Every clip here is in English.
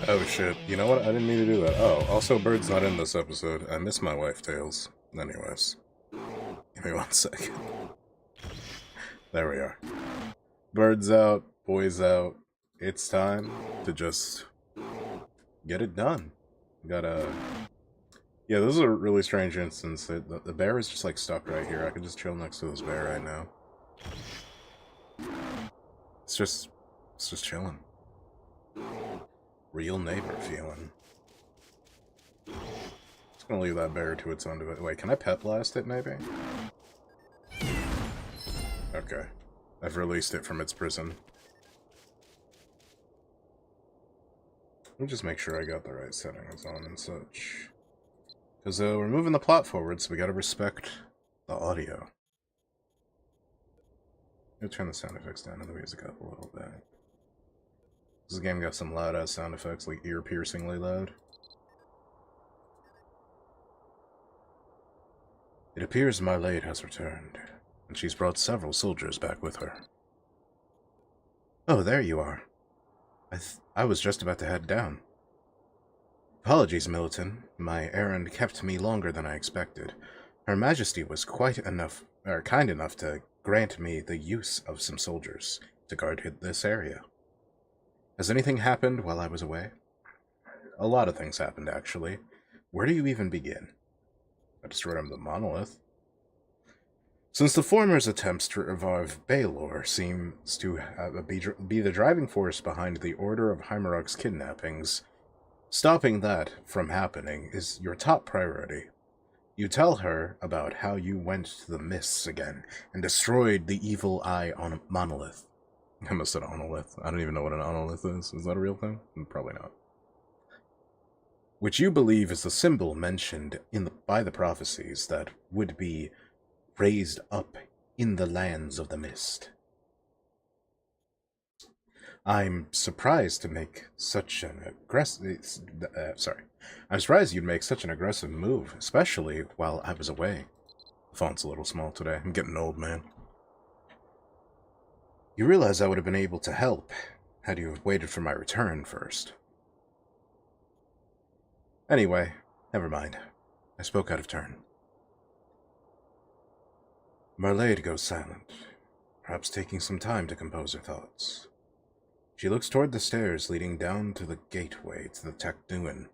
Oh shit, you know what? I didn't mean to do that. Oh, also Bird's not in this episode. I miss my wife, Tails. Anyways, give me 1 second. There we are. Bird's out, boy's out. It's time to just get it done. Gotta... Yeah, this is a really strange instance. The bear is just like stuck right here. I could just chill next to this bear right now. It's just... It's just chilling. Real neighbor feeling. Just gonna leave that bear to its own device. Wait, can I pet blast it, maybe? Okay. I've released it from its prison. Let me just make sure I got the right settings on and such. Because we're moving the plot forward, so we gotta respect the audio. I'm gonna turn the sound effects down and the music up a little bit. This game got some loud-ass sound effects, like ear-piercingly loud. It appears my lady has returned, and she's brought several soldiers back with her. Oh, there you are. I was just about to head down. Apologies, Militon. My errand kept me longer than I expected. Her Majesty was kind enough to grant me the use of some soldiers to guard this area. Has anything happened while I was away? A lot of things happened, actually. Where do you even begin? I destroyed the monolith. Since the former's attempts to revive Baelor seems to be the driving force behind the Order of Heimerog's kidnappings, stopping that from happening is your top priority. You tell her about how you went to the mists again and destroyed the evil eye on a monolith. I must have said monolith. I don't even know what an monolith is. Is that a real thing? Probably not. Which you believe is the symbol mentioned by the prophecies that would be raised up in the lands of the mist. I'm surprised to make such an I'm surprised you'd make such an aggressive move, especially while I was away. The font's a little small today. I'm getting old, man. You realize I would have been able to help had you waited for my return first. Anyway, never mind. I spoke out of turn. Marlade goes silent, perhaps taking some time to compose her thoughts. She looks toward the stairs leading down to the gateway to the Takduin.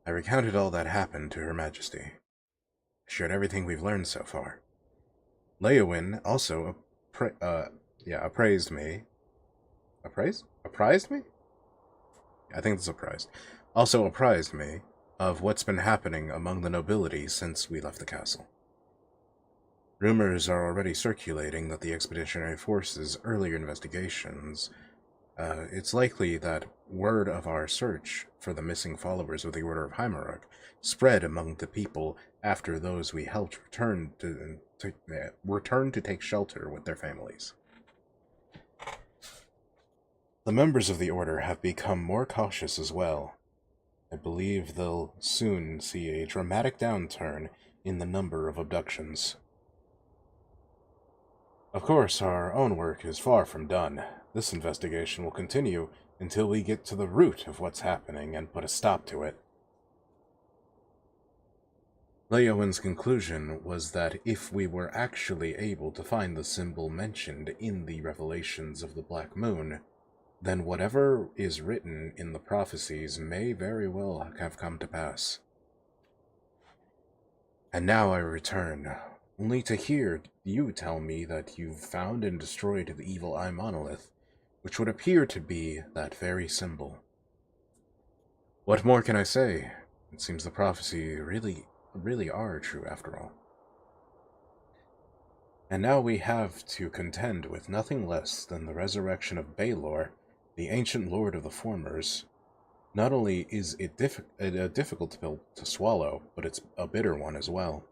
I recounted all that happened to Her Majesty. Shared everything we've learned so far. Leowin also appraised me. Apprised me? I think that's apprised. Also apprised me of what's been happening among the nobility since we left the castle. Rumors are already circulating that the Expeditionary Force's earlier investigations, it's likely that word of our search for the missing followers of the Order of Heimerog spread among the people after those we helped return to take shelter with their families. The members of the Order have become more cautious as well. I believe they'll soon see a dramatic downturn in the number of abductions. Of course, our own work is far from done. This investigation will continue until we get to the root of what's happening and put a stop to it. Leowin's conclusion was that if we were actually able to find the symbol mentioned in the revelations of the Black Moon, then whatever is written in the prophecies may very well have come to pass. And now I return, only to hear you tell me that you've found and destroyed the evil eye monolith, which would appear to be that very symbol. What more can I say? It seems the prophecy really are true after all. And now we have to contend with nothing less than the resurrection of Baelor, the ancient lord of the Formers. Not only is it a difficult pill to swallow, but it's a bitter one as well.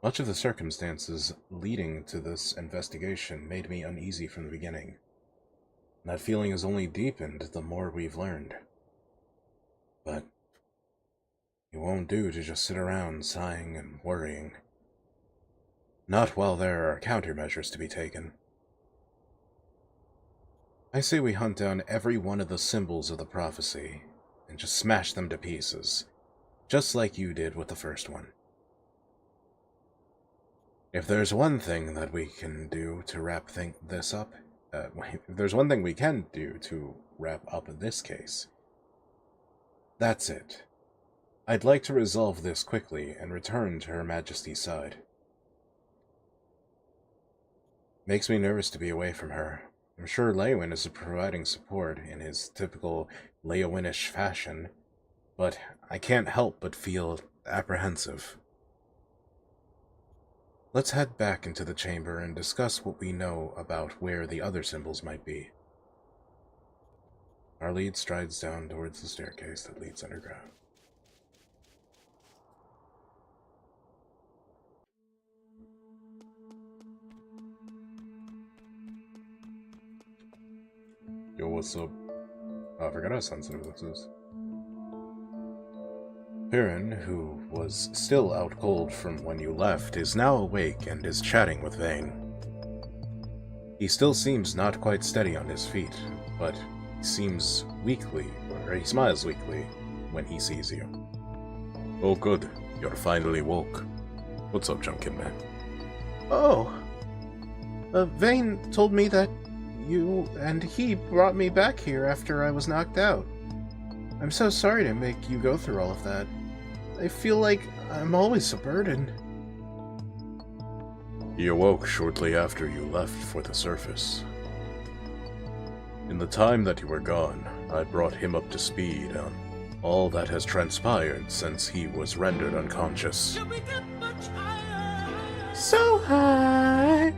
Much of the circumstances leading to this investigation made me uneasy from the beginning. That feeling has only deepened the more we've learned. But it won't do to just sit around sighing and worrying. Not while there are countermeasures to be taken. I say we hunt down every one of the symbols of the prophecy and just smash them to pieces, just like you did with the first one. If there's one thing that we can do to wrap this up, if there's one thing we can do to wrap up this case, that's it. I'd like to resolve this quickly and return to Her Majesty's side. Makes me nervous to be away from her. I'm sure Leowyn is providing support in his typical Leowyn-ish fashion, but I can't help but feel apprehensive. Let's head back into the chamber and discuss what we know about where the other symbols might be. Our lead strides down towards the staircase that leads underground. Yo, what's up? Oh, I forgot how sensitive this is. Piran, who was still out cold from when you left, is now awake and is chatting with Vane. He still seems not quite steady on his feet, but he seems weakly, or he smiles weakly when he sees you. Oh good, you're finally woke. What's up, Junkin Man? Oh, Vane told me that you and he brought me back here after I was knocked out. I'm so sorry to make you go through all of that. I feel like I'm always a burden. He awoke shortly after you left for the surface. In the time that you were gone, I brought him up to speed on all that has transpired since he was rendered unconscious. Should we get much higher? So high!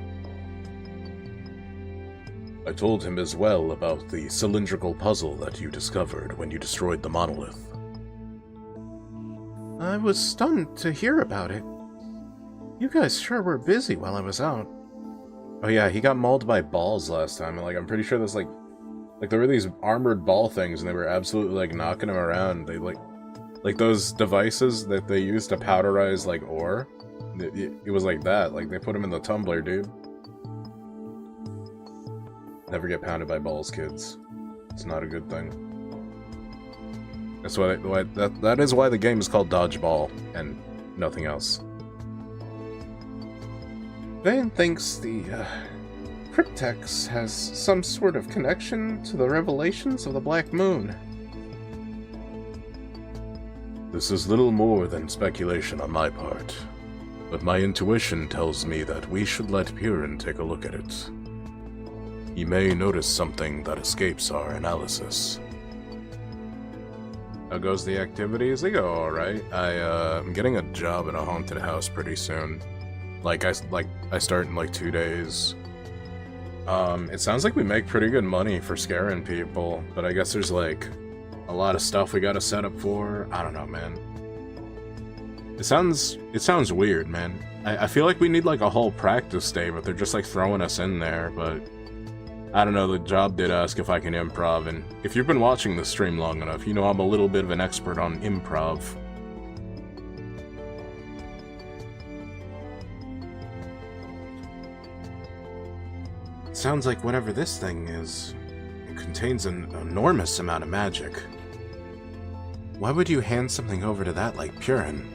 I told him as well about the cylindrical puzzle that you discovered when you destroyed the monolith. I was stunned to hear about it. You guys sure were busy while I was out. Oh yeah, he got mauled by balls last time, and I'm pretty sure this like there were these armored ball things, and they were absolutely knocking him around. They like those devices that they use to powderize ore. It was like that. They put him in the tumbler, dude. Never get pounded by balls, kids. It's not a good thing. That's why that is why the game is called Dodgeball and nothing else. Vane thinks the cryptex has some sort of connection to the revelations of the Black Moon. This is little more than speculation on my part, but my intuition tells me that we should let Piran take a look at it. He may notice something that escapes our analysis. How goes the activities? They go alright. I'm getting a job at a haunted house pretty soon. I start in 2 days. It sounds like we make pretty good money for scaring people, but I guess there's a lot of stuff we gotta set up for. I don't know, man. It sounds weird, man. I feel like we need a whole practice day, but they're just throwing us in there, but I don't know, the job did ask if I can improv, and if you've been watching this stream long enough, you know I'm a little bit of an expert on improv. It sounds like whatever this thing is, it contains an enormous amount of magic. Why would you hand something over to that like Piran?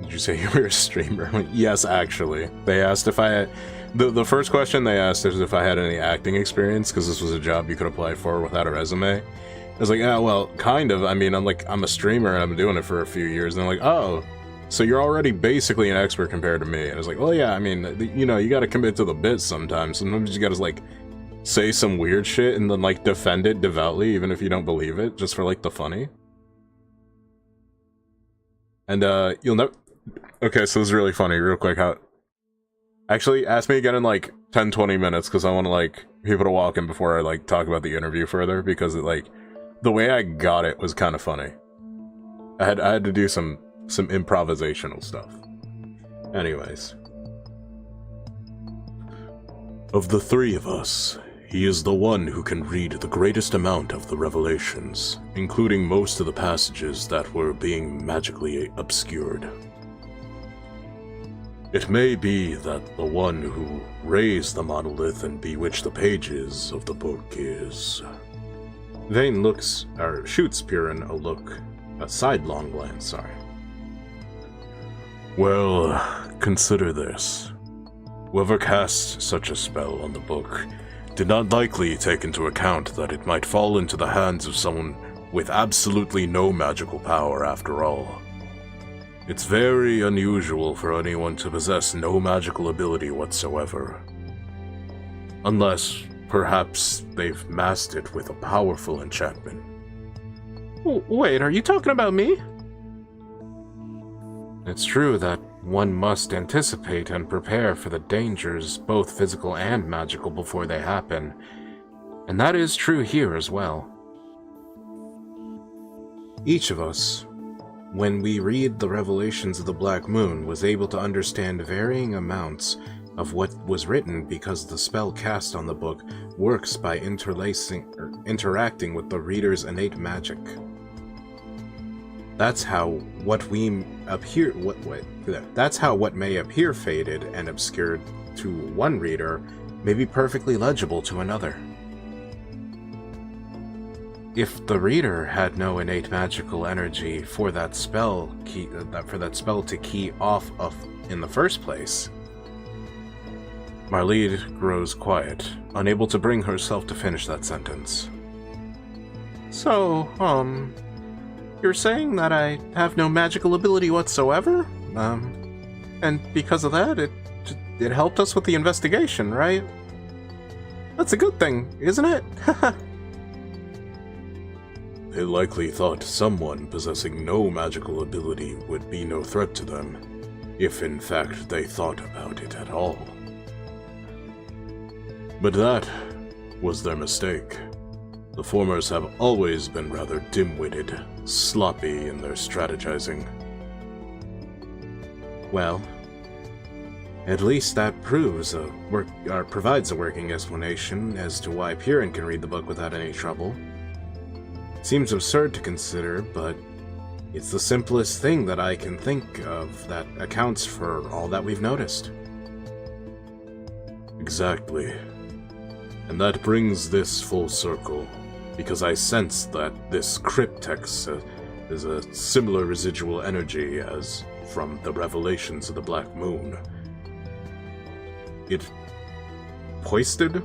Did you say you were a streamer? Yes, actually. They asked if I had... The first question they asked is if I had any acting experience, because this was a job you could apply for without a resume. I was like, yeah, well, kind of. I mean, I'm a streamer and I've been doing it for a few years. And they're like, oh, so you're already basically an expert compared to me. And I was like, well, yeah, I mean, you gotta commit to the bit sometimes. Sometimes you gotta, say some weird shit and then, defend it devoutly, even if you don't believe it, just for, the funny. And, you'll never... Okay, so this is really funny, real quick. Actually, ask me again in 10-20 minutes, because I want people to walk in before I talk about the interview further, because the way I got it was kind of funny. I had to do some improvisational stuff. Anyways. Of the three of us, he is the one who can read the greatest amount of the revelations, including most of the passages that were being magically obscured. It may be that the one who raised the monolith and bewitched the pages of the book is... Vane looks, or shoots Piran a look, a sidelong glance, sorry. Well, consider this. Whoever cast such a spell on the book did not likely take into account that it might fall into the hands of someone with absolutely no magical power after all. It's very unusual for anyone to possess no magical ability whatsoever. Unless, perhaps, they've masked it with a powerful enchantment. Wait, are you talking about me? It's true that one must anticipate and prepare for the dangers, both physical and magical, before they happen. And that is true here as well. Each of us, when we read the revelations of the Black Moon, was able to understand varying amounts of what was written because the spell cast on the book works by interacting with the reader's innate magic. That's how what may appear faded and obscured to one reader may be perfectly legible to another. If the reader had no innate magical energy for that spell to key off of in the first place, Marlene grows quiet, unable to bring herself to finish that sentence. So, you're saying that I have no magical ability whatsoever? And because of that, it helped us with the investigation, right? That's a good thing, isn't it? They likely thought someone possessing no magical ability would be no threat to them, if in fact they thought about it at all. But that was their mistake. The formers have always been rather dim-witted, sloppy in their strategizing. Well, at least that provides a working explanation as to why Piran can read the book without any trouble. Seems absurd to consider, but it's the simplest thing that I can think of that accounts for all that we've noticed. Exactly. And that brings this full circle, because I sense that this cryptex is a similar residual energy as from the revelations of the Black Moon. It Posted?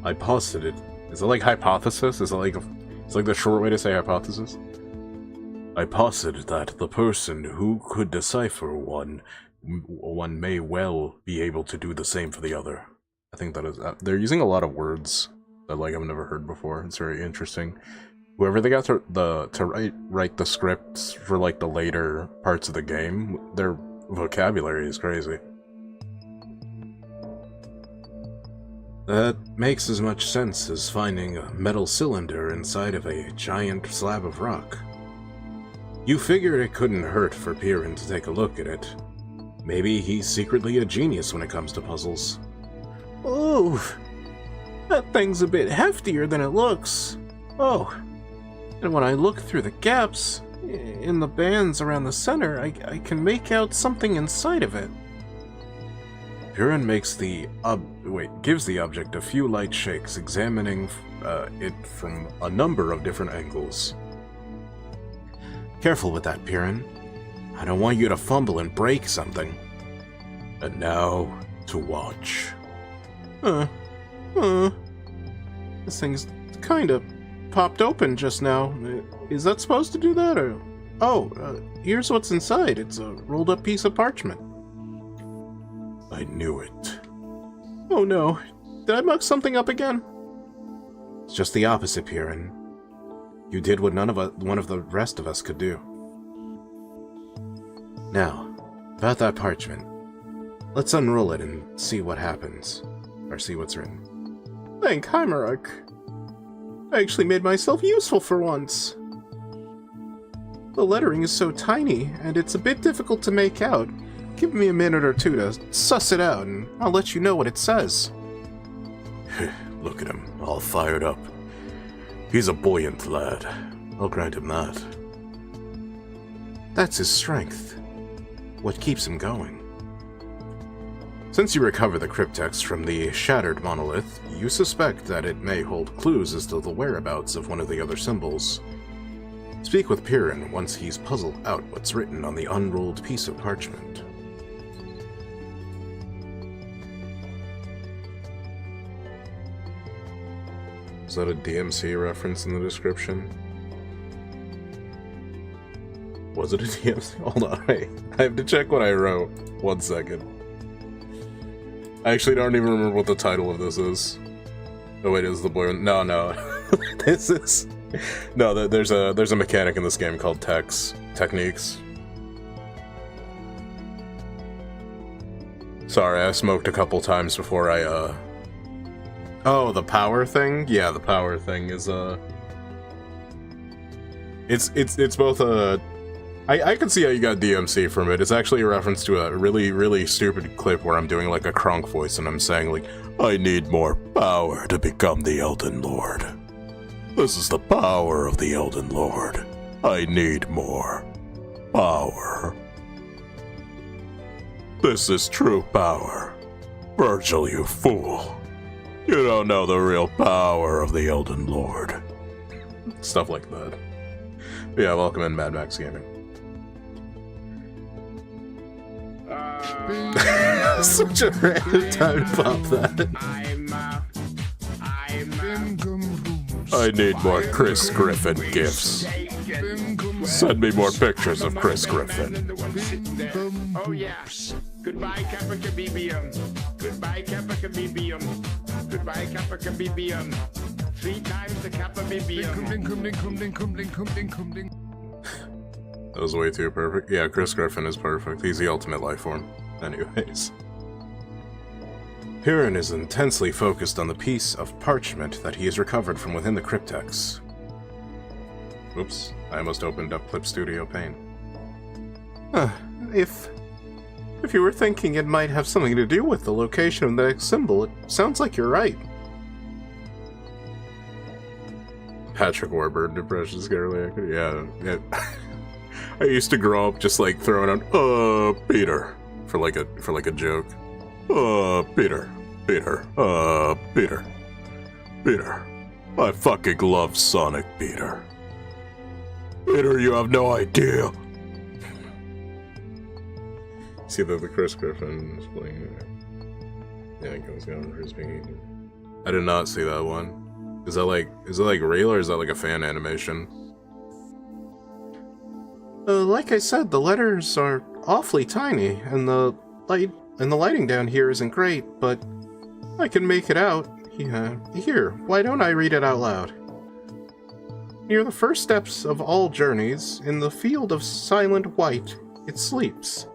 I posited. Is it like hypothesis? Is it like it's like the short way to say hypothesis? I posit that the person who could decipher one may well be able to do the same for the other. I think that is. They're using a lot of words that like I've never heard before. It's very interesting. Whoever they got to write the scripts for like the later parts of the game, their vocabulary is crazy. That makes as much sense as finding a metal cylinder inside of a giant slab of rock. You figured it couldn't hurt for Piran to take a look at it. Maybe he's secretly a genius when it comes to puzzles. Ooh, that thing's a bit heftier than it looks. Oh, and when I look through the gaps in the bands around the center, I can make out something inside of it. Piran gives the object a few light shakes, examining it from a number of different angles. Careful with that, Piran. I don't want you to fumble and break something. And now, to watch. This thing's kinda popped open just now. Is that supposed to do that, or... Oh, here's what's inside. It's a rolled up piece of parchment. I knew it. Oh no. Did I muck something up again? It's just the opposite, Piran. You did what one of the rest of us could do. Now, about that parchment. Let's unroll it and see what happens. Or see what's written. Thank Heimerach. I actually made myself useful for once. The lettering is so tiny, and it's a bit difficult to make out. Give me a minute or two to suss it out, and I'll let you know what it says. Look at him, all fired up. He's a buoyant lad. I'll grant him that. That's his strength. what keeps him going. Since you recover the cryptex from the shattered monolith, you suspect that it may hold clues as to the whereabouts of one of the other symbols. Speak with Piran once he's puzzled out what's written on the unrolled piece of parchment. Is that a DMC reference in the description? Was it a DMC? Hold on, wait. I have to check what I wrote. 1 second. I actually don't even remember what the title of this is. Oh wait, is the boy? No. This is... No, there's a mechanic in this game called techniques. Sorry, I smoked a couple times before I, Oh, the power thing? Yeah, the power thing is, It's both a... I can see how you got DMC from it. It's actually a reference to a really, really stupid clip where I'm doing, like, a Kronk voice and I'm saying, like, I need more power to become the Elden Lord. This is the power of the Elden Lord. I need more power. This is true power. Virgil, you fool. You don't know the real power of the Elden Lord. Stuff like that. But yeah, welcome in Mad Max Gaming. Such a random time to pop that. I need more Chris Griffin gifts. Send me more pictures of Chris Griffin. Oh yeah. Goodbye, Kappa Kabibium. Goodbye, Kappa Kabibium. Goodbye, Kappa Kabibium. 3 times the Kappa Bibium. That was way too perfect. Yeah, Chris Griffin is perfect. He's the ultimate life form. Anyways. Piran is intensely focused on the piece of parchment that he has recovered from within the cryptex. Oops, I almost opened up Clip Studio Paint. If you were thinking it might have something to do with the location of the next symbol, it sounds like you're right. Patrick Warburton impressions, Scarlet. Yeah. I used to grow up just like throwing out, Peter, for like a joke. Peter. I fucking love Sonic, Peter. Peter, you have no idea. See that the Chris Griffin is playing. Yeah, it goes down for his being eaten. I did not see that one. Is it like real or is that like a fan animation? Like I said, the letters are awfully tiny, and the lighting down here isn't great, but I can make it out. Yeah, here, why don't I read it out loud? Near the first steps of all journeys, in the field of silent white, it sleeps.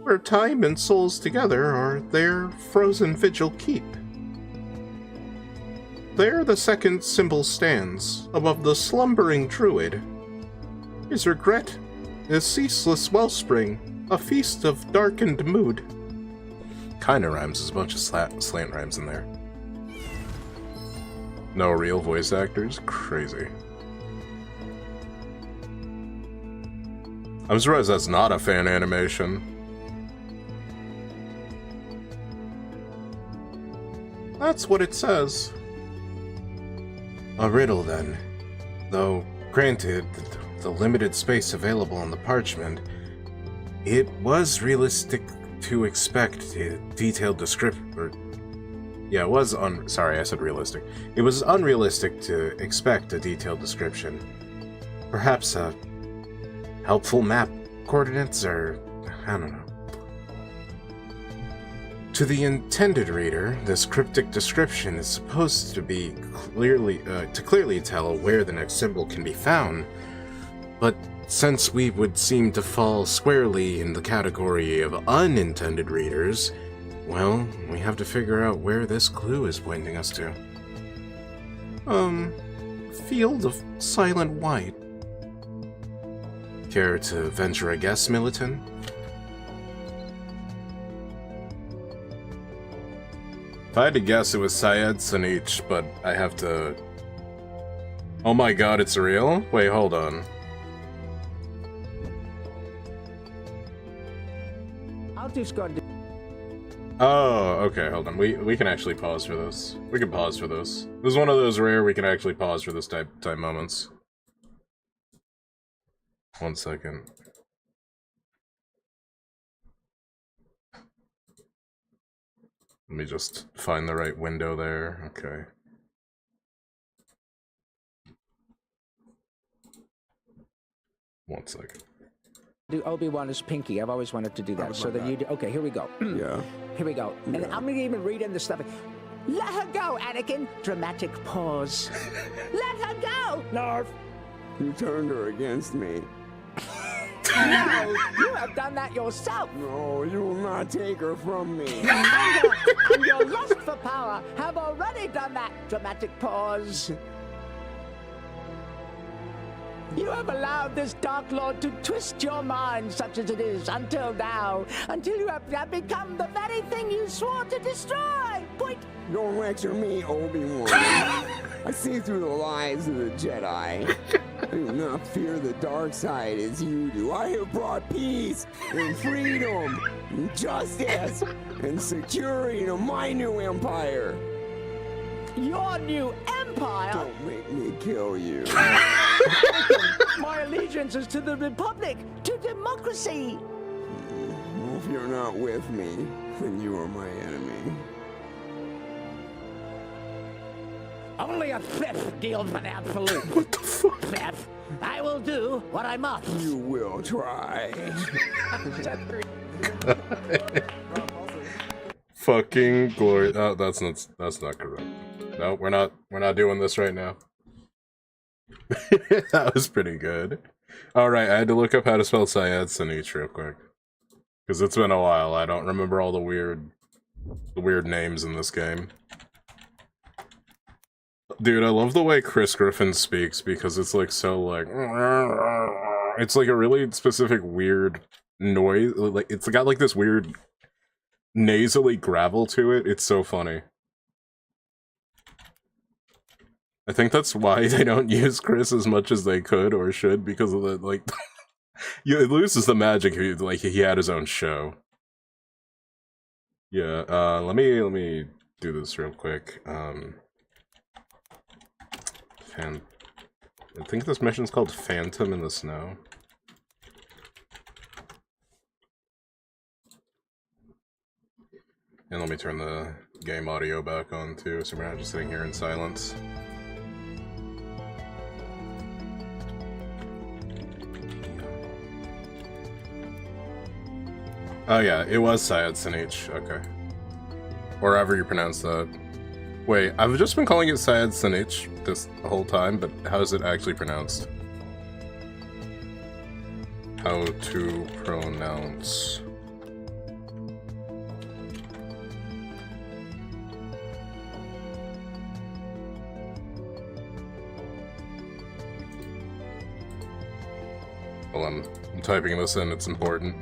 Where time and souls together are their frozen vigil keep. There the second symbol stands, above the slumbering druid. His regret is ceaseless wellspring, a feast of darkened mood. Kinda rhymes, there's a bunch of slant rhymes in there. No real voice actors? Crazy. I'm surprised that's not a fan animation. That's what it says. A riddle, then. Though, granted, the limited space available on the parchment, it was realistic to expect a detailed description. Yeah, it was sorry, I said realistic. It was unrealistic to expect a detailed description. Perhaps a helpful map coordinates, or I don't know. To the intended reader, this cryptic description is supposed to be clearly tell where the next symbol can be found, but since we would seem to fall squarely in the category of unintended readers, well, we have to figure out where this clue is pointing us to. Field of silent white. Care to venture a guess, Militant? If I had to guess, it was Syed Sanich, but I have to... Oh my god, it's real? Wait, hold on. just going to... Oh, okay, hold on. We can actually pause for this. We can pause for this. This is one of those rare we can actually pause for this type moments. 1 second. Let me just find the right window there. Okay. One second. Do Obi-Wan as Pinky. I've always wanted to do that. So then you do... Okay, here we go. Yeah. Here we go. And I'm going to even read in the stuff. Let her go, Anakin. Dramatic pause. Let her go. Narf! You turned her against me. No, you have done that yourself. No, you will not take her from me. Anger and your lust for power have already done that. Dramatic pause. You have allowed this Dark Lord to twist your mind, such as it is, until now. Until you have become the very thing you swore to destroy. Point. Don't lecture me, Obi-Wan. I see through the lies of the Jedi. I do not fear the dark side as you do. I have brought peace and freedom and justice and security to my new empire. Your new empire? Don't make me kill you. My allegiance is to the Republic, to democracy. If you're not with me, then you are my enemy. Only a theft deals with absolute. What the fuck? Theft. I will do what I must. You will try. Fucking glory. Oh, that's not correct. No, we're not doing this right now. That was pretty good. Alright, I had to look up how to spell Syed Sanich real quick. Because it's been a while, I don't remember all the weird names in this game. Dude, I love the way Chris Griffin speaks, because it's like so like... It's like a really specific weird noise, like it's got like this weird nasally gravel to it, it's so funny. I think that's why they don't use Chris as much as they could or should, because of the, like, it loses the magic, like, he had his own show. Yeah, let me do this real quick. I think this mission's called Phantom in the Snow. And let me turn the game audio back on, too, so we're not just sitting here in silence. Oh yeah, it was Syed Sanich, okay. Or however you pronounce that. Wait, I've just been calling it Syed Sanich this whole time, but how is it actually pronounced? How to pronounce... Well, I'm typing this in, it's important.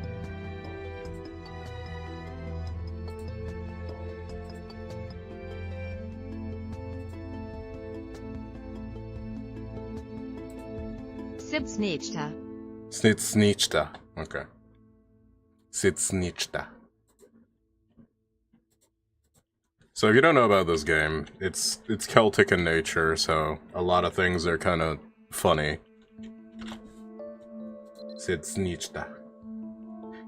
Sibsnichta. Snitsnichta. Okay. Sitsnichta. So if you don't know about this game, it's Celtic in nature, so a lot of things are kind of funny. Sitsnichta.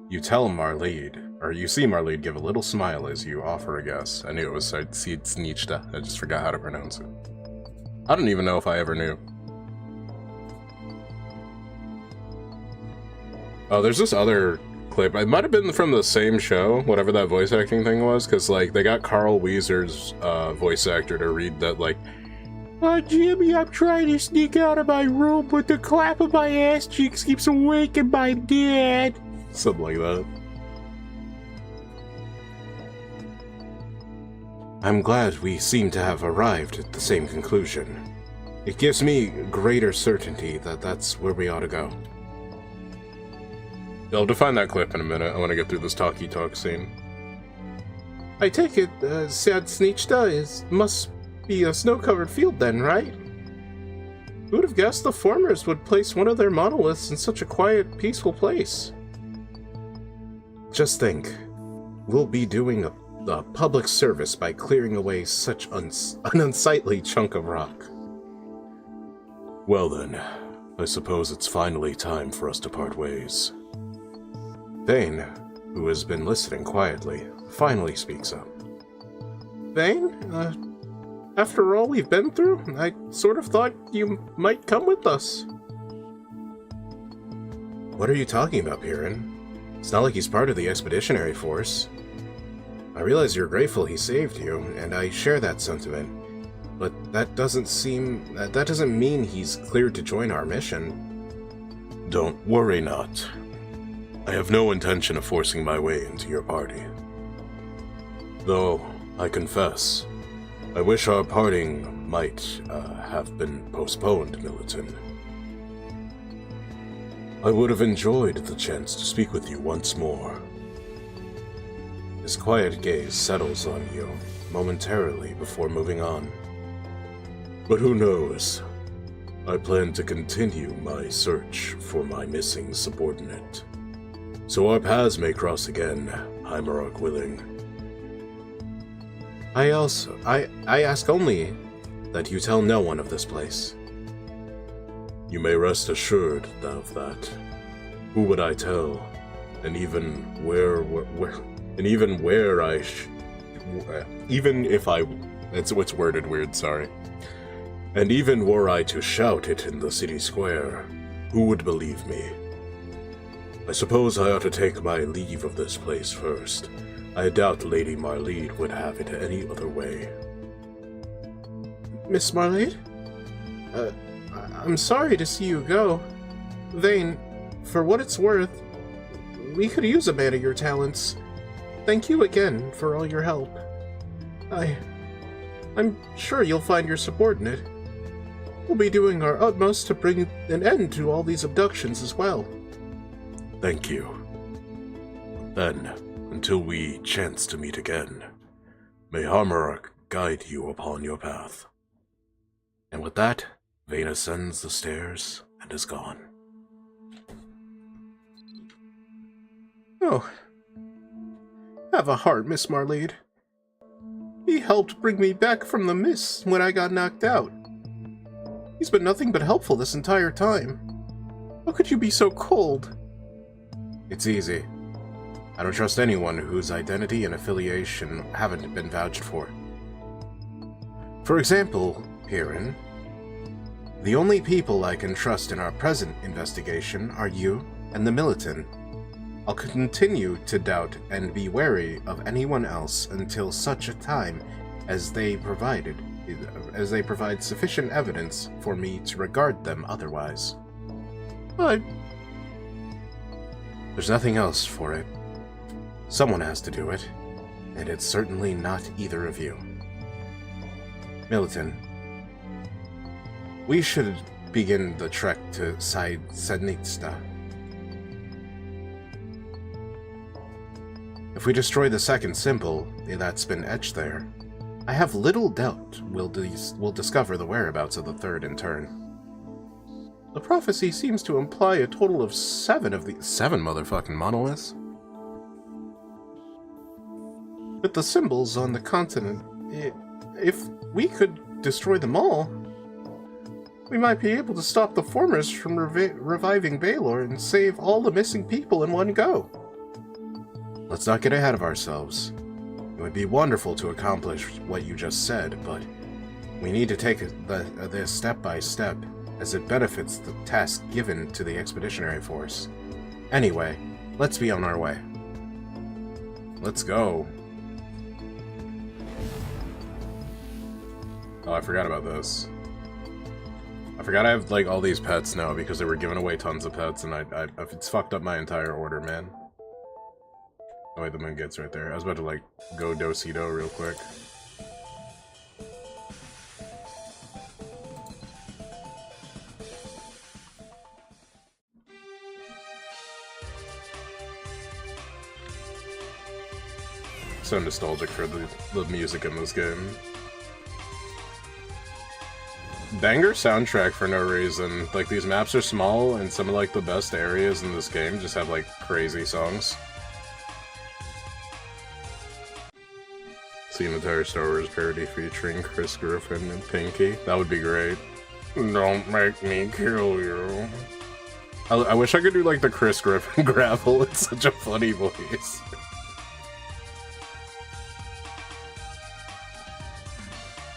You tell Marlede, or you see Marlede give a little smile as you offer a guess. I knew it was Sitsnichta, I just forgot how to pronounce it. I don't even know if I ever knew. Oh, there's this other clip. It might have been from the same show, whatever that voice acting thing was, because, like, they got Carl Weezer's voice actor to read that, like, "Oh, Jimmy, I'm trying to sneak out of my room, but the clap of my ass cheeks keeps awaking my dad." Something like that. I'm glad we seem to have arrived at the same conclusion. It gives me greater certainty that that's where we ought to go. I'll define that clip in a minute. I want to get through this talkie talk scene. I take it, Syed Snichta must be a snow-covered field then, right? Who would have guessed the formers would place one of their monoliths in such a quiet, peaceful place? Just think, we'll be doing a public service by clearing away such an unsightly chunk of rock. Well then, I suppose it's finally time for us to part ways. Vane, who has been listening quietly, finally speaks up. Vane, after all we've been through, I sort of thought you might come with us. What are you talking about, Piran? It's not like he's part of the expeditionary force. I realize you're grateful he saved you, and I share that sentiment, but that doesn't mean he's cleared to join our mission. Don't worry not. I have no intention of forcing my way into your party. Though, I confess, I wish our parting might have been postponed, Militant. I would have enjoyed the chance to speak with you once more. His quiet gaze settles on you momentarily before moving on. But who knows? I plan to continue my search for my missing subordinate. So our paths may cross again, Heimerarch willing. I ask only that you tell no one of this place. You may rest assured of that. Who would I tell? And even it's worded weird, sorry. And even were I to shout it in the city square, who would believe me? I suppose I ought to take my leave of this place first. I doubt Lady Marlede would have it any other way. Miss Marlede? I'm sorry to see you go. Vane, for what it's worth, we could use a man of your talents. Thank you again for all your help. I'm sure you'll find your subordinate. We'll be doing our utmost to bring an end to all these abductions as well. Thank you. Then, until we chance to meet again, may Heimerarch guide you upon your path. And with that, Vane ascends the stairs and is gone. Oh. Have a heart, Miss Marlede. He helped bring me back from the mist when I got knocked out. He's been nothing but helpful this entire time. How could you be so cold? It's easy. I don't trust anyone whose identity and affiliation haven't been vouched for. For example, Piran, the only people I can trust in our present investigation are you and the Militant. I'll continue to doubt and be wary of anyone else until such a time as they provide sufficient evidence for me to regard them otherwise. But there's nothing else for it. Someone has to do it, and it's certainly not either of you. Militant, we should begin the trek to Senitsta. If we destroy the second symbol that's been etched there, I have little doubt we'll discover the whereabouts of the third in turn. The prophecy seems to imply a total of 7 of the 7 motherfucking monoliths? With the symbols on the continent, if we could destroy them all, we might be able to stop the Formers from reviving Baelor and save all the missing people in one go. Let's not get ahead of ourselves. It would be wonderful to accomplish what you just said, but we need to take this step by step, as it benefits the task given to the expeditionary force. Anyway, let's be on our way. Let's go. Oh, I forgot about this. I forgot I have, like, all these pets now because they were giving away tons of pets, and it's fucked up my entire order, man. Oh wait, the moon gets right there. I was about to, like, go do-si-do real quick. So nostalgic for the music in this game. Banger soundtrack for no reason. Like, these maps are small, and some of, like, the best areas in this game just have, like, crazy songs. See an entire Star Wars parody featuring Chris Griffin and Pinky. That would be great. Don't make me kill you. I wish I could do like the Chris Griffin gravel. It's such a funny voice.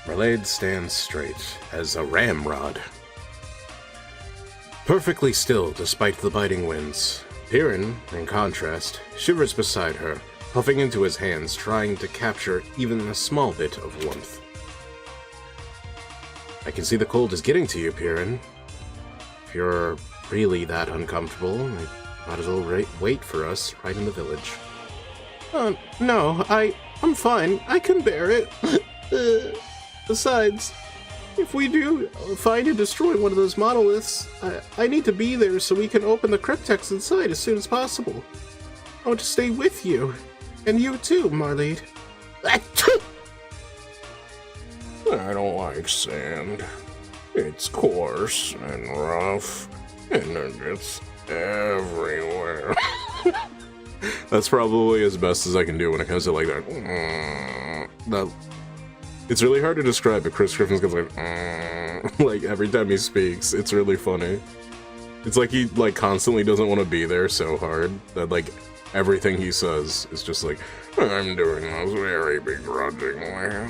Merlaid stands straight as a ramrod. Perfectly still despite the biting winds. Piran, in contrast, shivers beside her, puffing into his hands, trying to capture even a small bit of warmth. I can see the cold is getting to you, Piran. If you're really that uncomfortable, you might as well wait for us right in the village. No, I'm fine. I can bear it. Besides, if we do find and destroy one of those monoliths, I need to be there so we can open the cryptex inside as soon as possible. I want to stay with you. And you too, Marlene. I don't like sand. It's coarse and rough, and it's everywhere. That's probably as best as I can do when it comes to like that. It's really hard to describe, but Chris Griffin's goes like every time he speaks. It's really funny. It's like he like constantly doesn't want to be there so hard that like everything he says is just like, I'm doing this very begrudgingly.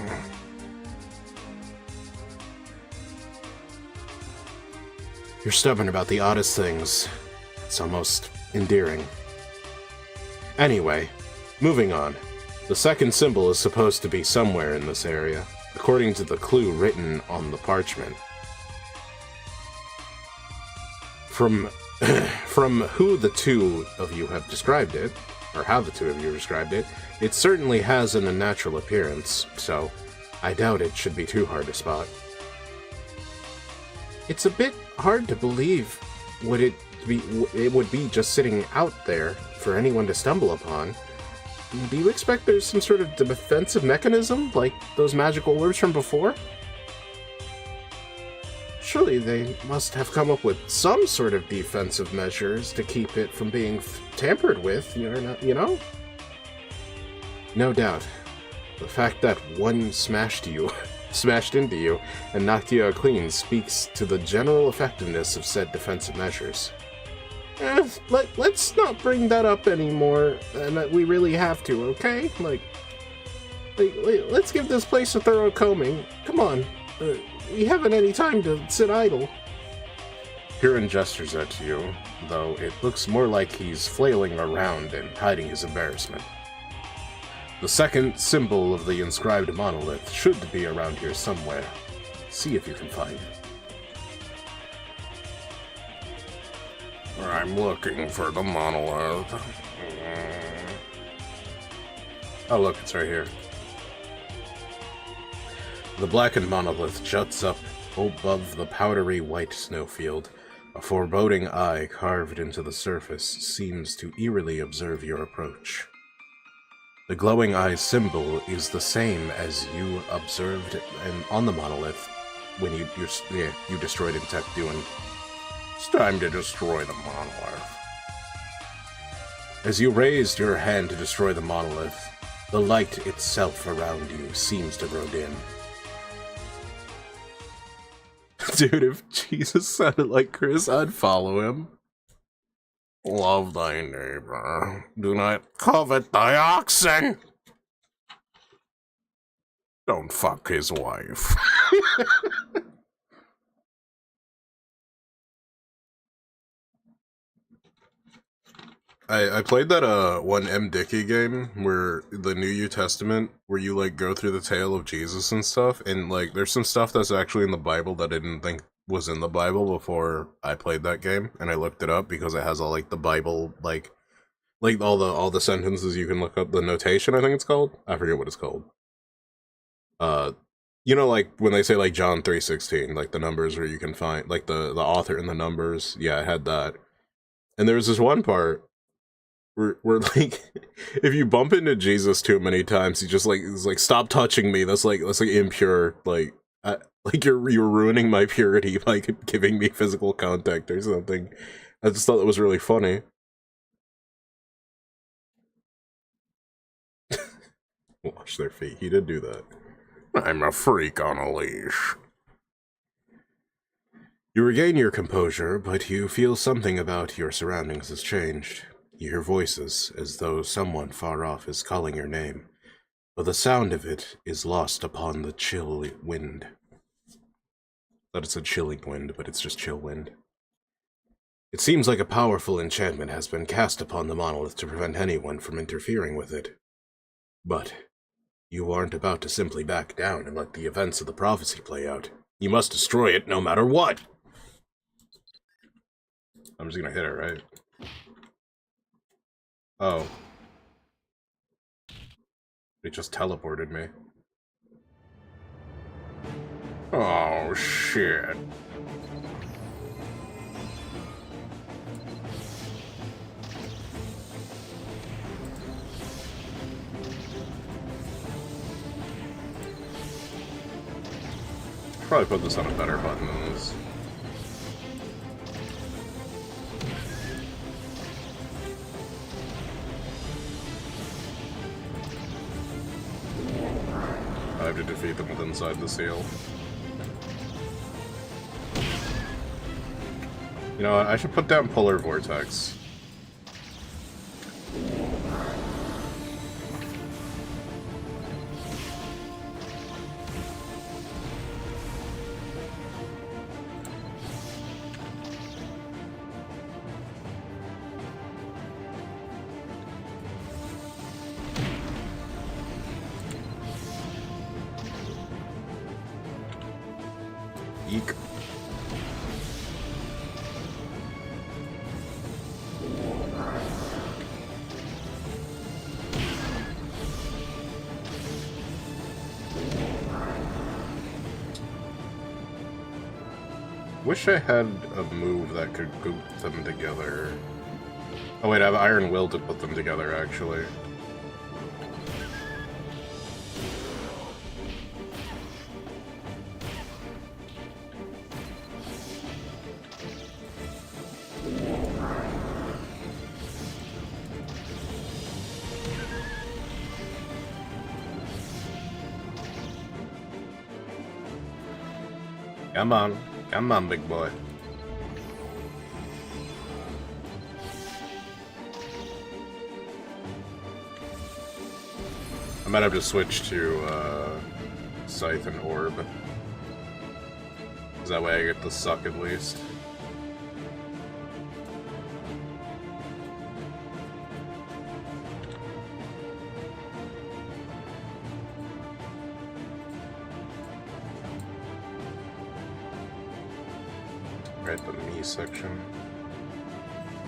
You're stubborn about the oddest things. It's almost endearing. Anyway, moving on. The second symbol is supposed to be somewhere in this area, according to the clue written on the parchment. From who the two of you have described it, or how the two of you described it, it certainly has an unnatural appearance, so I doubt it should be too hard to spot. It's a bit hard to believe it would be just sitting out there for anyone to stumble upon. Do you expect there's some sort of defensive mechanism, like those magical orbs from before? Surely they must have come up with some sort of defensive measures to keep it from being tampered with, you know? No doubt. The fact that one smashed into you, and knocked you out clean speaks to the general effectiveness of said defensive measures. Let's not bring that up anymore, and that we really have to, okay? Let's give this place a thorough combing. Come on, we haven't any time to sit idle. Piran gestures at you, though it looks more like he's flailing around and hiding his embarrassment. The second symbol of the inscribed monolith should be around here somewhere. See if you can find it. I'm looking for the monolith. Oh look, it's right here. The blackened monolith juts up above the powdery white snowfield. A foreboding eye carved into the surface seems to eerily observe your approach. The glowing eye symbol is the same as you observed on the monolith when you destroyed in Tech doing. It's time to destroy the monolith. As you raised your hand to destroy the monolith, the light itself around you seems to grow dim. Dude, if Jesus sounded like Chris, I'd follow him. Love thy neighbor. Do not covet thy oxen. Don't fuck his wife. I played that one M. Dickey game where the New Testament where you like go through the tale of Jesus and stuff, and like there's some stuff that's actually in the Bible that I didn't think was in the Bible before I played that game, and I looked it up because it has all like the Bible like all the sentences you can look up, the notation I think it's called. I forget what it's called. You know, like when they say like John 3:16, like the numbers where you can find like the author and the numbers. Yeah, I had that. And there was this one part where like if you bump into Jesus too many times, he just like is like, stop touching me. That's like impure. Like you're ruining my purity by giving me physical contact or something. I just thought it was really funny. Wash their feet. He did do that. I'm a freak on a leash. You regain your composure, but you feel something about your surroundings has changed. You hear voices, as though someone far off is calling your name, but the sound of it is lost upon the chill wind. Thought it's a chilling wind, but it's just chill wind. It seems like a powerful enchantment has been cast upon the monolith to prevent anyone from interfering with it. But you aren't about to simply back down and let the events of the prophecy play out. You must destroy it no matter what! I'm just gonna hit it, right? Oh. It just teleported me. Oh, shit. Probably put this on a better button than this. I have to defeat them with inside the seal. You know what? I should put down Polar Vortex. Eek. Wish I had a move that could goop them together. Oh wait, I have Iron Will to put them together, actually. Come on, big boy. I might have to switch to Scythe and Orb. 'Cause that way I get the suck at least. Right, the me section.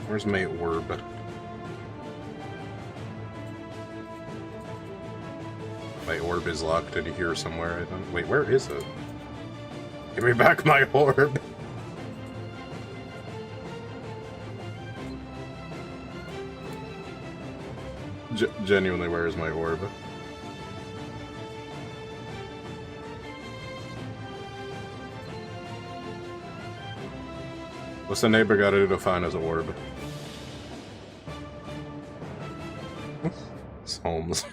Where's my orb? My orb is locked in here somewhere, I think. Wait, where is it? Give me back my orb! Genuinely, where is my orb? What's the neighbor gotta do to find his orb? Psalms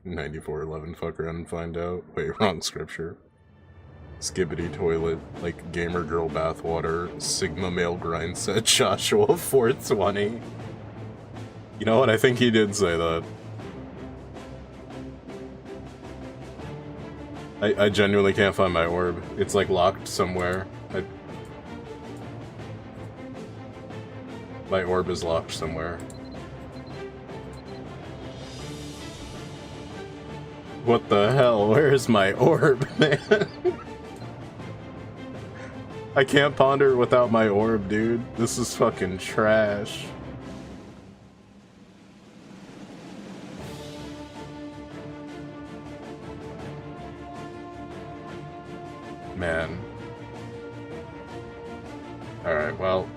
94:11. Fuck around and find out. Wait, wrong scripture. Skibbity toilet, like gamer girl bathwater, Sigma male grind set, Joshua 420. You know what? I think he did say that. I genuinely can't find my orb. It's like locked somewhere. My orb is locked somewhere. What the hell? Where's my orb, man? I can't ponder without my orb, dude. This is fucking trash. Man. Alright, well.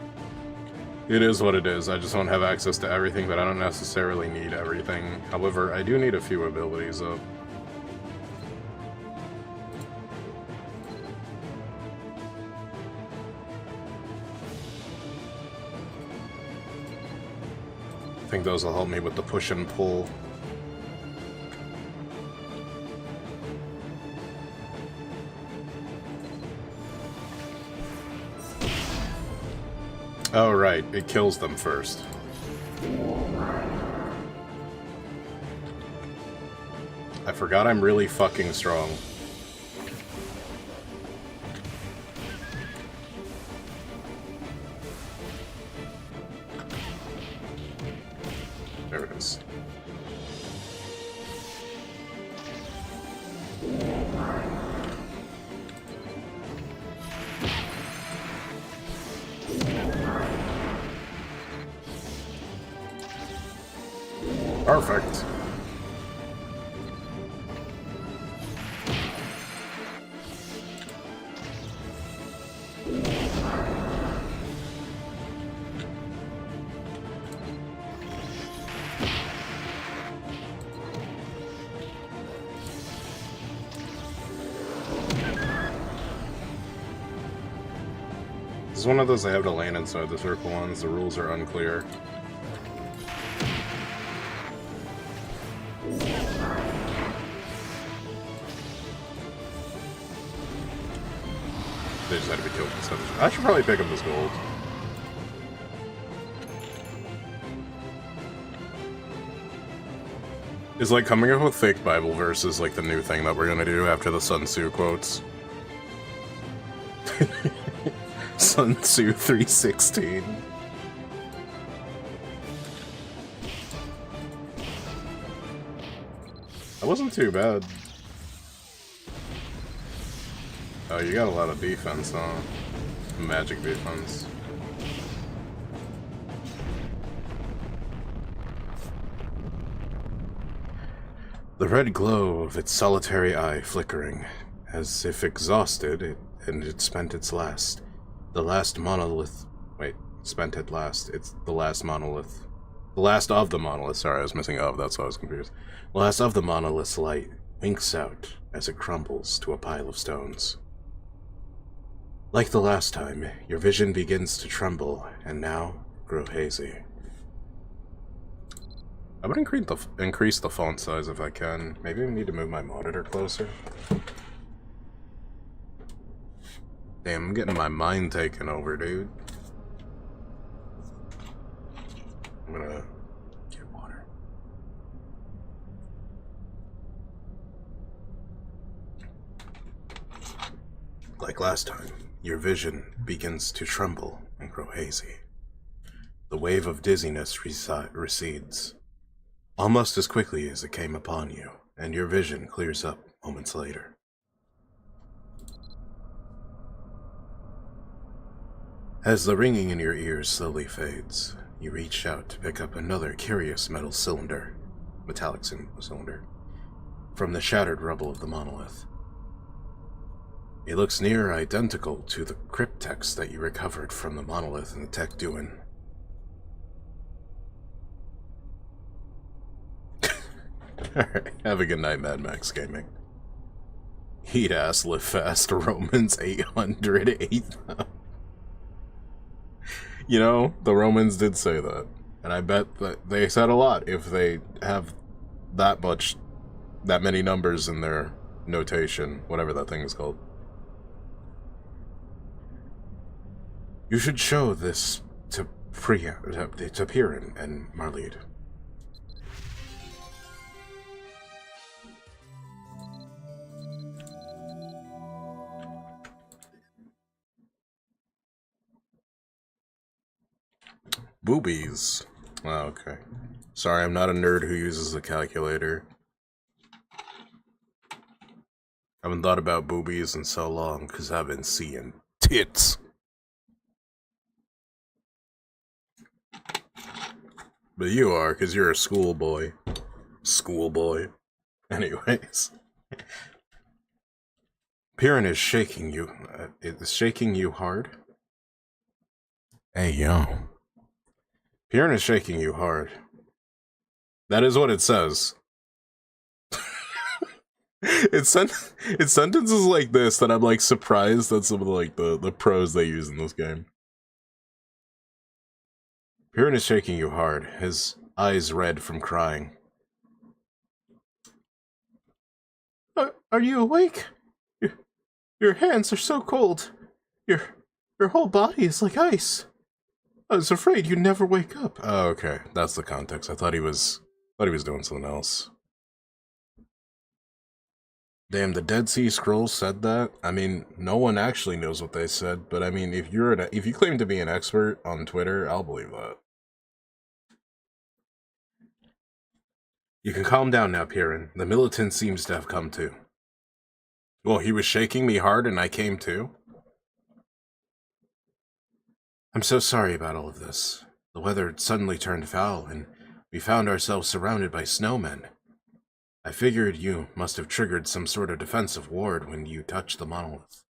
It is what it is. I just don't have access to everything, but I don't necessarily need everything. However, I do need a few abilities up. I think those will help me with the push and pull. Oh, right. It kills them first. I forgot I'm really fucking strong. There it is. Perfect. This is one of those I have to land inside the circle ones. The rules are unclear. They just had to be killed instead. I should probably pick up this gold. Is like coming up with fake Bible verses like the new thing that we're gonna do after the Sun Tzu quotes. Sun Tzu 3:16. That wasn't too bad. Oh, you got a lot of defense, huh? Magic defense. The red glow of its solitary eye flickering, as if exhausted, and it spent its last. The last monolith... Wait, spent at last. It's the last monolith. The last of the monolith. Sorry, I was missing of, that's why I was confused. The last of the monolith's light winks out as it crumbles to a pile of stones. Like the last time, your vision begins to tremble, and now grow hazy. I would increase the font size if I can. Maybe I need to move my monitor closer. Damn, I'm getting my mind taken over, dude. I'm gonna get water. Like last time, your vision begins to tremble and grow hazy. The wave of dizziness recedes, almost as quickly as it came upon you, and your vision clears up moments later. As the ringing in your ears slowly fades, you reach out to pick up another curious metallic cylinder, from the shattered rubble of the monolith. It looks near identical to the crypt text that you recovered from the monolith in the Tech Duin. Alright, have a good night, Mad Max Gaming. Eat ass, live fast, Romans 808. You know, the Romans did say that. And I bet that they said a lot if they have that many numbers in their notation, whatever that thing is called. You should show this to Piran and Marlede. Boobies. Oh, okay. Sorry, I'm not a nerd who uses a calculator. I haven't thought about boobies in so long, because I've been seeing tits. But you are, because you're a schoolboy. Schoolboy. Anyways. Piran is shaking you. It's shaking you hard? Hey, yo. Piran is shaking you hard. That is what it says. It's sentences like this that I'm like surprised at some of the prose they use in this game. Piran is shaking you hard, his eyes red from crying. Are you awake? Your hands are so cold. Your whole body is like ice. I was afraid you'd never wake up. Oh, okay. That's the context. I thought he was doing something else. Damn, the Dead Sea Scrolls said that? I mean, no one actually knows what they said, but I mean, if you claim to be an expert on Twitter, I'll believe that. You can calm down now, Piran. The militant seems to have come to. Well, he was shaking me hard and I came to. I'm so sorry about all of this. The weather suddenly turned foul, and we found ourselves surrounded by snowmen. I figured you must have triggered some sort of defensive ward when you touched the monolith.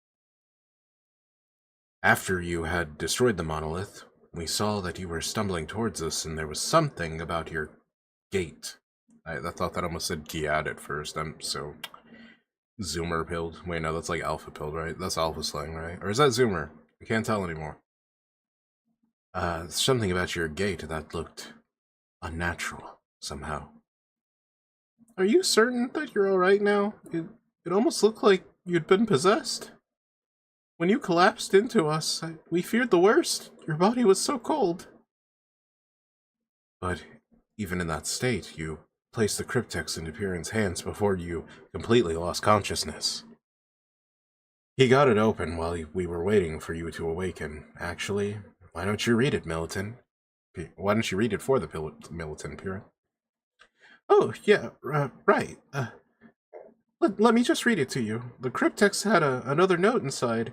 After you had destroyed the monolith, we saw that you were stumbling towards us, and there was something about your gait. I thought that almost said Giat at first. I'm so... Zoomer pilled. Wait, no, that's like alpha pilled, right? That's alpha slang, right? Or is that Zoomer? I can't tell anymore. Something about your gait that looked unnatural, somehow. Are you certain that you're alright now? It almost looked like you'd been possessed. When you collapsed into us, we feared the worst. Your body was so cold. But even in that state, you placed the cryptex into Piran's hands before you completely lost consciousness. He got it open while we were waiting for you to awaken. Actually, why don't you read it, Militant? Why don't you read it for the Militant, Piran? Oh, yeah, right. Let me just read it to you. The cryptex had another note inside,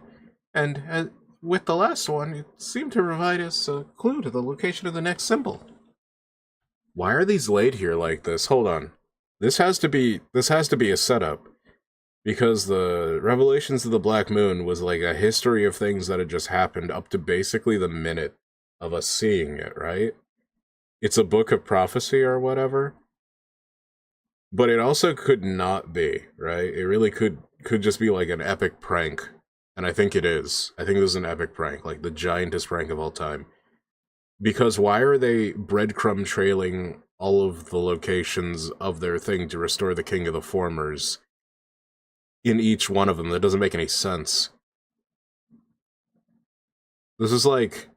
and with the last one, it seemed to provide us a clue to the location of the next symbol. Why are these laid here like this? Hold on. This has to be a setup. Because the Revelations of the Black Moon was like a history of things that had just happened up to basically the minute of us seeing it, right? It's a book of prophecy or whatever. But it also could not be, right? It really could just be like an epic prank. And I think it is. I think this is an epic prank, like the giantest prank of all time. Because why are they breadcrumb trailing all of the locations of their thing to restore the King of the Formers in each one of them? That doesn't make any sense. This is like...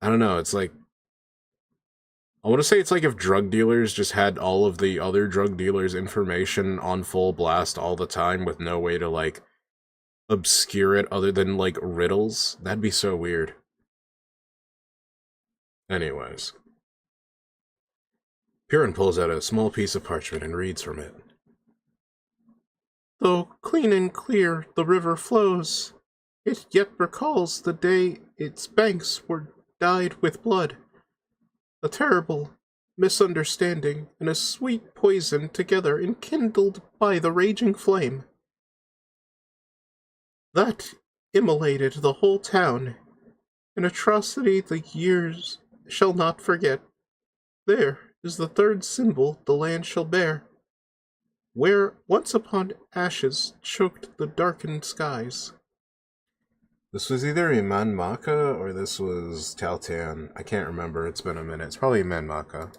I don't know, it's like... I want to say it's like if drug dealers just had all of the other drug dealers' information on full blast all the time with no way to, like, obscure it other than, like, riddles. That'd be so weird. Anyways. Piran pulls out a small piece of parchment and reads from it. Though clean and clear the river flows, it yet recalls the day its banks were dyed with blood. A terrible misunderstanding and a sweet poison together enkindled by the raging flame. That immolated the whole town, an atrocity the years shall not forget. There is the third symbol the land shall bear, where once upon ashes choked the darkened skies. This was either Iman Maka or this was Taltan. I can't remember. It's been a minute. It's probably Iman Maka.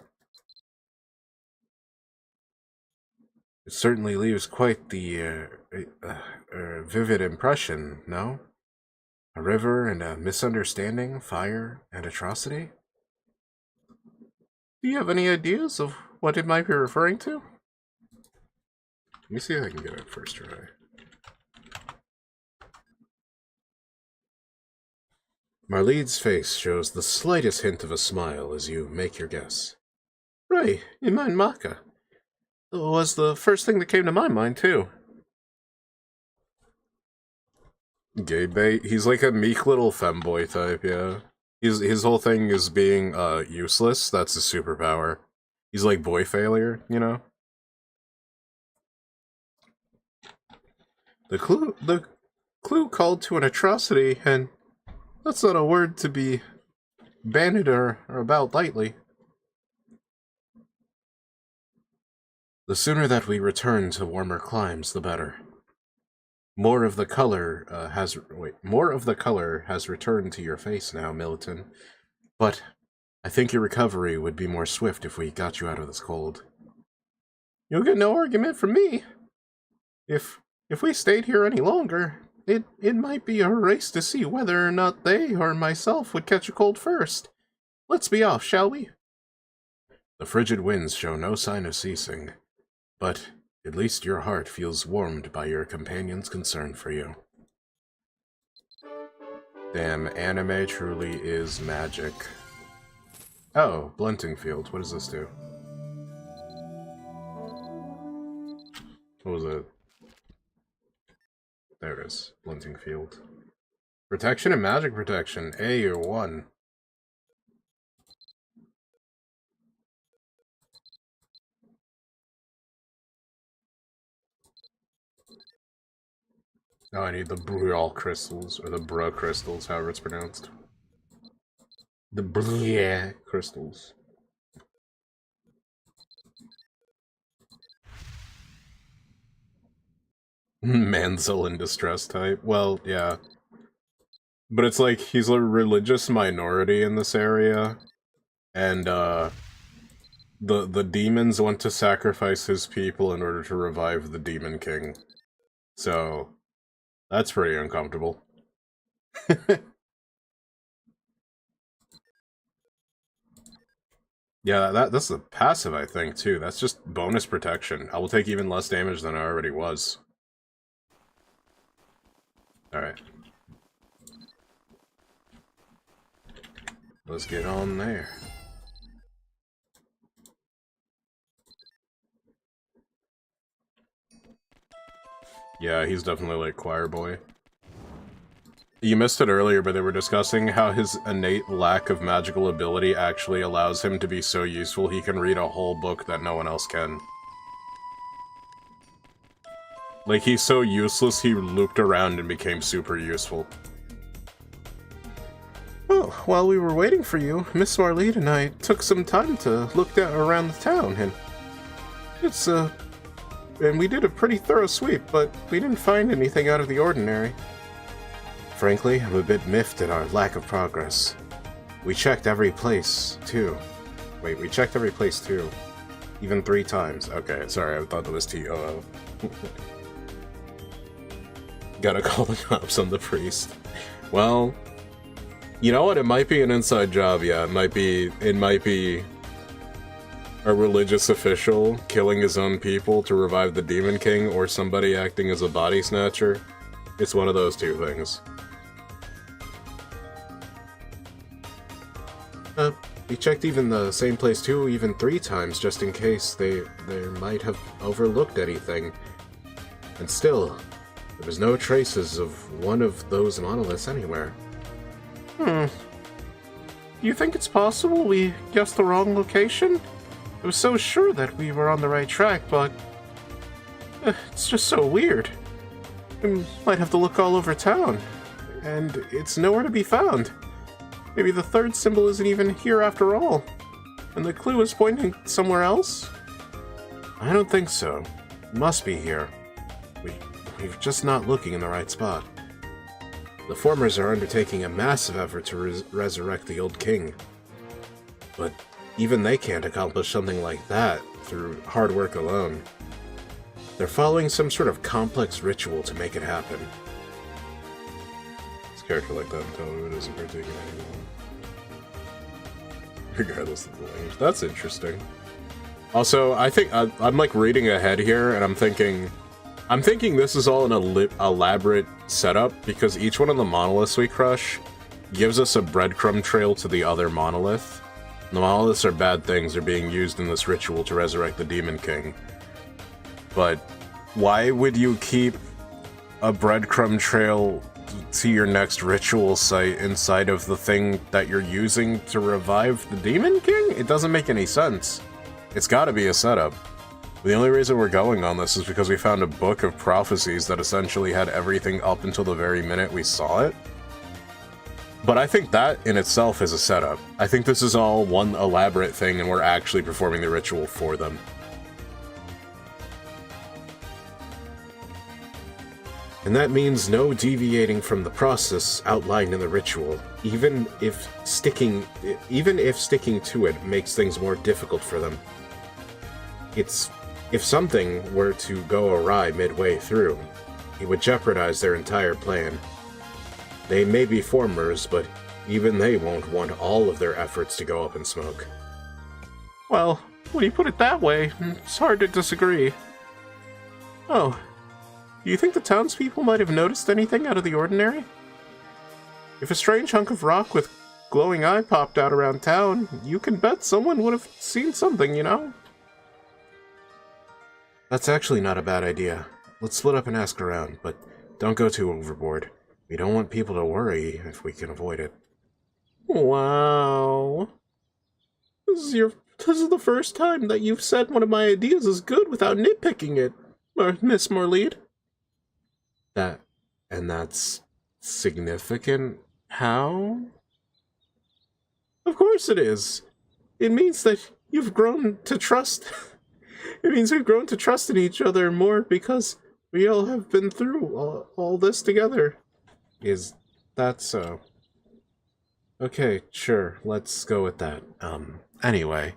It certainly leaves quite the vivid impression, no? A river and a misunderstanding, fire and atrocity? Do you have any ideas of what it might be referring to? Let me see if I can get it first try. Marlede's face shows the slightest hint of a smile as you make your guess. Right, Iman Maka. Was the first thing that came to my mind, too. Gay bait? He's like a meek little femboy type, yeah. His whole thing is being, useless. That's his superpower. He's like boy failure, you know? The clue called to an atrocity, and that's not a word to be bandied or about lightly. The sooner that we return to warmer climes, the better. More of the color has returned to your face now, Militant. But I think your recovery would be more swift if we got you out of this cold. You'll get no argument from me. If we stayed here any longer, it might be a race to see whether or not they or myself would catch a cold first. Let's be off, shall we? The frigid winds show no sign of ceasing, but at least your heart feels warmed by your companion's concern for you. Damn, anime truly is magic. Oh, blunting field. What does this do? What was it? There it is. Blunting field. Protection and magic protection. A or 1. Oh, I need the Bruyal crystals, or the Bra crystals, however it's pronounced. The Bruyere crystals. Mansell in distress type. Well, yeah. But it's like, he's a religious minority in this area, and, the demons want to sacrifice his people in order to revive the Demon King. So, that's pretty uncomfortable. Yeah, that's a passive, I think, too. That's just bonus protection. I will take even less damage than I already was. Alright. Let's get on there. Yeah, he's definitely like choir boy. You missed it earlier, but they were discussing how his innate lack of magical ability actually allows him to be so useful he can read a whole book that no one else can. Like, he's so useless, he looped around and became super useful. Well, while we were waiting for you, Miss Marlene and I took some time to look around the town, and and we did a pretty thorough sweep, but we didn't find anything out of the ordinary. Frankly, I'm a bit miffed at our lack of progress. We checked every place, too. Wait, we checked every place, too. Even 3 times. Okay, sorry, I thought that was T-O-O. Gotta call the cops on the priest. Well, you know what? It might be an inside job, yeah. It might be a religious official killing his own people to revive the Demon King, or somebody acting as a body snatcher. It's one of those 2 things. We checked even the same place 2, even 3 times, just in case they might have overlooked anything. And still, there was no traces of one of those monoliths anywhere. Do you think it's possible we guessed the wrong location? I was so sure that we were on the right track, but it's just so weird. We might have to look all over town, and it's nowhere to be found. Maybe the 3rd symbol isn't even here after all, and the clue is pointing somewhere else? I don't think so. It must be here. We're just not looking in the right spot. The formers are undertaking a massive effort to resurrect the old king. But even they can't accomplish something like that through hard work alone. They're following some sort of complex ritual to make it happen. This character like that in Toad isn't partaking anymore. Regardless of the language. That's interesting. Also, I think I'm like reading ahead here, and I'm thinking this is all an elaborate setup, because each one of the monoliths we crush gives us a breadcrumb trail to the other monolith. The monoliths are bad things. They're being used in this ritual to resurrect the Demon King. But why would you keep a breadcrumb trail to your next ritual site inside of the thing that you're using to revive the Demon King? It doesn't make any sense. It's gotta be a setup. The only reason we're going on this is because we found a book of prophecies that essentially had everything up until the very minute we saw it. But I think that in itself is a setup. I think this is all one elaborate thing, and we're actually performing the ritual for them. And that means no deviating from the process outlined in the ritual, even if sticking to it makes things more difficult for them. If something were to go awry midway through, He would jeopardize their entire plan. They may be formers, but even they won't want all of their efforts to go up in smoke. Well, when you put it that way, it's hard to disagree. Oh, do you think the townspeople might have noticed anything out of the ordinary? If a strange hunk of rock with glowing eye popped out around town, you can bet someone would have seen something, you know? That's actually not a bad idea. Let's split up and ask around, but don't go too overboard. We don't want people to worry if we can avoid it. Wow. This is the first time that you've said one of my ideas is good without nitpicking it, Miss Morlead. That's significant? How? Of course it is. It means that you've grown to trust. It means we've grown to trust in each other more because we all have been through all this together. Is that so? Okay, sure, let's go with that. Anyway,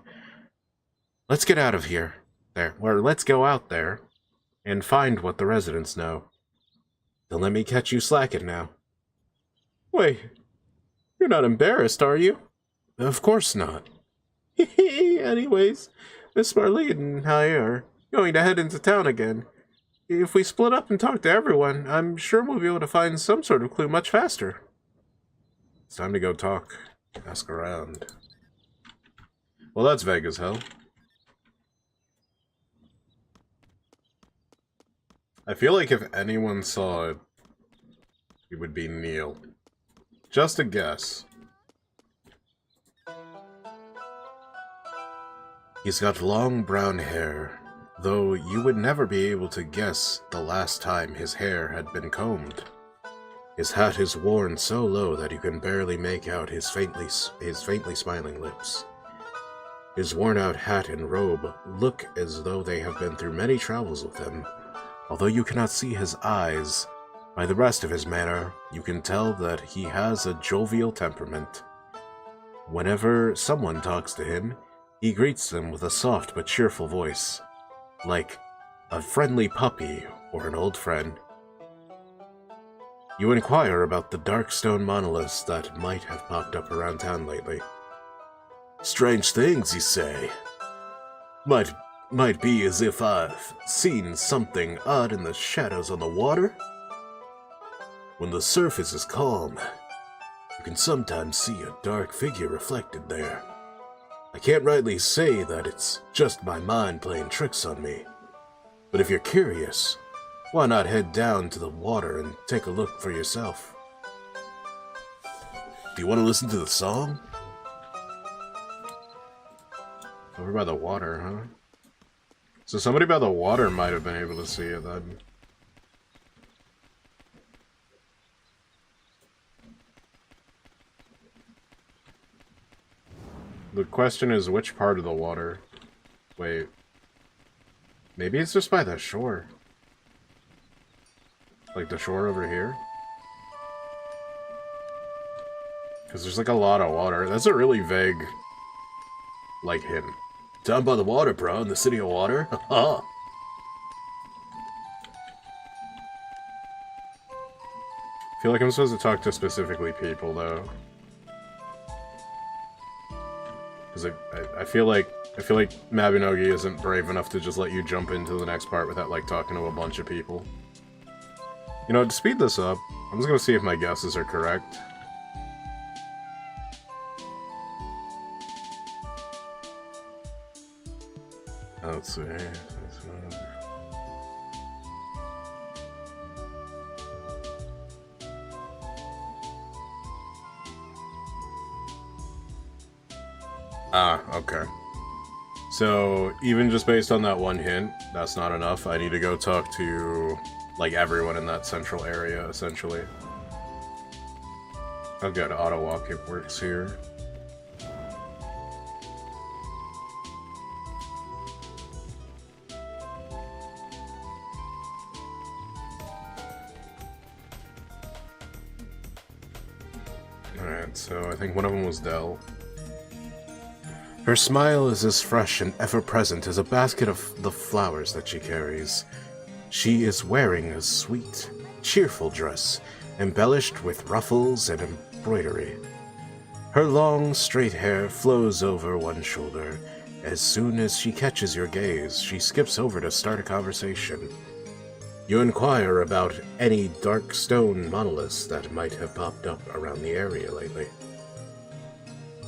let's get out of here. Or let's go out there and find what the residents know. Don't let me catch you slacking now. Wait, you're not embarrassed, are you? Of course not. Anyways, Miss Marlene and I are going to head into town again. If we split up and talk to everyone, I'm sure we'll be able to find some sort of clue much faster. It's time to go talk. Ask around. Well, that's vague as hell. I feel like if anyone saw it, it would be Neil. Just a guess. He's got long brown hair, though you would never be able to guess the last time his hair had been combed. His hat is worn so low that you can barely make out his faintly smiling lips. His worn-out hat and robe look as though they have been through many travels with him. Although you cannot see his eyes, by the rest of his manner, you can tell that he has a jovial temperament. Whenever someone talks to him, he greets them with a soft but cheerful voice, like a friendly puppy or an old friend. You inquire about the dark stone monoliths that might have popped up around town lately. Strange things, you say? Might be as if I've seen something odd in the shadows on the water? When the surface is calm, you can sometimes see a dark figure reflected there. I can't rightly say that it's just my mind playing tricks on me, but if you're curious, why not head down to the water and take a look for yourself? Do you want to listen to the song? Over by the water, huh? So somebody by the water might have been able to see it then. The question is, which part of the water? Wait. Maybe it's just by the shore. Like the shore over here? Because there's like a lot of water. That's a really vague, like, hint. Down by the water, bro, in the city of water? Haha! I feel like I'm supposed to talk to specifically people, though. Because I feel like MABINOGI isn't brave enough to just let you jump into the next part without, like, talking to a bunch of people. You know, to speed this up, I'm just gonna see if my guesses are correct. Let's see. Okay. So, even just based on that one hint, that's not enough. I need to go talk to, like, everyone in that central area, essentially. Oh good, auto walk, it works here. Alright, so I think one of them was Dell. Her smile is as fresh and ever-present as a basket of the flowers that she carries. She is wearing a sweet, cheerful dress, embellished with ruffles and embroidery. Her long, straight hair flows over one shoulder. As soon as she catches your gaze, she skips over to start a conversation. You inquire about any dark stone monoliths that might have popped up around the area lately.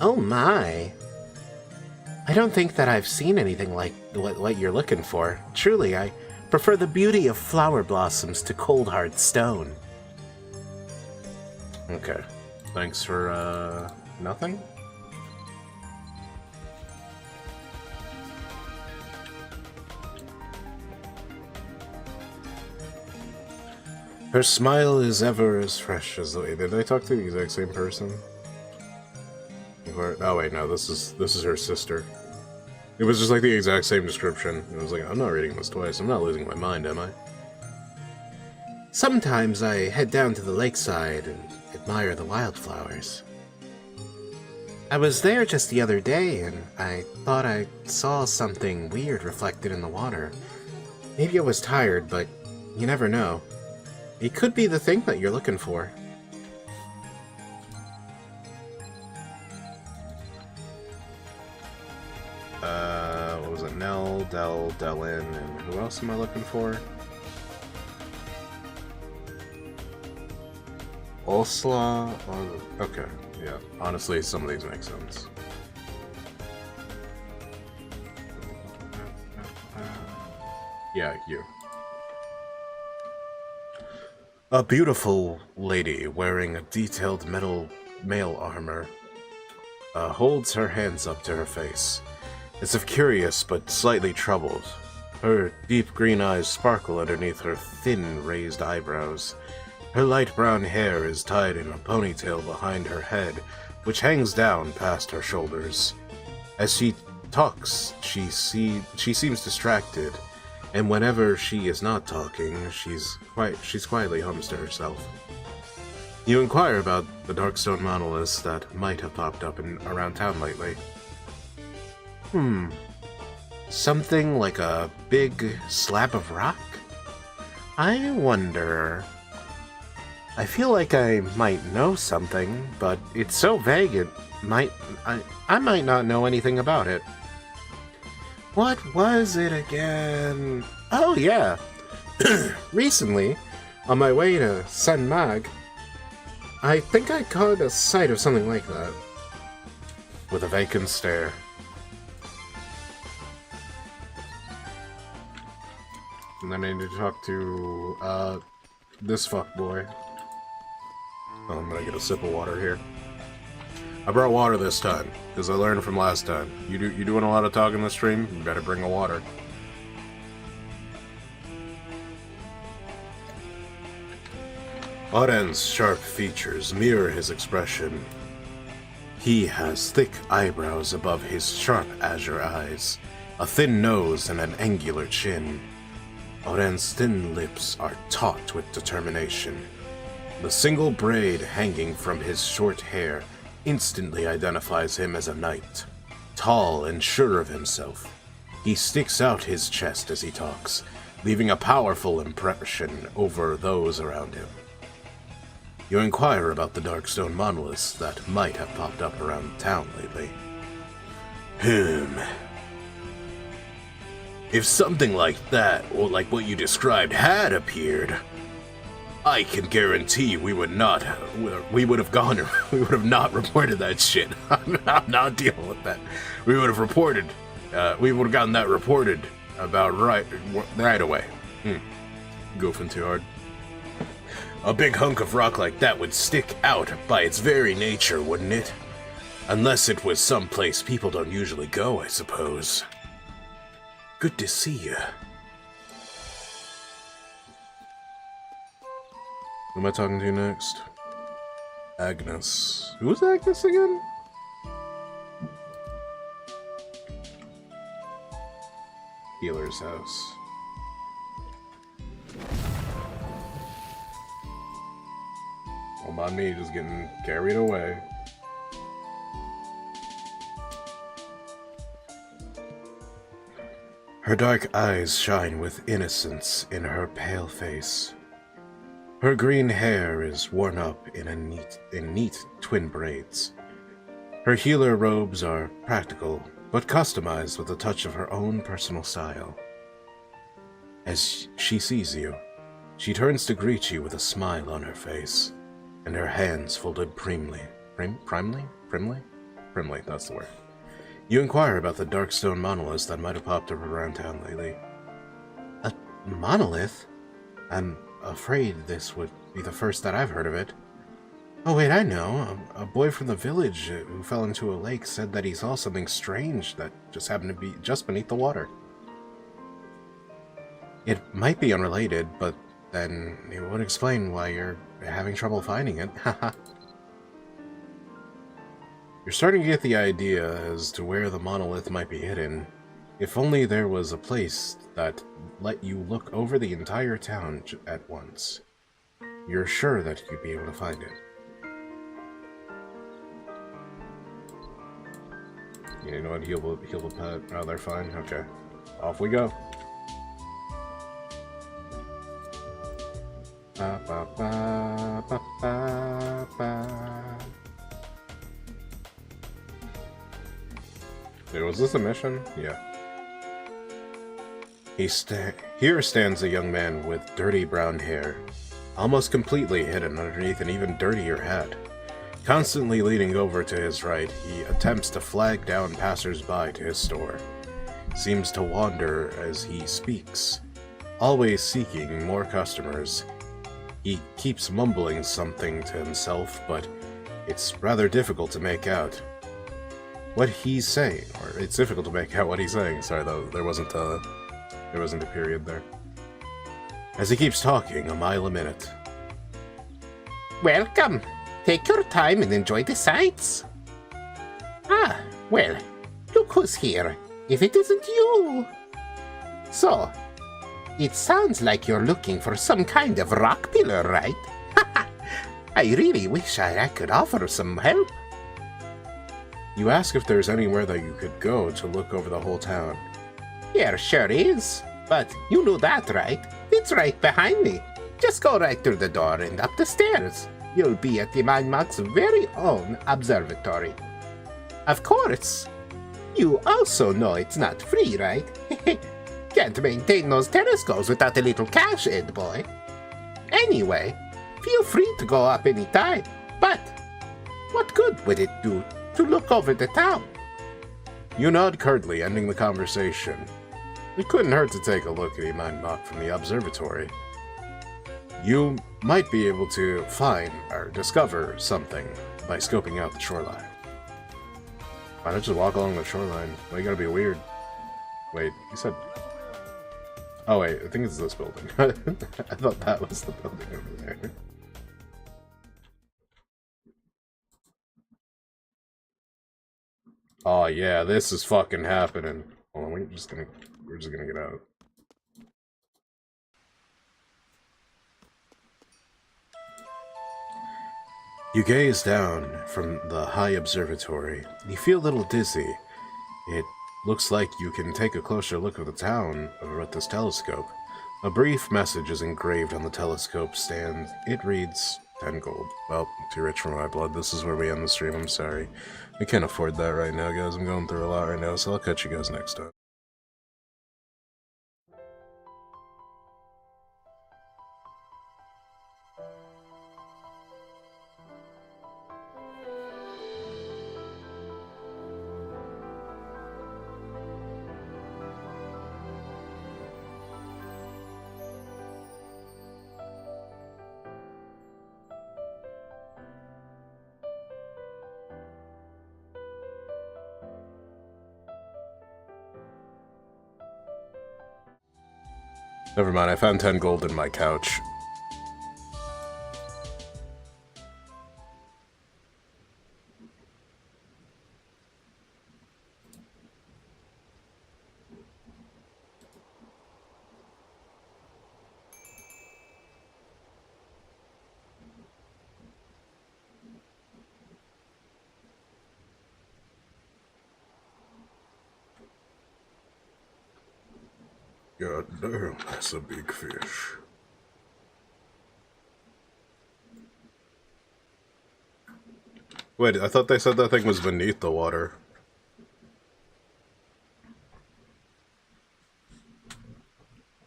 Oh my. I don't think that I've seen anything like what you're looking for. Truly, I prefer the beauty of flower blossoms to cold hard stone. Okay. Thanks for, nothing? Her smile is ever as fresh as the... Did I talk to the exact same person? Oh wait, no, this is her sister. It was just like the exact same description. It was like, I'm not reading this twice. I'm not losing my mind, am I? Sometimes I head down to the lakeside and admire the wildflowers. I was there just the other day, and I thought I saw something weird reflected in the water. Maybe I was tired, but you never know. It could be the thing that you're looking for. What was it? Nell, Del, Delin, and who else am I looking for? Osla? Okay, yeah. Honestly, some of these make sense. Yeah, you. A beautiful lady wearing a detailed metal mail armor holds her hands up to her face, as if curious but slightly troubled. Her deep green eyes sparkle underneath her thin, raised eyebrows. Her light brown hair is tied in a ponytail behind her head, which hangs down past her shoulders. As she talks, she seems distracted, and whenever she is not talking, she's quietly hums to herself. You inquire about the darkstone monoliths that might have popped up around town lately. Something like a big slab of rock? I wonder... I feel like I might know something, but it's so vague I might not know anything about it. What was it again? Oh yeah! Recently, on my way to San Mag, I think I caught a sight of something like that. With a vacant stare. And then I need to talk to, this fuckboy. Oh, I'm gonna get a sip of water here. I brought water this time, because I learned from last time. You doing a lot of talking this stream? You better bring a water. Auden's sharp features mirror his expression. He has thick eyebrows above his sharp azure eyes, a thin nose and an angular chin. Auden's thin lips are taut with determination. The single braid hanging from his short hair instantly identifies him as a knight. Tall and sure of himself, he sticks out his chest as he talks, leaving a powerful impression over those around him. You inquire about the darkstone monoliths that might have popped up around town lately. If something like that, or like what you described, had appeared, I can guarantee we would not reported that shit. I'm not dealing with that. We would have gotten that reported about right away. Goofing too hard. A big hunk of rock like that would stick out by its very nature, wouldn't it? Unless it was someplace people don't usually go, I suppose. Good to see you. Who am I talking to next? Agnes. Who's Agnes again? Healer's house. Don't mind me just getting carried away. Her dark eyes shine with innocence in her pale face. Her green hair is worn up in neat twin braids. Her healer robes are practical, but customized with a touch of her own personal style. As she sees you, she turns to greet you with a smile on her face, and her hands folded primly. Primly, that's the word. You inquire about the dark stone monoliths that might have popped up around town lately. A monolith? I'm afraid this would be the first that I've heard of it. Oh wait, I know. A boy from the village who fell into a lake said that he saw something strange that just happened to be just beneath the water. It might be unrelated, but then it would explain why you're having trouble finding it. Haha. You're starting to get the idea as to where the monolith might be hidden. If only there was a place that let you look over the entire town at once. You're sure that you'd be able to find it. You know what? Heal the pet. Oh, they're fine? Okay. Off we go. Ba, ba, ba, ba, ba, ba. Wait, was this a mission? Yeah. Here stands a young man with dirty brown hair, almost completely hidden underneath an even dirtier hat. Constantly leaning over to his right, he attempts to flag down passers-by to his store. Seems to wander as he speaks, always seeking more customers. He keeps mumbling something to himself, but it's rather difficult to make out what he's saying, or it's difficult to make out what he's saying. Sorry, though, there wasn't a period there. As he keeps talking, a mile a minute. Welcome. Take your time and enjoy the sights. Ah, well, look who's here, if it isn't you. So, it sounds like you're looking for some kind of rock pillar, right? I really wish I could offer some help. You ask if there's anywhere that you could go to look over the whole town. There sure is, but you know that, right? It's right behind me. Just go right through the door and up the stairs. You'll be at the Mindmark's very own observatory. Of course. You also know it's not free, right? Can't maintain those telescopes without a little cash, Ed boy. Anyway, feel free to go up any time, but what good would it do to look over the town? You nod curtly, ending the conversation. It couldn't hurt to take a look at Mindmark from the observatory. You might be able to find or discover something by scoping out the shoreline. Why not just walk along the shoreline? Why you gotta be weird? Wait, you said... Oh wait, I think it's this building. I thought that was the building over there. Oh yeah, this is fucking happening. Hold on, we're just gonna get out. You gaze down from the high observatory. You feel a little dizzy. It looks like you can take a closer look at the town over at this telescope. A brief message is engraved on the telescope stand. It reads, 10 gold. Well, too rich for my blood. This is where we end the stream. I'm sorry. I can't afford that right now, guys. I'm going through a lot right now, so I'll catch you guys next time. Never mind, I found 10 gold in my couch. God damn, that's a big fish. Wait, I thought they said that thing was beneath the water.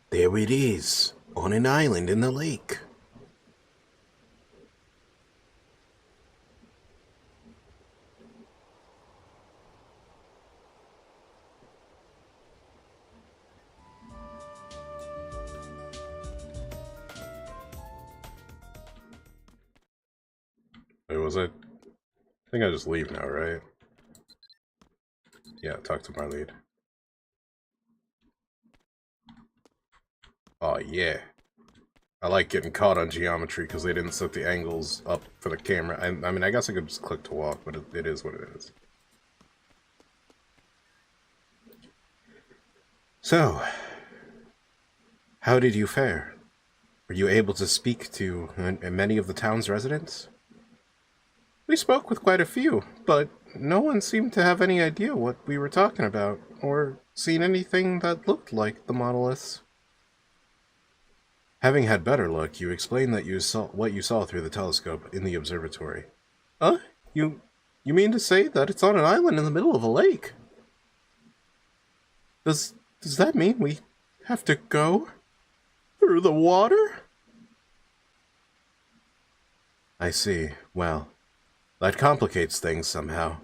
There it is, on an island in the lake. Wait, was I think I just leave now, right? Yeah, talk to my lead. Oh, yeah. I like getting caught on geometry because they didn't set the angles up for the camera. I mean, I guess I could just click to walk, but it is what it is. So, how did you fare? Were you able to speak to many of the town's residents? We spoke with quite a few, but no one seemed to have any idea what we were talking about, or seen anything that looked like the monoliths. Having had better luck, you explained that you saw what you saw through the telescope in the observatory. You mean to say that it's on an island in the middle of a lake? Does that mean we have to go through the water? I see. Well, that complicates things somehow.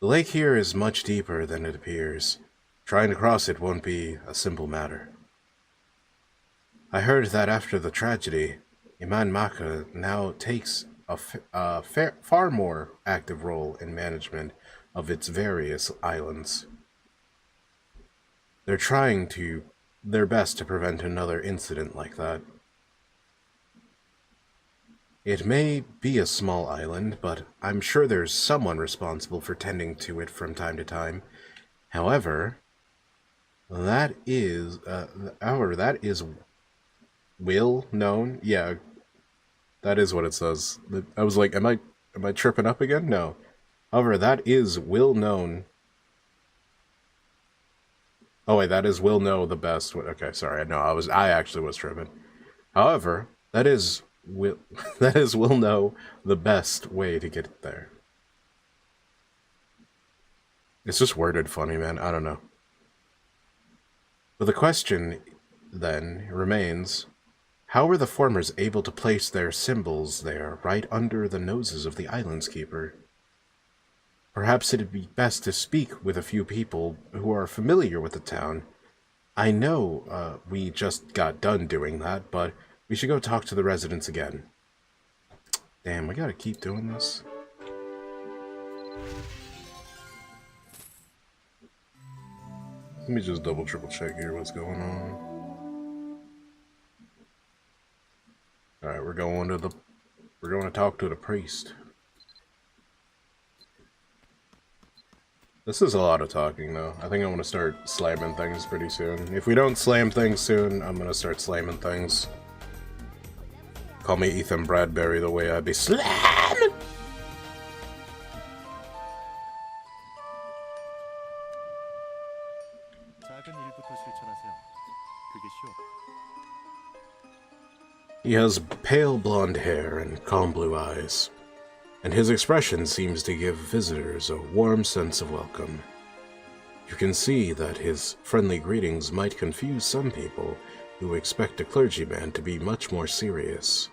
The lake here is much deeper than it appears. Trying to cross it won't be a simple matter. I heard that after the tragedy, Iman Maka now takes a far more active role in management of its various islands. They're trying their best to prevent another incident like that. It may be a small island, but I'm sure there's someone responsible for tending to it from time to time. However, that is well known. Yeah, that is what it says. I was like, am I tripping up again? No. However, that is will known. Oh wait, that is will know the best. Okay, sorry. No, I actually was tripping. However, that is will know the best way to get there. It's just worded funny, man. I don't know. But the question then remains, how were the formers able to place their symbols there right under the noses of the island's keeper? Perhaps it'd be best to speak with a few people who are familiar with the town. I know we just got done doing that, but we should go talk to the residents again. Damn, we gotta keep doing this. Let me just double triple check here what's going on. Alright, we're going to talk to the priest. This is a lot of talking, though. I think I'm going to start slamming things pretty soon. If we don't slam things soon, I'm going to start slamming things. Call me Ethan Bradbury the way I be slamming! He has pale blonde hair and calm blue eyes, and his expression seems to give visitors a warm sense of welcome. You can see that his friendly greetings might confuse some people who expect a clergyman to be much more serious.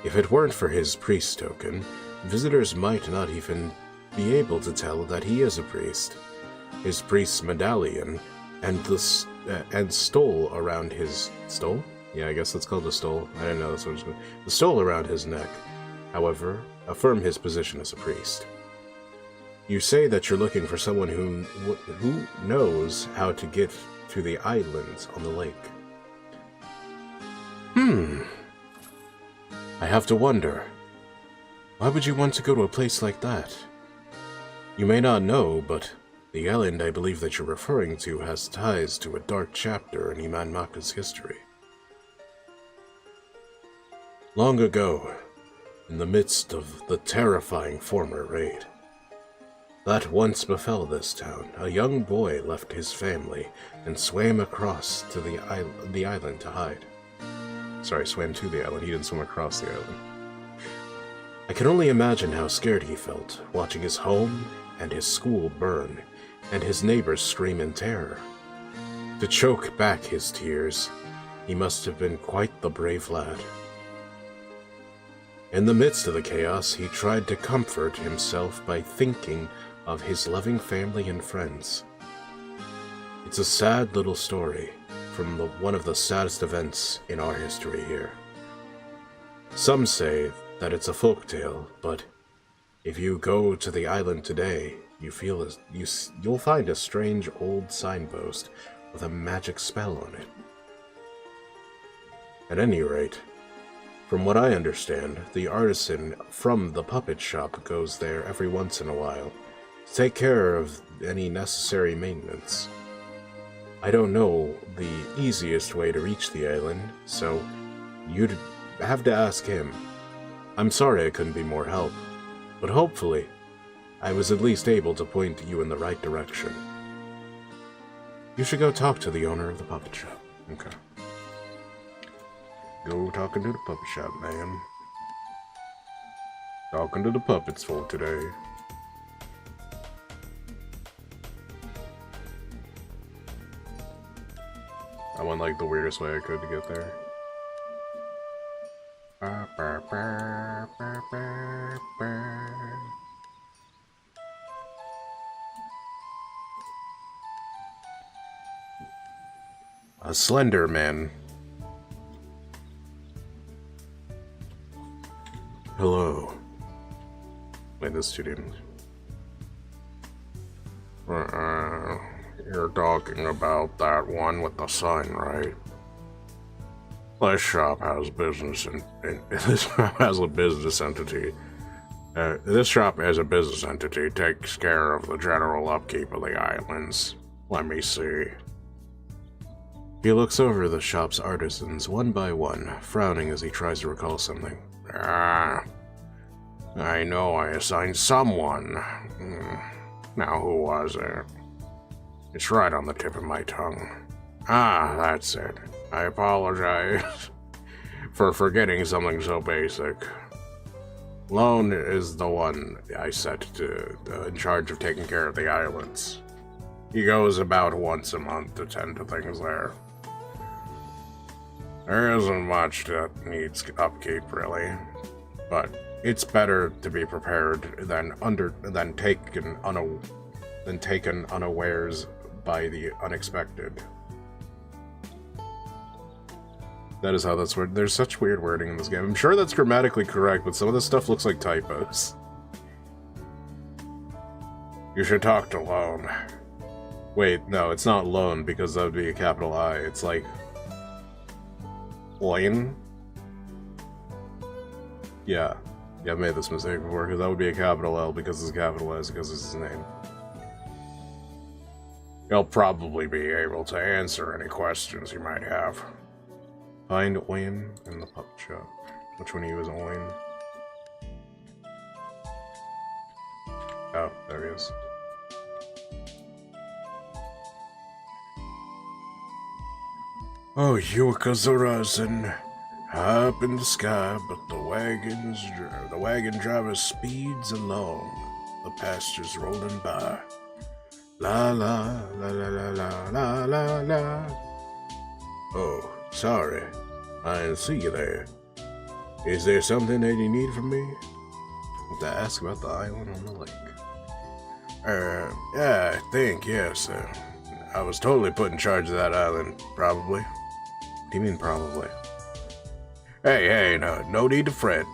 If it weren't for his priest token, visitors might not even be able to tell that he is a priest. His priest's medallion and stole around his... Stole? Yeah, I guess that's called a stole. I didn't know that's what it was called. The stole around his neck, however, affirm his position as a priest. You say that you're looking for someone who knows how to get to the islands on the lake. I have to wonder, why would you want to go to a place like that? You may not know, but the island I believe that you're referring to has ties to a dark chapter in Iman Maka's history. Long ago, in the midst of the terrifying former raid, That once befell this town. A young boy left his family and swam across to the island to hide. Sorry, swam to the island. He didn't swim across the island. I can only imagine how scared he felt, watching his home and his school burn, and his neighbors scream in terror. To choke back his tears, he must have been quite the brave lad. In the midst of the chaos, he tried to comfort himself by thinking of his loving family and friends. It's a sad little story from one of the saddest events in our history here. Some say that it's a folk tale, but if you go to the island today, you'll find a strange old signpost with a magic spell on it. At any rate, from what I understand, the artisan from the puppet shop goes there every once in a while to take care of any necessary maintenance. I don't know the easiest way to reach the island, so you'd have to ask him. I'm sorry I couldn't be more help, but hopefully I was at least able to point you in the right direction. You should go talk to the owner of the puppet shop. Okay. Go talking to the puppet shop, man. Talking to the puppets for today. I went like the weirdest way I could to get there. A slender man. Hello. Wait, this two names. You're talking about that one with the sign, right? This shop has business this shop has a business entity. This shop as a business entity takes care of the general upkeep of the islands. Let me see. He looks over the shop's artisans one by one, frowning as he tries to recall something. I know I assigned someone. Now who was it? It's right on the tip of my tongue. Ah, that's it. I apologize for forgetting something so basic. Lone is the one I set to in charge of taking care of the islands. He goes about once a month to tend to things there. There isn't much that needs upkeep, really, but it's better to be prepared than taken unawares by the unexpected. That is how that's worded. There's such weird wording in this game. I'm sure that's grammatically correct, but some of this stuff looks like typos. You should talk to Lone. Wait, no, it's not Lone, because that would be a capital I. It's like... Lane? Yeah. Yeah, I've made this mistake before, because that would be a capital L because it's a capital S because it's his name. He'll probably be able to answer any questions you might have. Find Owen in the puppet shop. Which one of you is Owen? Oh, there he is. Oh, Yukazurazan, high up in the sky, but the wagon driver speeds along. The pastures rolling by. La la la la la la la la la. Oh, sorry, I didn't see you there. Is there something that you need from me? To ask about the island on the lake. Yeah, I think, yes. I was totally put in charge of that island, probably. What do you mean, probably? Hey, no need to fret.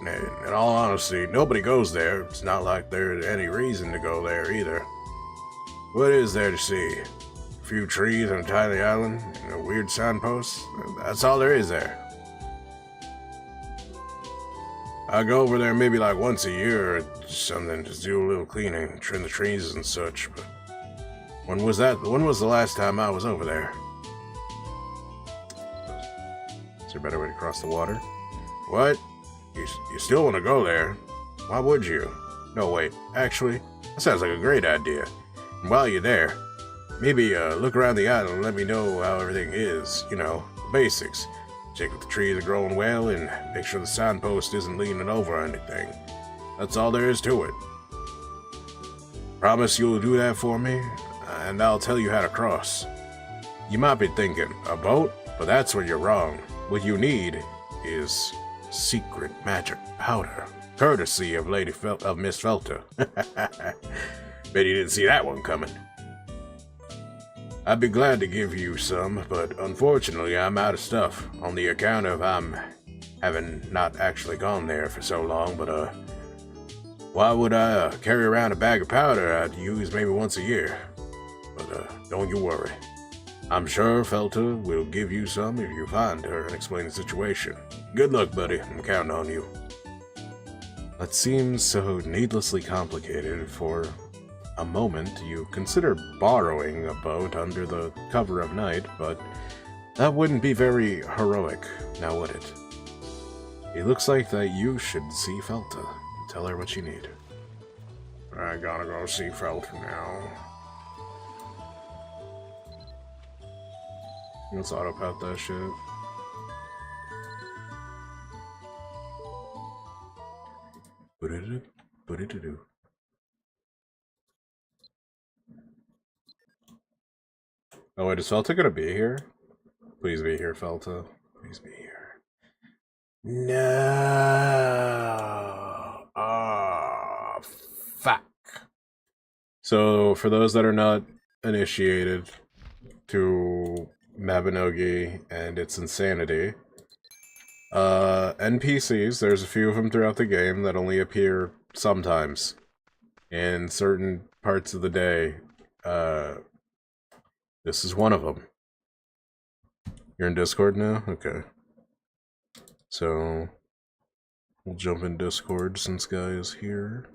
In all honesty, nobody goes there. It's not like there's any reason to go there, either. What is there to see? A few trees on a tiny island, and a weird signpost. That's all there is there. I go over there maybe like once a year or something to do a little cleaning, trim the trees and such, but when was that? When was the last time I was over there? Is there a better way to cross the water? What? You still want to go there? Why would you? No, wait. Actually, That sounds like a great idea. And while you're there, maybe look around the island and let me know how everything is. You know, the basics. Check if the trees are growing well and make sure the signpost isn't leaning over or anything. That's all there is to it. Promise you'll do that for me, and I'll tell you how to cross. You might be thinking, a boat? But that's where you're wrong. What you need is secret magic powder, courtesy of Miss Felter. Bet you didn't see that one coming. I'd be glad to give you some, but unfortunately I'm out of stuff, on the account of I'm having not actually gone there for so long, but why would I carry around a bag of powder I'd use maybe once a year? But don't you worry. I'm sure Felter will give you some if you find her and explain the situation. Good luck, buddy. I'm counting on you. That seems so needlessly complicated. For a moment, you consider borrowing a boat under the cover of night, but that wouldn't be very heroic, now would it? It looks like that you should see Felter and tell her what you need. I gotta go see Felter now. Let's autopilot that shit. Ba-da-da-do. Oh wait, is Felta gonna be here? Please be here, Felta. Please be here. No! Ah, fuck. So, for those that are not initiated to MABINOGI and its insanity, NPCs, there's a few of them throughout the game that only appear sometimes in certain parts of the day. This is one of them. You're in Discord now? Okay. So, we'll jump in Discord since Guy is here.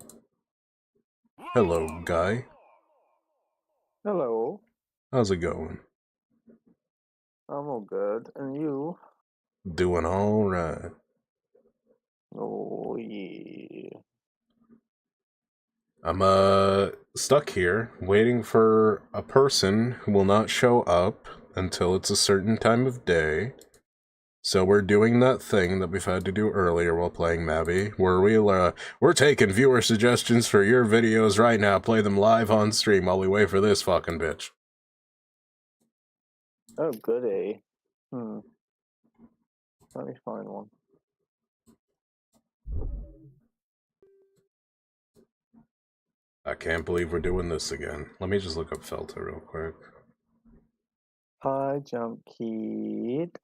Hello, Guy. Hello. How's it going? I'm all good. And you? Doing alright. Oh, yeah. I'm, stuck here, waiting for a person who will not show up until it's a certain time of day. So we're doing that thing that we've had to do earlier while playing Mabi, where we're taking viewer suggestions for your videos right now, play them live on stream while we wait for this fucking bitch. Oh, goody. Let me find one. I can't believe we're doing this again. Let me just look up Felta real quick. Hi, Jump Kid.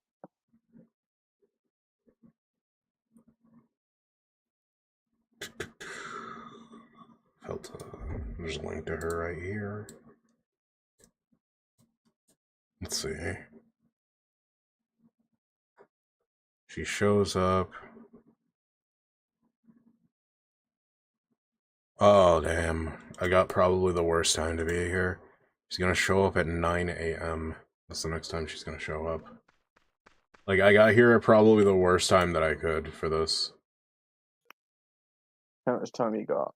Felta. There's a link to her right here. Let's see. She shows up. Oh, damn. I got probably the worst time to be here. She's gonna show up at 9 a.m. That's the next time she's gonna show up. Like, I got here at probably the worst time that I could for this. How much time you got?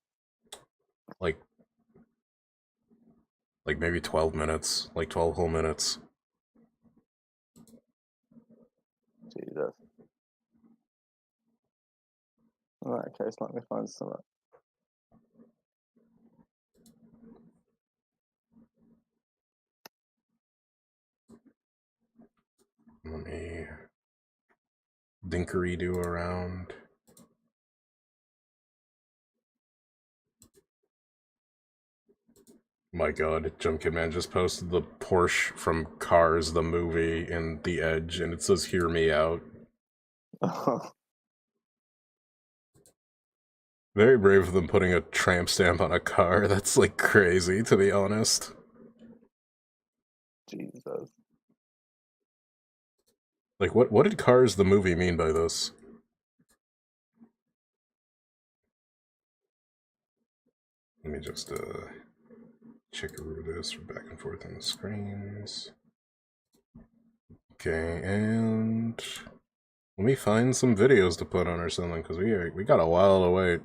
Like maybe 12 minutes. Like 12 whole minutes. Jesus. In that case, let me find some. Let me dinkery-do around. My god, Jump Kid Man just posted the Porsche from Cars, the movie, in The Edge, and it says, "Hear me out." Very brave of them putting a tramp stamp on a car. That's, like, crazy, to be honest. Jesus. Like, what did Cars, the movie, mean by this? Let me just, check over this back and forth on the screens. Okay, and let me find some videos to put on or something, because we got a while to wait.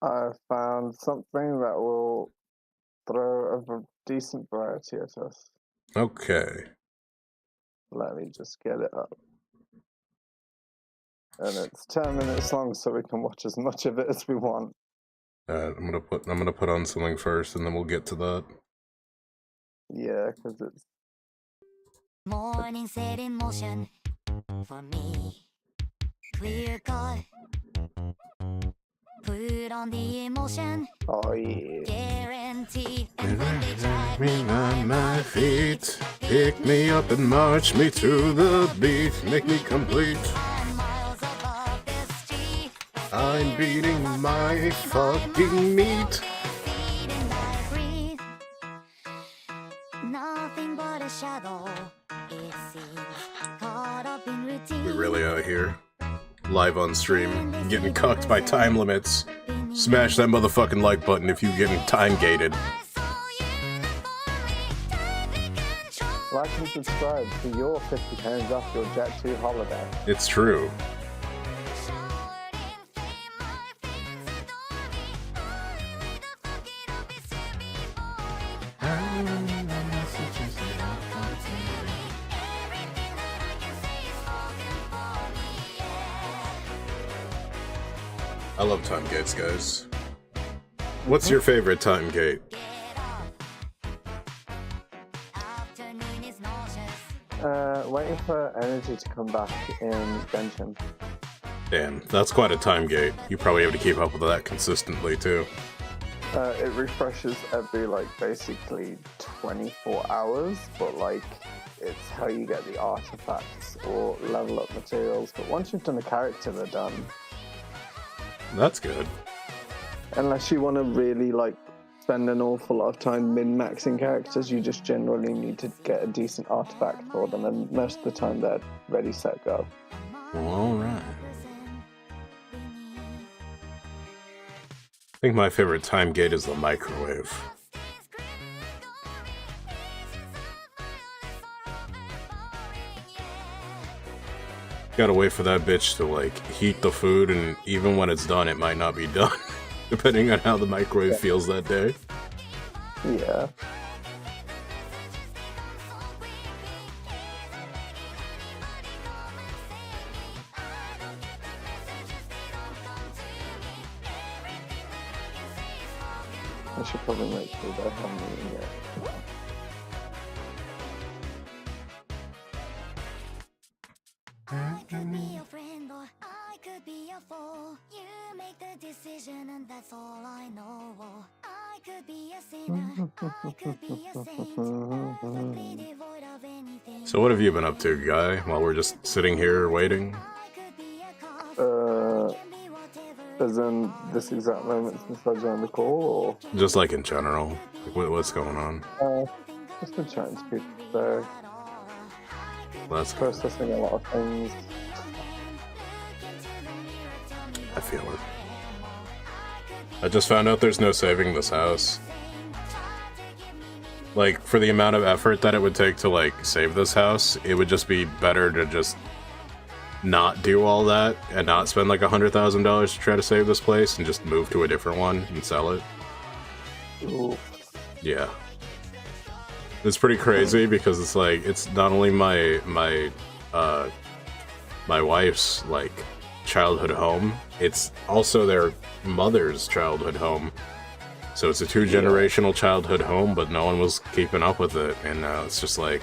I found something that will throw a decent variety at us. Okay. Let me just get it up. And it's 10 minutes long, so we can watch as much of it as we want. I'm gonna put on something first, and then we'll get to that. Yeah, because it's Morning set in motion for me. Clear cut. Put on the emotion. oh yeah. Guaranteed. And when they drag me on my feet, pick me up and march me to the beat, make me complete. I'm miles above the street. I'm beating my fucking meat. Feeding I breathe. Nothing but a shadow. It seems caught up in routine. We really out here, live on stream, getting cucked by time limits. Smash that motherfucking like button if you getting time gated. Like and subscribe for your £50 off your Jet 2 holiday. It's true. I love time gates, guys. What's your favorite time gate? Waiting for energy to come back in Genshin. Damn, that's quite a time gate. You probably have to keep up with that consistently, too. It refreshes every, like, basically 24 hours, but, like, it's how you get the artifacts or level up materials. But once you've done a character, they're done. That's good. Unless you want to really, like, spend an awful lot of time min-maxing characters, you just generally need to get a decent artifact for them, and most of the time they're ready, set, go. Well, alright. I think my favorite time gate is the microwave. Gotta wait for that bitch to, like, heat the food, and even when it's done, it might not be done, depending on how the microwave feels that day. Yeah. I should probably make sure that I haven't eaten yet. I could be your friend or I could be your foe. You make the decision and that's all I know. I could be a sinner, I could be a saint. Perfectly devoid of anything. So what have you been up to, Guy, while we're just sitting here waiting? As in this exact moment since I joined the call, or? Just like in general. Like, what's going on? Just been chatting to people there. That's processing a lot of things. I feel it. I just found out there's no saving this house. Like, for the amount of effort that it would take to, like, save this house, it would just be better to just not do all that and not spend like $100,000 to try to save this place and just move to a different one and sell it. Ooh. Yeah. It's pretty crazy because it's like, it's not only my wife's, like, childhood home, it's also their mother's childhood home. So it's a two-generational childhood home, but no one was keeping up with it, and it's just like,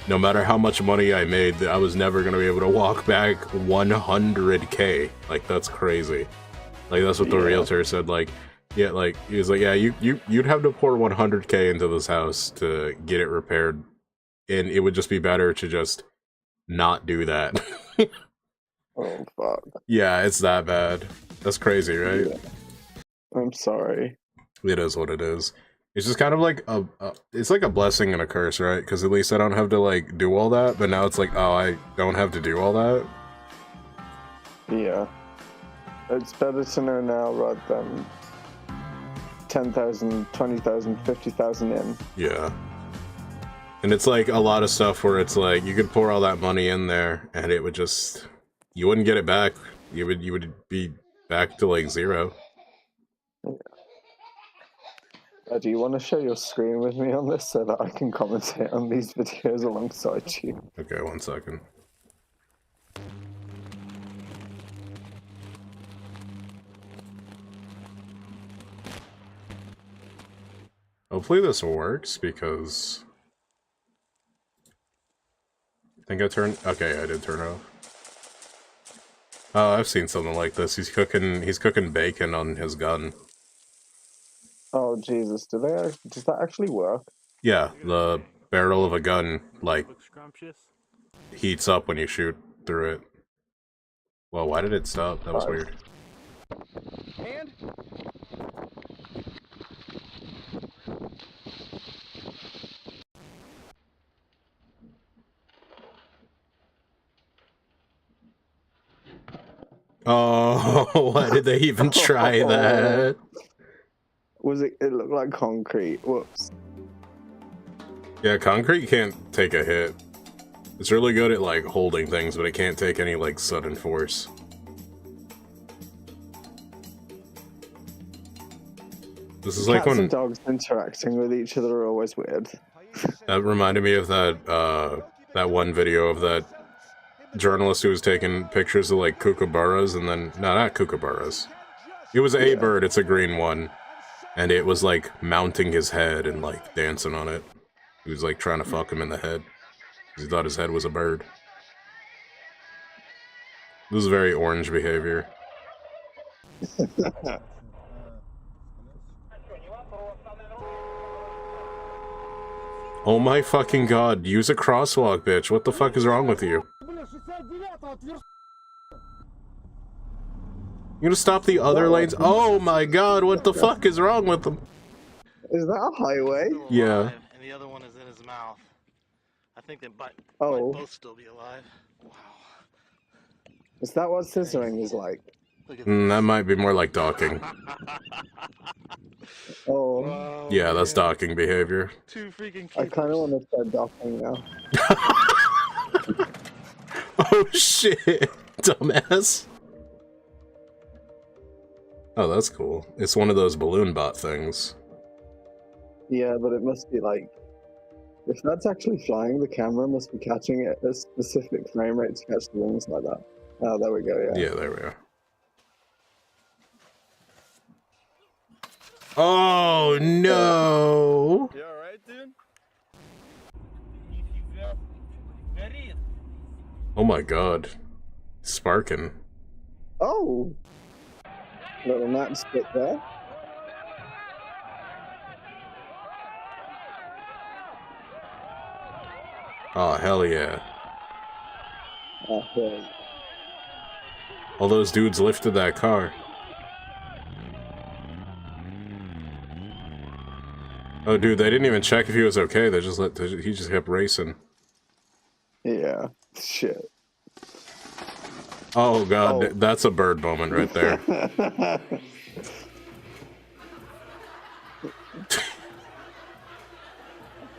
no matter how much money I made, I was never going to be able to walk back 100K. Like, that's crazy. Like, that's what the realtor said, like, yeah, like, he was like, yeah, you'd have to pour 100K into this house to get it repaired, and it would just be better to just not do that. Oh, fuck. Yeah, it's that bad. That's crazy, right? Yeah. I'm sorry. It is what it is. It's just kind of like it's like a blessing and a curse, right? Because at least I don't have to, like, do all that, but now it's like, oh, I don't have to do all that. Yeah. It's better to know now rather than 10,000, 20,000, 50,000 in. Yeah. And it's like a lot of stuff where it's like, you could pour all that money in there, and it would just, you wouldn't get it back. You would be back to, like, zero. Do you want to share your screen with me on this so that I can commentate on these videos alongside you? Okay, 1 second. Hopefully this works, because... I think I turned... Okay, I did turn it off. Oh, I've seen something like this. He's cooking bacon on his gun. Oh Jesus! Does that actually work? Yeah, the barrel of a gun, like, heats up when you shoot through it. Well, why did it stop? That was weird. And Oh, why did they even try that? Was it? It looked like concrete. Whoops. Yeah, concrete can't take a hit. It's really good at, like, holding things, but it can't take any, like, sudden force. This is like Cats when... and dogs interacting with each other are always weird. That reminded me of that, that one video of that journalist who was taking pictures of, like, kookaburras, and then... No, not kookaburras. It was a bird, it's a green one. And it was, like, mounting his head and, like, dancing on it. He was, like, trying to fuck him in the head. He thought his head was a bird. This is very orange behavior. Oh my fucking god, use a crosswalk, bitch. What the fuck is wrong with you? You gonna stop the other lanes? Oh my god, what the fuck is wrong with them? Is that a highway? Yeah. And the other one is in his mouth. I think they might Oh. both still be alive. Wow. Is that what scissoring is like? That might be more like docking. Oh. Yeah, that's docking behavior. Two freaking I kind of want to start docking now. Oh shit, dumbass. Oh, that's cool. It's one of those balloon bot things. Yeah, but it must be like... If that's actually flying, the camera must be catching it at a specific frame rate to catch the wings like that. Oh, there we go, yeah. Yeah, there we are. Oh no! You alright, dude? Oh my god. Sparking. Oh! Little map split there. Oh, hell yeah. Oh, yeah. All those dudes lifted that car. Oh, dude, they didn't even check if he was okay. They just he just kept racing. Yeah. Shit. Oh god, that's a bird moment right there.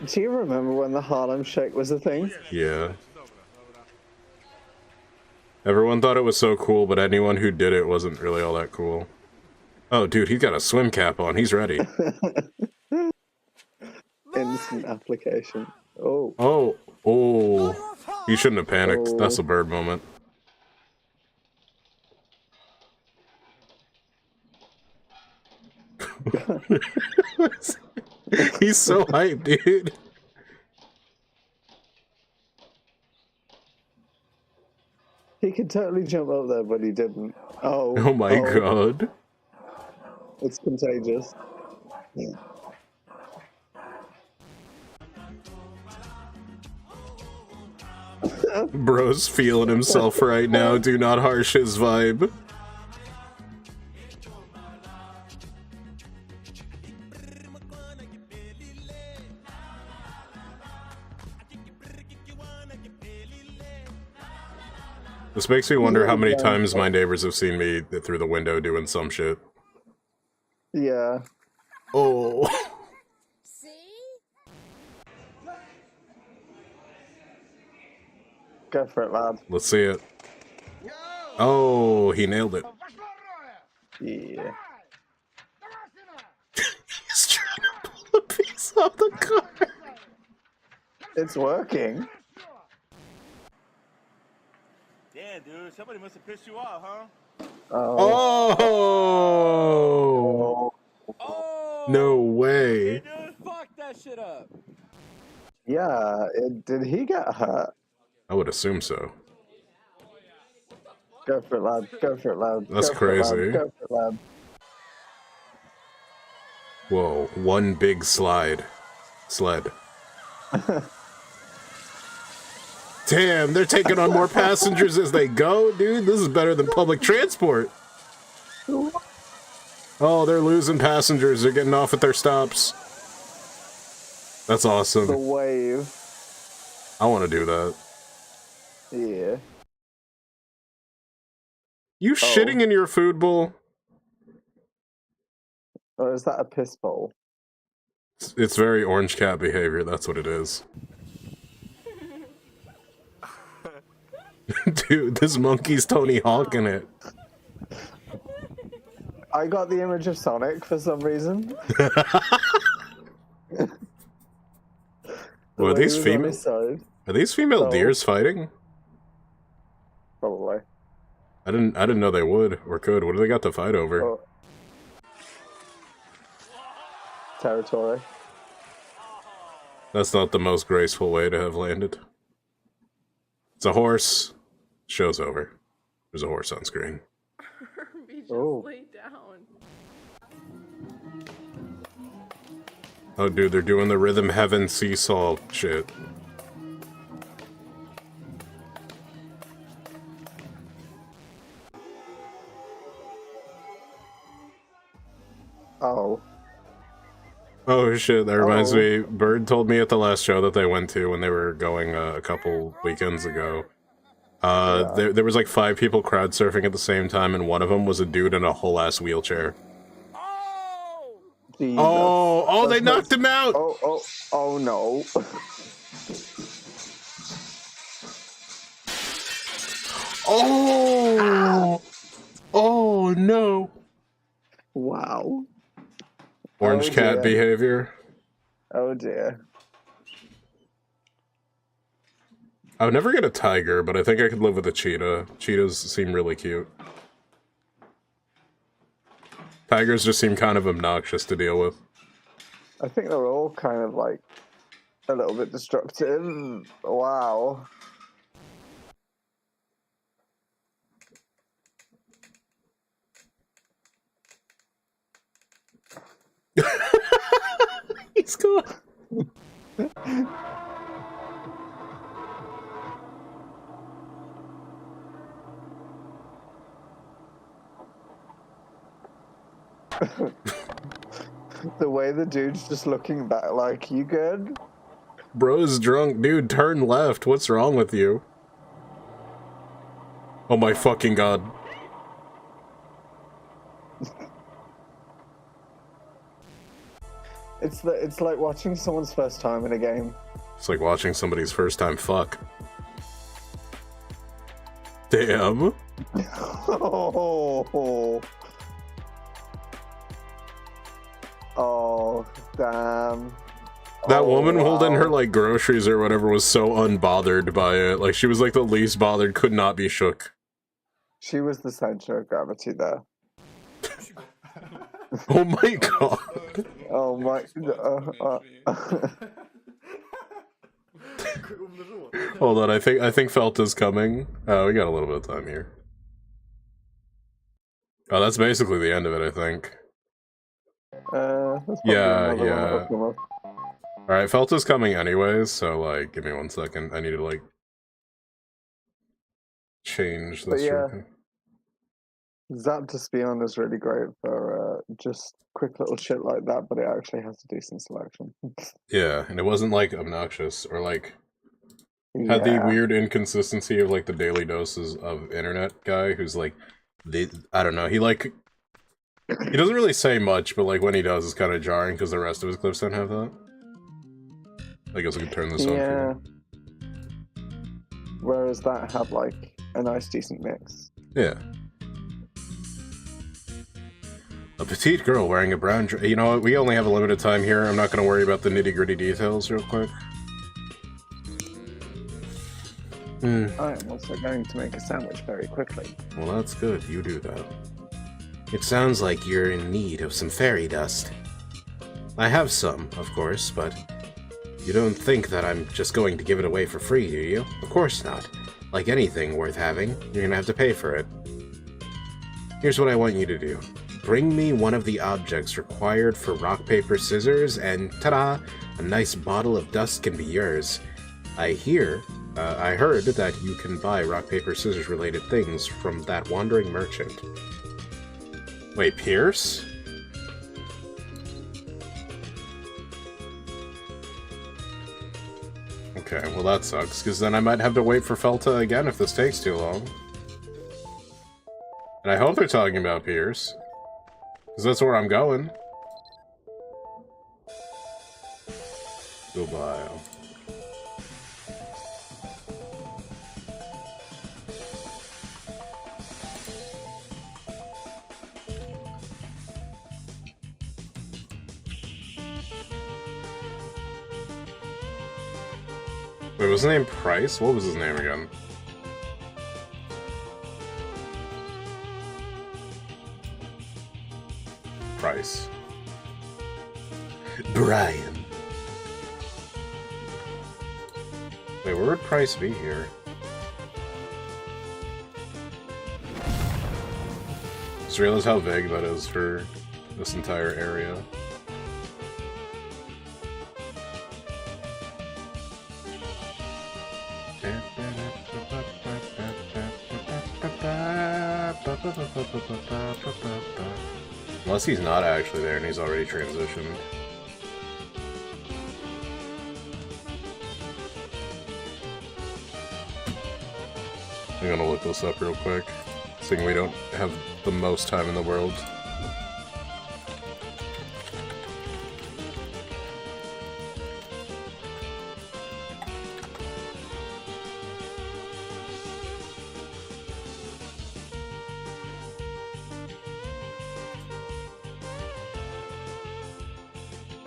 Do you remember when the Harlem Shake was a thing? Yeah. Everyone thought it was so cool, but anyone who did it wasn't really all that cool. Oh, dude, he's got a swim cap on. He's ready. Instant application. Oh. Oh. Oh. You shouldn't have panicked. Oh. That's a bird moment. He's so hyped, dude. He could totally jump up there, but he didn't. Oh. Oh my god. It's contagious. Bro's feeling himself right now. Do not harsh his vibe. This makes me wonder how many times my neighbors have seen me through the window doing some shit. Yeah. Oh. Go for it, lad. Let's see it. Oh, he nailed it. Yeah. off the car. It's working. Damn, dude, somebody must have pissed you off, huh? Oh! Oh! No way. Dude, fuck that shit up. Yeah, did he get hurt? I would assume so. Go for it, lad. Go for it, lad. That's Go for it, crazy. lad. Go for it, lad. Whoa, one big sled. Damn, they're taking on more passengers as they go, dude. This is better than public transport. Oh, they're losing passengers. They're getting off at their stops. That's awesome. The wave. I want to do that. Yeah. You shitting in your food bowl? Or is that a piss bowl? It's very orange cat behavior, that's what it is. Dude, this monkey's Tony Hawk in it. I got the image of Sonic for some reason. Well, are these female? Are these female deers fighting? Probably. I didn't know they would or could. What do they got to fight over? Oh. Territory. That's not the most graceful way to have landed. It's a horse. Show's over. There's a horse on screen. He just laid down. Oh, dude, they're doing the Rhythm Heaven seesaw shit. Oh. Oh shit, that reminds me. Bird told me at the last show that they went to when they were going a couple weekends ago. There was like 5 people crowd surfing at the same time, and one of them was a dude in a whole ass wheelchair. Jesus. Oh, they knocked him out! Oh no. Oh! Oh no. Wow. Orange cat behavior. Oh dear. I would never get a tiger, but I think I could live with a cheetah. Cheetahs seem really cute. Tigers just seem kind of obnoxious to deal with. I think they're all kind of like a little bit destructive. Wow. He's gone. The way the dude's just looking back like, you good? Bro's drunk. Dude, turn left. What's wrong with you? Oh my fucking god. It's like watching someone's first time in a game. It's like watching somebody's first time fuck. Damn. Oh, damn. That woman holding her, like, groceries or whatever was so unbothered by it. Like, she was, like, the least bothered, could not be shook. She was the center of gravity there. Oh my god. Oh my... Hold on, I think Felt is coming. Oh, we got a little bit of time here. Oh, that's basically the end of it, I think. Yeah. Alright, Felt is coming anyways, so, like, give me 1 second. I need to, like, change this. Zap to Spion is really great for just quick little shit like that, but it actually has a decent selection. Yeah, and it wasn't, like, obnoxious, or, like, had the weird inconsistency of, like, the daily doses of internet guy who's, like, I don't know, he doesn't really say much, but, like, when he does, it's kind of jarring, because the rest of his clips don't have that. I guess we can turn this on for you. Whereas that had, like, a nice, decent mix. Yeah. A petite girl wearing a brown dress. You know what? We only have a limited time here. I'm not going to worry about the nitty-gritty details real quick. I am also going to make a sandwich very quickly. Well, that's good. You do that. It sounds like you're in need of some fairy dust. I have some, of course, but you don't think that I'm just going to give it away for free, do you? Of course not. Like anything worth having, you're gonna have to pay for it. Here's what I want you to do. Bring me one of the objects required for rock, paper, scissors, and ta-da! A nice bottle of dust can be yours. I heard that you can buy rock, paper, scissors related things from that wandering merchant. Wait, Pierce? Okay, well that sucks, because then I might have to wait for Felta again if this takes too long. And I hope they're talking about Pierce, because that's where I'm going. Goodbye. Wait, was his name Price? What was his name again? Price. Brian. Wait, where would Price be here? Just realize how vague that is for this entire area. Unless he's not actually there and he's already transitioned. I'm gonna look this up real quick, seeing we don't have the most time in the world.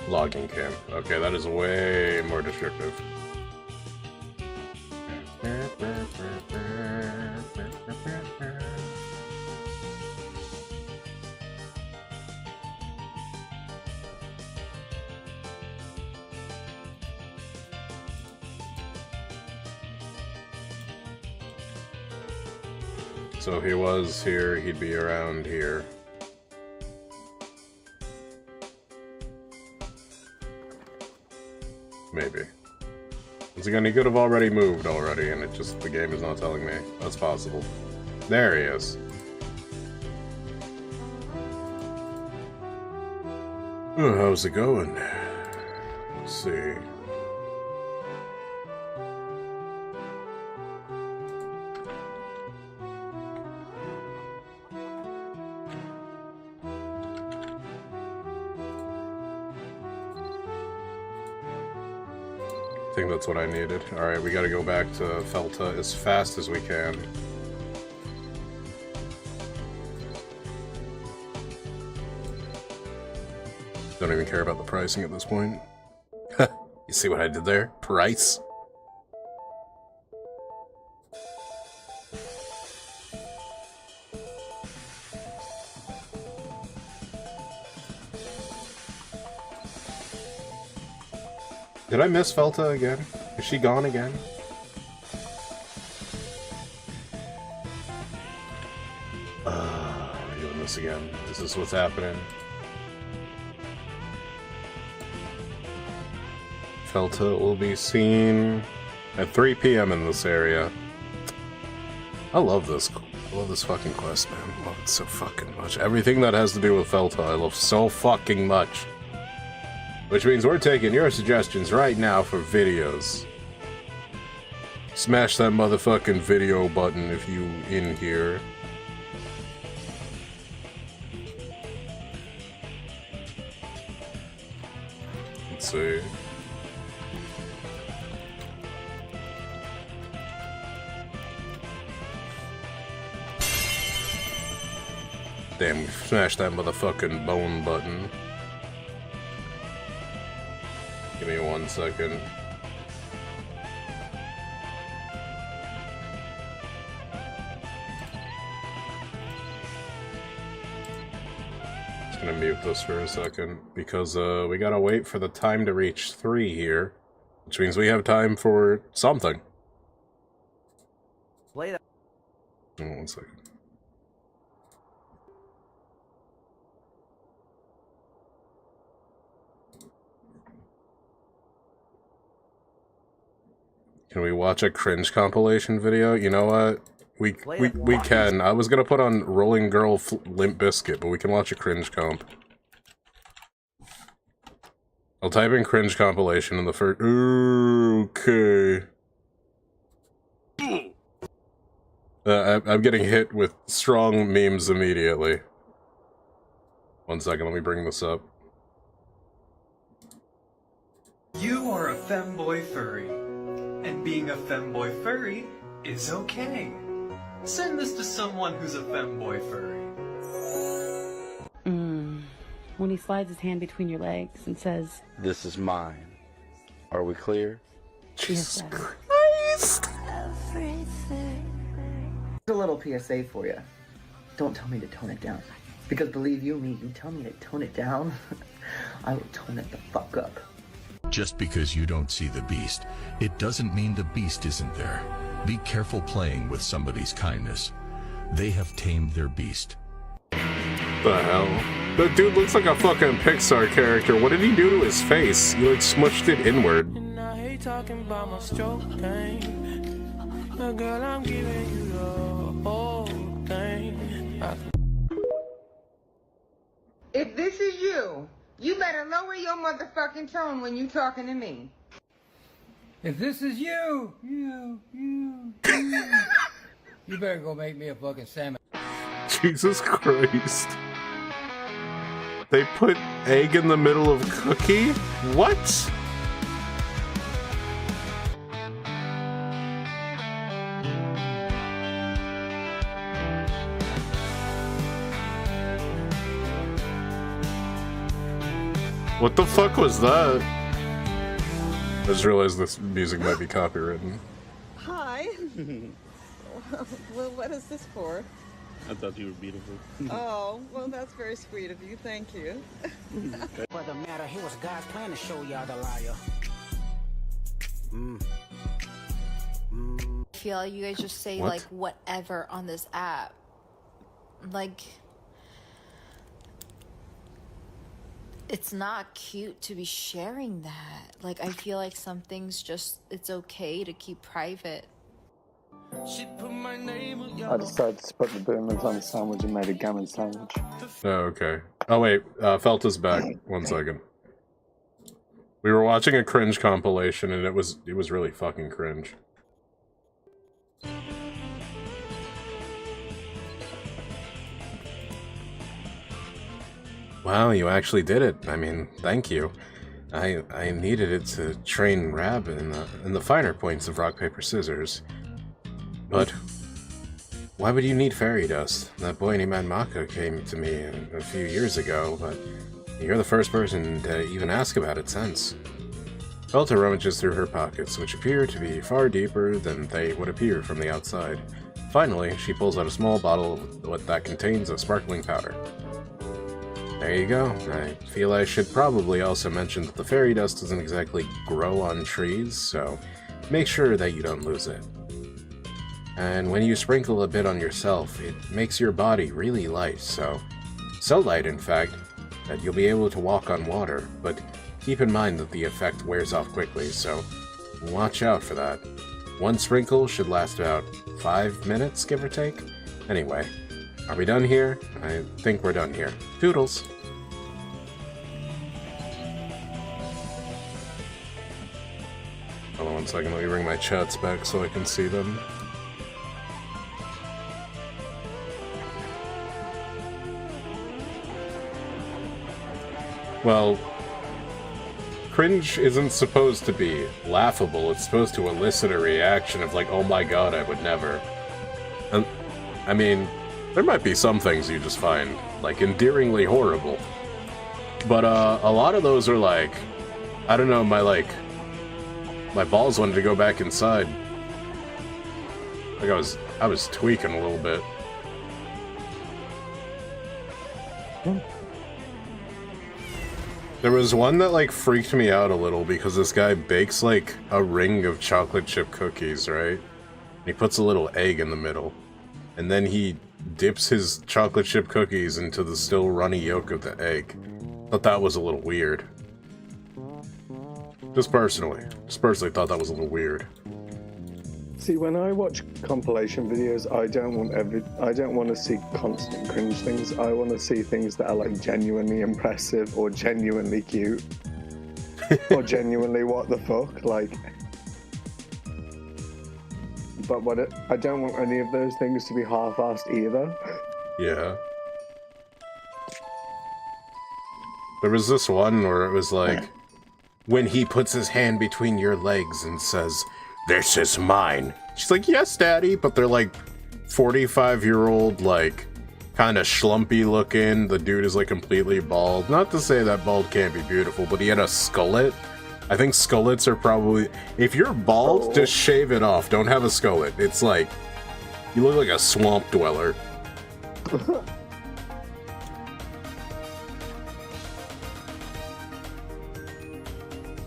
Logging camp. Okay, that is way more descriptive. So if he was here, he'd be around here. Maybe. Once again, he could have already moved already, and the game is not telling me. That's possible. There he is. Oh, how's it going? Let's see. I think that's what I needed. Alright, we gotta go back to Felta as fast as we can. Don't even care about the pricing at this point. You see what I did there? Price? Did I miss Felta again? Is she gone again? We're doing this again. Is this what's happening? Felta will be seen at 3 PM in this area. I love this. I love this fucking quest, man. I love it so fucking much. Everything that has to do with Felta, I love so fucking much. Which means we're taking your suggestions right now for videos. Smash that motherfucking video button if you in here. Let's see. Damn, we smashed that motherfucking bone button. Give me 1 second. Just gonna mute this for a second, because we gotta wait for the time to reach 3 here, which means we have time for something. Play that. Oh, 1 second. Can we watch a cringe compilation video? You know what? We can. I was gonna put on Rolling Girl Limp Bizkit, but we can watch a cringe comp. I'll type in cringe compilation in the first. Okay. I'm getting hit with strong memes immediately. 1 second, let me bring this up. You are a femboy furry, and being a femboy furry is okay. Send this to someone who's a femboy furry. When he slides his hand between your legs and says, "This is mine." Are we clear? Jesus Christ. A little PSA for you. Don't tell me to tone it down. Because believe you me, you tell me to tone it down, I will tone it the fuck up. Just because you don't see the beast, it doesn't mean the beast isn't there. Be careful playing with somebody's kindness. They have tamed their beast. The hell? That dude looks like a fucking Pixar character. What did he do to his face? He like smushed it inward. And I hate talking about my stroke pain. But girl, I'm giving you the whole thing. If this is you, you better lower your motherfucking tone when you talking to me. If this is you, you better go make me a fucking salmon. Jesus Christ. They put egg in the middle of cookie? What? What the fuck was that? I just realized this music might be copywritten. Hi. Well, what is this for? I thought you were beautiful. Oh, well, that's very sweet of you. Thank you. For the matter, here was God's plan to show y'all the liar. I feel like you guys just say What? like whatever on this app. Like, it's not cute to be sharing that. Like, I feel like some things just, it's okay to keep private. I decided to put the boomers on a sandwich and made a gammon sandwich. Oh, okay. Oh, wait. Felta's back. 1 second. We were watching a cringe compilation, and it was really fucking cringe. Wow, you actually did it. I mean, thank you. I needed it to train Rab in the finer points of rock, paper, scissors. But why would you need fairy dust? That boy named Maka came to me a few years ago, but you're the first person to even ask about it since. Felta rummages through her pockets, which appear to be far deeper than they would appear from the outside. Finally, she pulls out a small bottle that contains a sparkling powder. There you go. I feel I should probably also mention that the fairy dust doesn't exactly grow on trees, so make sure that you don't lose it. And when you sprinkle a bit on yourself, it makes your body really light, so light in fact, that you'll be able to walk on water, but keep in mind that the effect wears off quickly, so watch out for that. One sprinkle should last about 5 minutes, give or take. Anyway, are we done here? I think we're done here. Toodles! Hold on 1 second, let me bring my chats back so I can see them. Well, cringe isn't supposed to be laughable, it's supposed to elicit a reaction of like, oh my god, I would never. And, I mean, There might be some things you just find, like, endearingly horrible. But, a lot of those are like, I don't know, my balls wanted to go back inside. Like, I was tweaking a little bit. There was one that, like, freaked me out a little because this guy bakes, like, a ring of chocolate chip cookies, right? And he puts a little egg in the middle. And then he dips his chocolate chip cookies into the still runny yolk of the egg. Thought that was a little weird. Just personally thought that was a little weird. See, when I watch compilation videos, I don't want to see constant cringe things. I want to see things that are like genuinely impressive or genuinely cute or genuinely what the fuck, like. But I don't want any of those things to be half-assed either. Yeah. There was this one where it was like, when he puts his hand between your legs and says, "This is mine." She's like, "Yes, Daddy," but they're like 45-year-old, like, kind of schlumpy looking. The dude is like completely bald. Not to say that bald can't be beautiful, but he had a skullet. I think skullets are probably... If you're bald, just shave it off. Don't have a skullet. It's like... You look like a swamp dweller.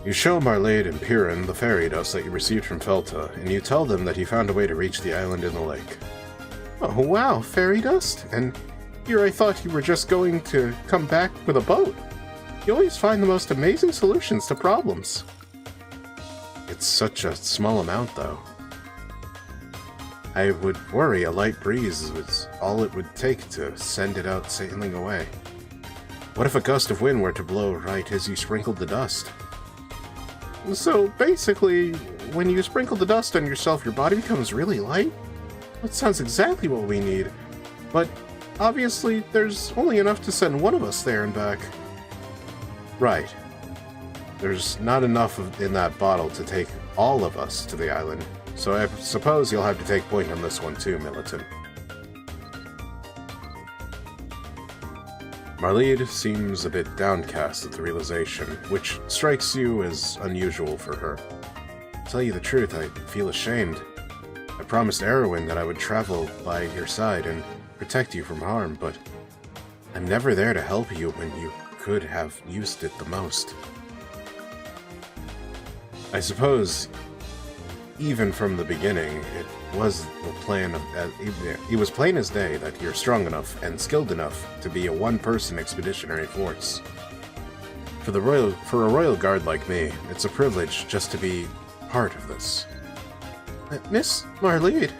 You show Marlade and Piran the fairy dust that you received from Felta, and you tell them that you found a way to reach the island in the lake. Oh wow, fairy dust? And here I thought you were just going to come back with a boat. You always find the most amazing solutions to problems. It's such a small amount, though. I would worry a light breeze was all it would take to send it out sailing away. What if a gust of wind were to blow right as you sprinkled the dust? So basically, when you sprinkle the dust on yourself, your body becomes really light? That sounds exactly what we need. But obviously, there's only enough to send one of us there and back. Right. There's not enough in that bottle to take all of us to the island, so I suppose you'll have to take point on this one too, Militant. Marlede seems a bit downcast at the realization, which strikes you as unusual for her. To tell you the truth, I feel ashamed. I promised Erwin that I would travel by your side and protect you from harm, but I'm never there to help you when you could have used it the most. I suppose, even from the beginning, it was the plan of... it was plain as day that you're strong enough and skilled enough to be a one-person expeditionary force. For a royal guard like me, it's a privilege just to be part of this. Miss Marlede.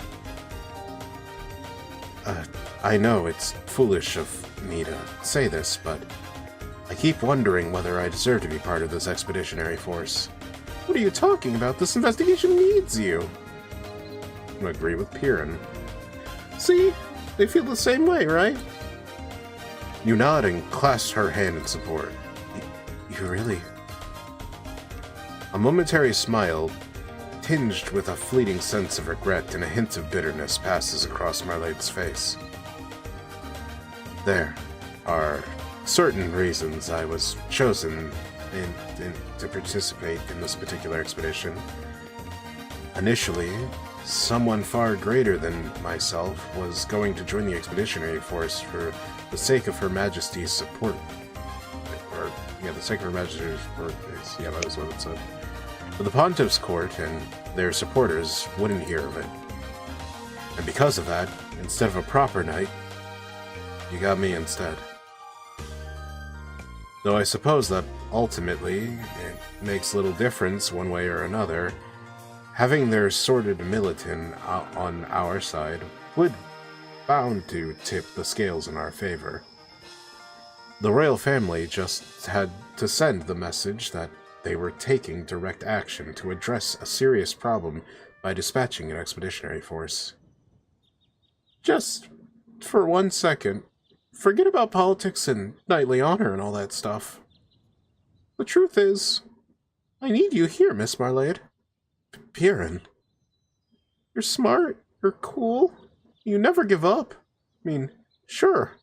I know it's foolish of me to say this, but I keep wondering whether I deserve to be part of this expeditionary force. What are you talking about? This investigation needs you. I agree with Piran. See? They feel the same way, right? You nod and clasp her hand in support. You really... A momentary smile, tinged with a fleeting sense of regret and a hint of bitterness, passes across Marlade's face. There are certain reasons I was chosen to participate in this particular expedition. Initially, someone far greater than myself was going to join the expeditionary force for the sake of Her Majesty's support. The sake of Her Majesty's support. Yeah, that was what it said. But the Pontiff's court and their supporters wouldn't hear of it. And because of that, instead of a proper knight, you got me instead. Though I suppose that ultimately it makes little difference one way or another. Having their sordid militant on our side would bound to tip the scales in our favor. The royal family just had to send the message that they were taking direct action to address a serious problem by dispatching an expeditionary force. Just for 1 second, forget about politics and knightly honor and all that stuff. The truth is, I need you here, Miss Marlede. Piran. You're smart, you're cool, you never give up. mean, sure,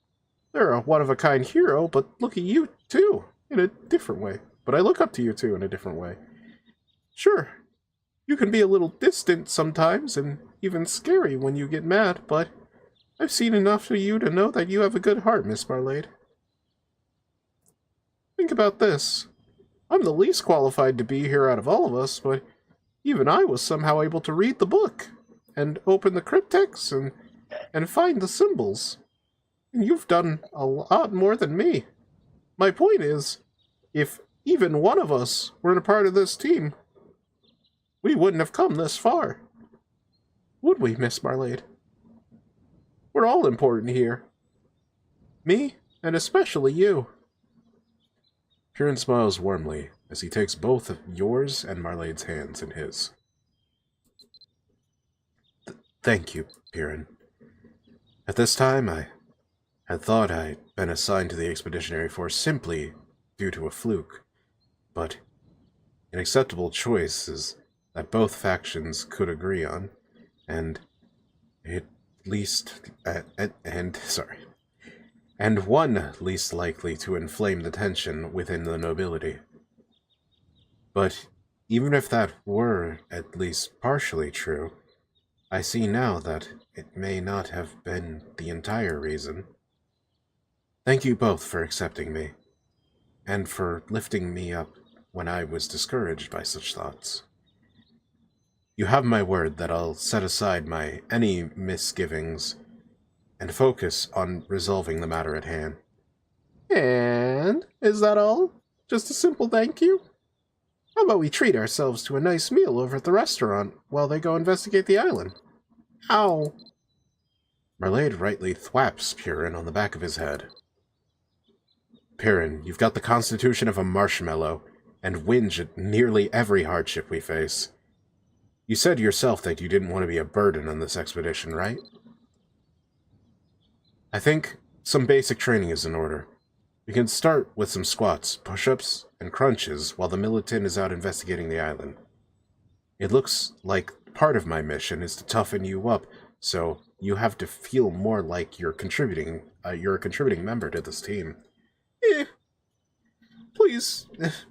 they're a one-of-a-kind hero, but look at you, too, in a different way. But I look up to you, too, in a different way. Sure, you can be a little distant sometimes, and even scary when you get mad, but I've seen enough of you to know that you have a good heart, Miss Marlade. Think about this. I'm the least qualified to be here out of all of us, but even I was somehow able to read the book, and open the cryptex, and find the symbols. And you've done a lot more than me. My point is, if even one of us weren't a part of this team, we wouldn't have come this far. Would we, Miss Marlade? We're all important here. Me, and especially you. Piran smiles warmly as he takes both of yours and Marlade's hands in his. Thank you, Piran. At this time, I had thought I'd been assigned to the Expeditionary Force simply due to a fluke, but an acceptable choice is that both factions could agree on, and one least likely to inflame the tension within the nobility. But even if that were at least partially true, I see now that it may not have been the entire reason. Thank you both for accepting me, and for lifting me up when I was discouraged by such thoughts. You have my word that I'll set aside any misgivings and focus on resolving the matter at hand. And is that all? Just a simple thank you? How about we treat ourselves to a nice meal over at the restaurant while they go investigate the island? Ow! Marlade rightly thwaps Piran on the back of his head. Piran, you've got the constitution of a marshmallow, and whinge at nearly every hardship we face. You said yourself that you didn't want to be a burden on this expedition, right? I think some basic training is in order. We can start with some squats, push-ups, and crunches while the militant is out investigating the island. It looks like part of my mission is to toughen you up, so you have to feel more like you're a contributing member to this team. Please,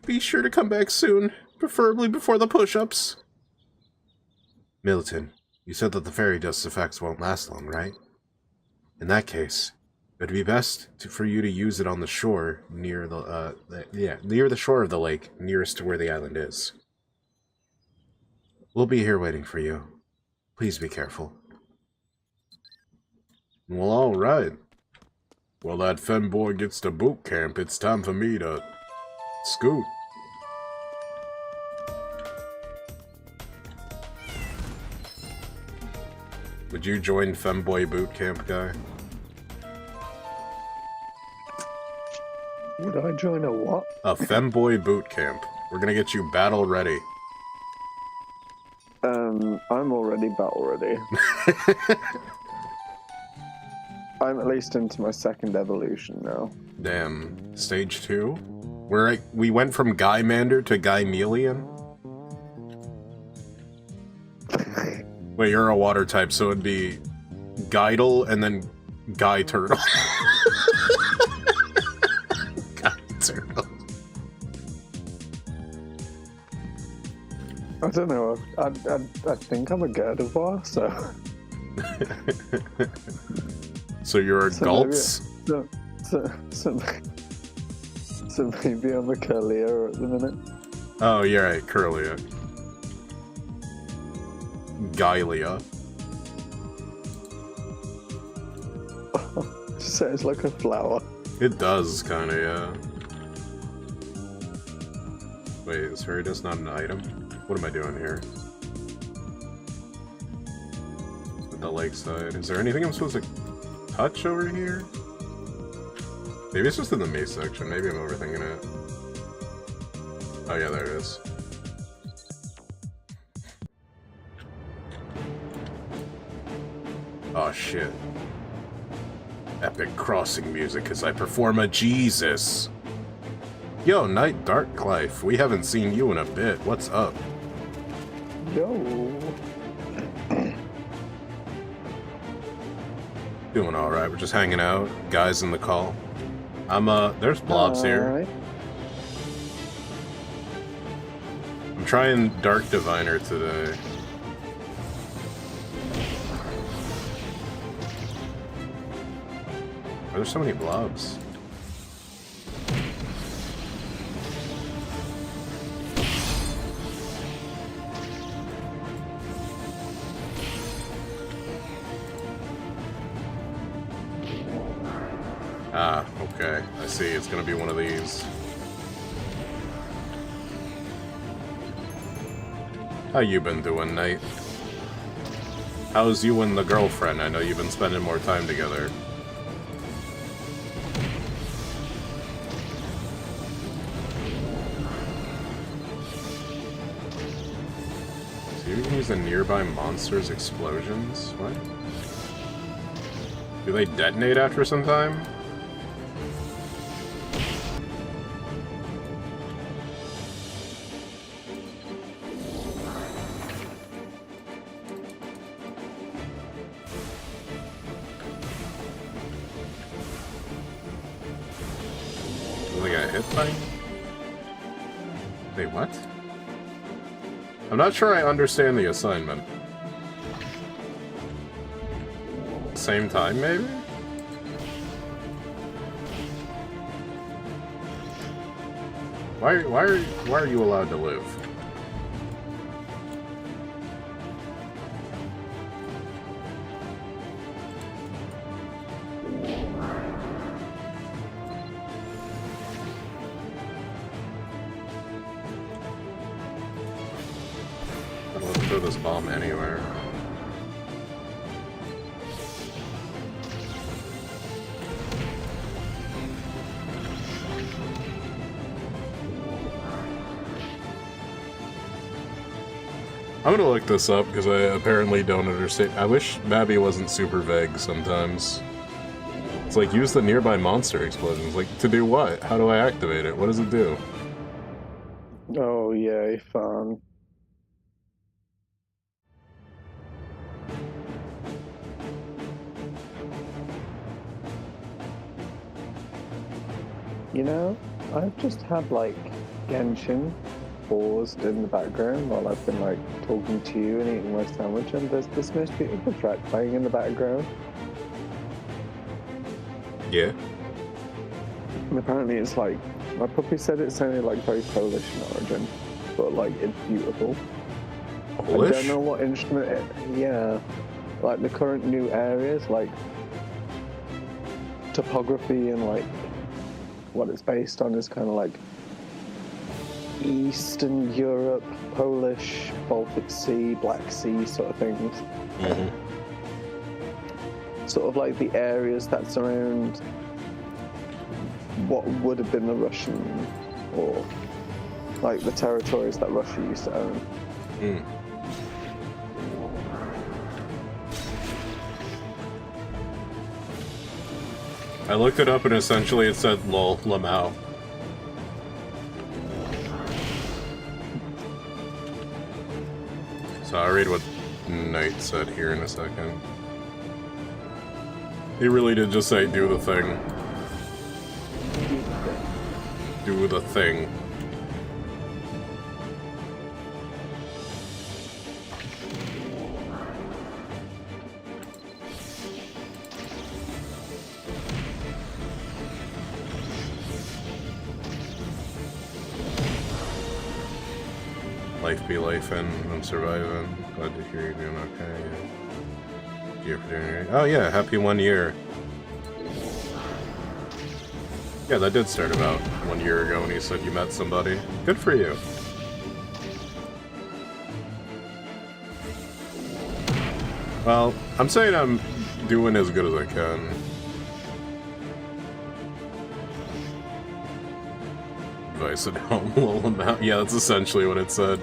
be sure to come back soon, preferably before the push-ups. Militant, you said that the fairy dust effects won't last long, right? In that case, it would be best for you to use it on the shore near the shore of the lake nearest to where the island is. We'll be here waiting for you. Please be careful. Well, alright. While that femboy gets to boot camp, it's time for me to scoot. Would you join femboy boot camp, guy? Would I join a what? A femboy boot camp. We're gonna get you battle ready. I'm already battle ready. I'm at least into my second evolution now. Damn. Stage 2? We went from Guy Mander to Guy Melian? Wait, you're a water type, so it'd be Guidle and then Guy Turtle. Guy Turtle. I don't know, I think I'm a Gardevoir, so... So you're a Gultz? So maybe I'm a Curlier at the minute. Oh, you're right, Curlia. Gailia. Sounds like a flower. It does, kinda, yeah. Wait, is fairy dust not an item? What am I doing here? At the lakeside. Is there anything I'm supposed to touch over here? Maybe it's just in the maze section. Maybe I'm overthinking it. Oh yeah, there it is. Oh shit. Epic crossing music as I perform a Jesus. Yo, Night Darklife, we haven't seen you in a bit. What's up? Yo. Doing alright, we're just hanging out. Guys in the call. There's Blobs here. I'm trying Dark Diviner today. Are there so many Blobs? Ah, okay. I see. It's gonna be one of these. How you been doing, Nate? How's you and the girlfriend? I know you've been spending more time together. So you can use the nearby monsters' explosions? What? Do they detonate after some time? Wait, what? I'm not sure I understand the assignment. Same time, maybe? Why are you allowed to live? Throw this bomb anywhere. I'm gonna look this up because I apparently don't understand. I wish Mabby wasn't super vague sometimes. It's like, use the nearby monster explosions. Like, to do what? How do I activate it? What does it do? Oh, yay, fun. You know, I've just had, like, Genshin paused in the background while I've been, like, talking to you and eating my sandwich, and there's this most beautiful track playing in the background. Yeah. And apparently it's, like, my puppy said it sounded, like, very Polish in origin, but, like, it's beautiful. Polish? I don't know what instrument it... Yeah. Like, the current new areas, like, topography and, like, what it's based on is kind of like Eastern Europe, Polish, Baltic Sea, Black Sea sort of things. Mm-hmm. Sort of like the areas that surround what would have been the Russian, or like the territories that Russia used to own. Mm. I looked it up and essentially it said lol, Lamau. So I'll read what Knight said here in a second. He really did just say, do the thing. Do the thing. Life be life and I'm surviving. Glad to hear you're doing okay. Oh yeah, happy 1 year. Yeah, that did start about 1 year ago when you said you met somebody. Good for you. Well, I'm saying I'm doing as good as I can. Advice at home, little amount. Yeah, that's essentially what it said.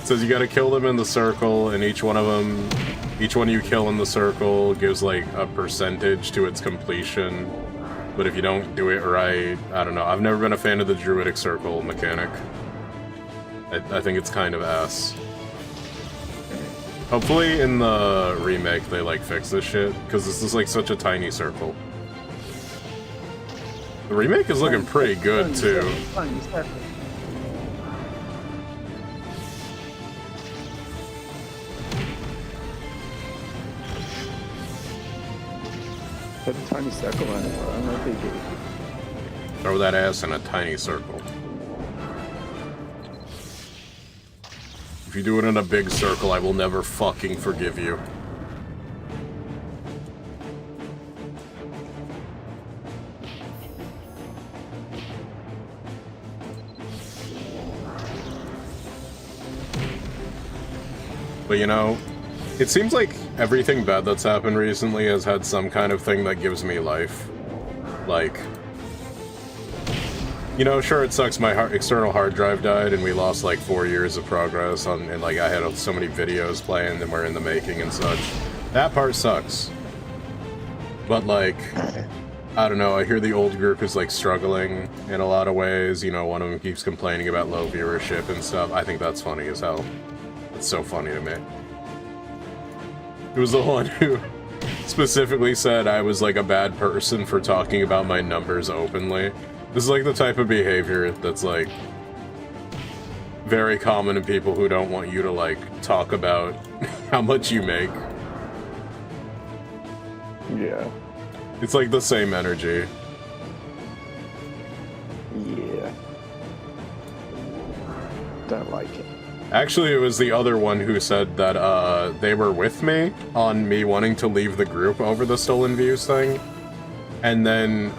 It says you gotta kill them in the circle, and each one you kill in the circle gives like a percentage to its completion. But if you don't do it right, I don't know. I've never been a fan of the druidic circle mechanic. I think it's kind of ass. Hopefully in the remake they like fix this shit, because this is like such a tiny circle. The remake is looking pretty good too. Put a tiny circle in it, bro. No biggie. Throw that ass in a tiny circle. If you do it in a big circle, I will never fucking forgive you. But you know, it seems like everything bad that's happened recently has had some kind of thing that gives me life. Like, you know, sure, it sucks my external hard drive died and we lost like 4 years of progress on, and like I had so many videos planned and we're in the making and such. That part sucks. But like, I don't know, I hear the old group is like struggling in a lot of ways. You know, one of them keeps complaining about low viewership and stuff. I think that's funny as hell. It's so funny to me. It was the one who specifically said I was like a bad person for talking about my numbers openly. This is like the type of behavior that's like very common in people who don't want you to like talk about how much you make. Yeah. It's like the same energy. Yeah. Don't like it. Actually, it was the other one who said that they were with me on me wanting to leave the group over the stolen views thing. And then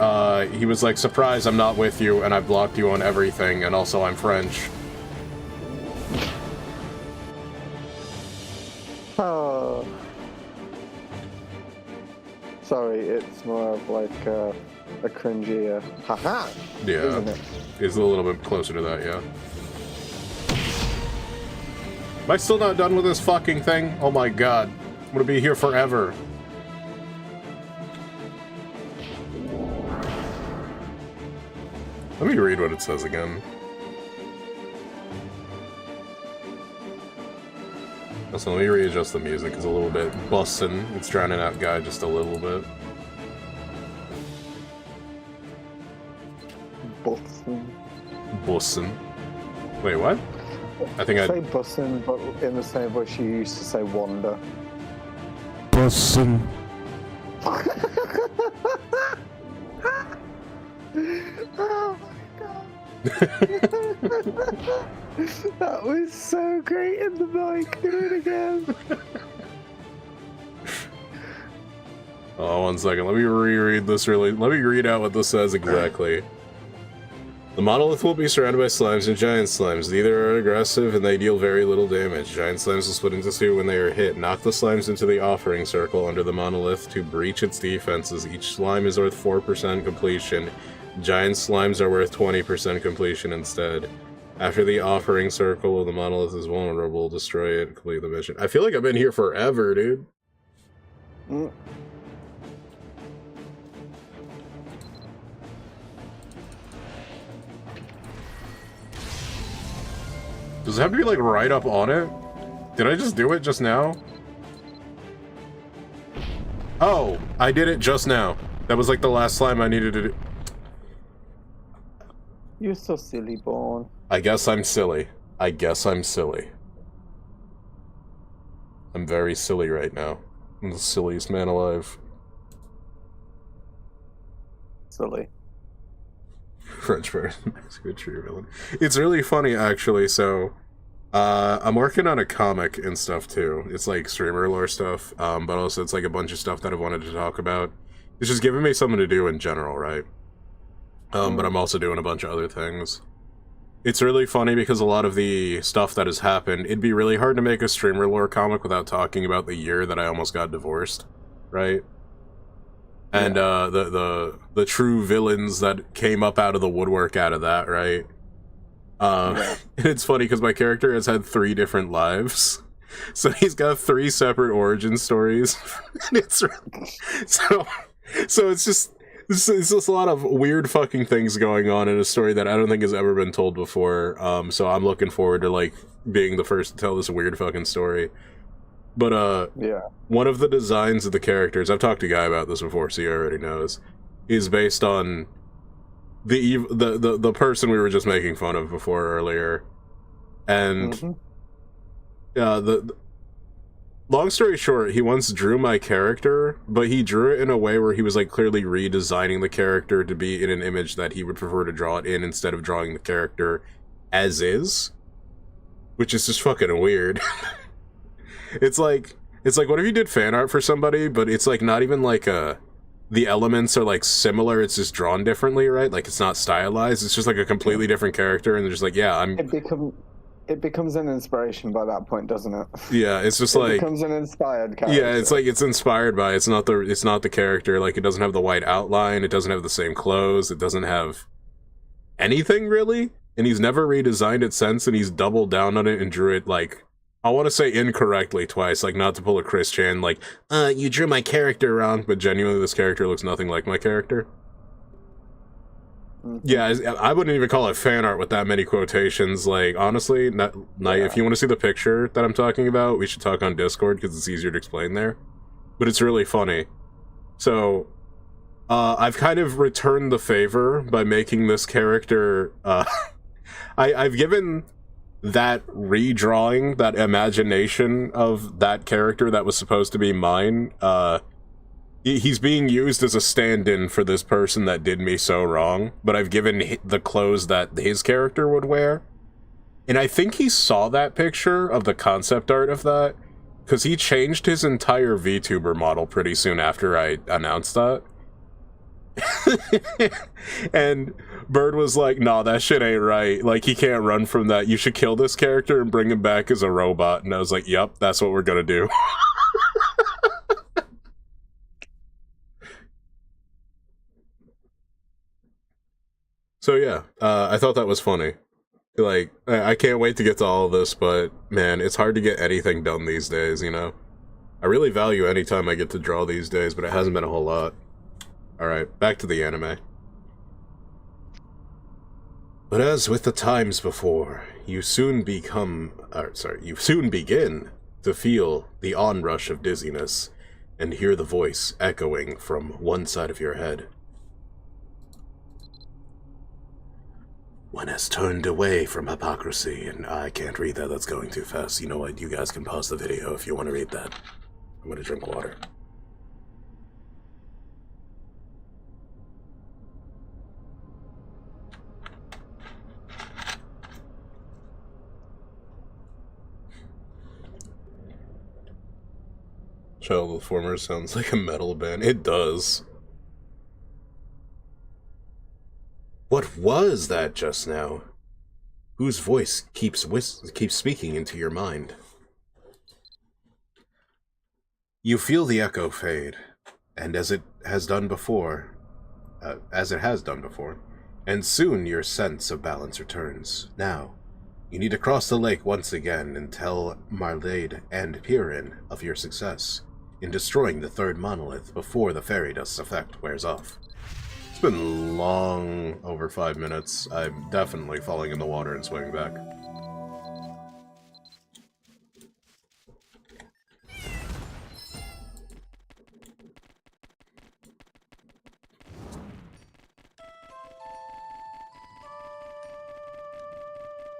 he was like, surprise, I'm not with you, and I blocked you on everything, and also I'm French. Oh. Sorry, it's more of like a cringy, haha. Yeah, isn't it? It's a little bit closer to that, yeah. Am I still not done with this fucking thing? Oh my god. I'm gonna be here forever. Let me read what it says again. Also, let me readjust the music, it's a little bit bussin'. It's drowning out Guy just a little bit. Bussin'. Bussin'. Wait, what? I think I say bussin', but in the same way she used to say wander. Bussin'. Oh my god. That was so great in the mic. Do it again. Oh, 1 second. Let me reread this really. Let me read out what this says exactly. The monolith will be surrounded by slimes and giant slimes. Neither are aggressive and they deal very little damage. Giant slimes will split into two when they are hit. Knock the slimes into the offering circle under the monolith to breach its defenses. Each slime is worth 4% completion. Giant slimes are worth 20% completion instead. After the offering circle of the monolith is vulnerable, destroy it, complete the mission. I feel like I've been here forever, dude. Does it have to be like right up on it? Did I just do it just now? Oh, I did it just now. That was like the last slime I needed to do. You're so silly, Born. I guess I'm silly. I guess I'm silly. I'm very silly right now. I'm the silliest man alive. Silly. French person is a good tree villain. It's really funny, actually. So, I'm working on a comic and stuff too. It's like streamer lore stuff, but also it's like a bunch of stuff that I wanted to talk about. It's just giving me something to do in general, right? But I'm also doing a bunch of other things. It's really funny because a lot of the stuff that has happened, it'd be really hard to make a streamer lore comic without talking about the year that I almost got divorced, right? And the true villains that came up out of the woodwork out of that, right? And it's funny because my character has had 3 different lives. So he's got 3 separate origin stories. And it's so it's just a lot of weird fucking things going on in a story that I don't think has ever been told before. So I'm looking forward to like being the first to tell this weird fucking story. But yeah, one of the designs of the characters, I've talked to Guy about this before, so he already knows, is based on the person we were just making fun of before earlier. And the long story short, he once drew my character, but he drew it in a way where he was like clearly redesigning the character to be in an image that he would prefer to draw it in instead of drawing the character as is, which is just fucking weird. It's like what if you did fan art for somebody, but it's like not even like the elements are like similar, it's just drawn differently, right? Like it's not stylized, it's just like a completely different character, and they're just like, yeah, it becomes an inspiration by that point, doesn't it? Yeah, it's just it like becomes an inspired character. Yeah, it's like it's inspired by, it's not the character. Like it doesn't have the white outline, it doesn't have the same clothes, it doesn't have anything really, and he's never redesigned it since, and he's doubled down on it and drew it like, I want to say incorrectly twice, like not to pull a Chris Chan, like, you drew my character wrong, but genuinely this character looks nothing like my character. Yeah, I wouldn't even call it fan art with that many quotations. Like, honestly, if you want to see the picture that I'm talking about, we should talk on Discord, because it's easier to explain there. But it's really funny. So, I've kind of returned the favor by making this character, I've given that redrawing, that imagination of that character that was supposed to be mine, he's being used as a stand-in for this person that did me so wrong, but I've given the clothes that his character would wear. And I think he saw that picture of the concept art of that, because he changed his entire VTuber model pretty soon after I announced that. And Bird was like, nah, that shit ain't right. Like, he can't run from that. You should kill this character and bring him back as a robot. And I was like, yep, that's what we're gonna do. So yeah, I thought that was funny. Like, I can't wait to get to all of this, but man, it's hard to get anything done these days, you know? I really value any time I get to draw these days, but it hasn't been a whole lot. Alright, back to the anime. But as with the times before, you soon begin to feel the onrush of dizziness, and hear the voice echoing from one side of your head. One has turned away from hypocrisy, and I can't read that, that's going too fast. You know what, you guys can pause the video if you want to read that. I'm gonna drink water. Child of the Former sounds like a metal band. It does. What was that just now? Whose voice keeps speaking into your mind? You feel the echo fade, and as it has done before, and soon your sense of balance returns. Now, you need to cross the lake once again and tell Marlade and Pirin of your success in destroying the third monolith before the fairy dust's effect wears off. It's been long over 5 minutes. I'm definitely falling in the water and swimming back.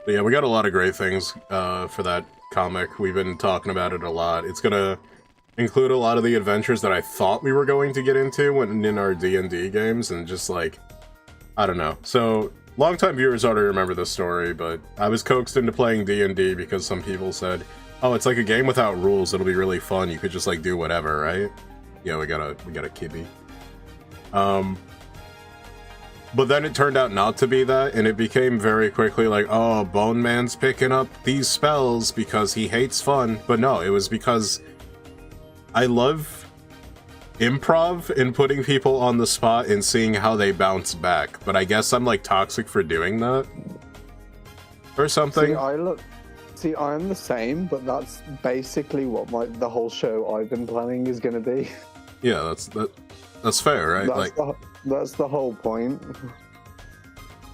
But yeah, we got a lot of great things for that comic. We've been talking about it a lot. It's gonna include a lot of the adventures that I thought we were going to get into when in our D&D games, and just like, I don't know. So, longtime viewers already remember this story, but I was coaxed into playing D&D because some people said, oh, it's like a game without rules, it'll be really fun, you could just like do whatever, right? Yeah, we got a kibby. But then it turned out not to be that, and it became very quickly like, oh, Bone Man's picking up these spells because he hates fun. But no, it was because I love improv and putting people on the spot and seeing how they bounce back. But I guess I'm like toxic for doing that. Or something. See, I'm the same, but that's basically what the whole show I've been planning is going to be. Yeah, that's fair, right? That's the whole point.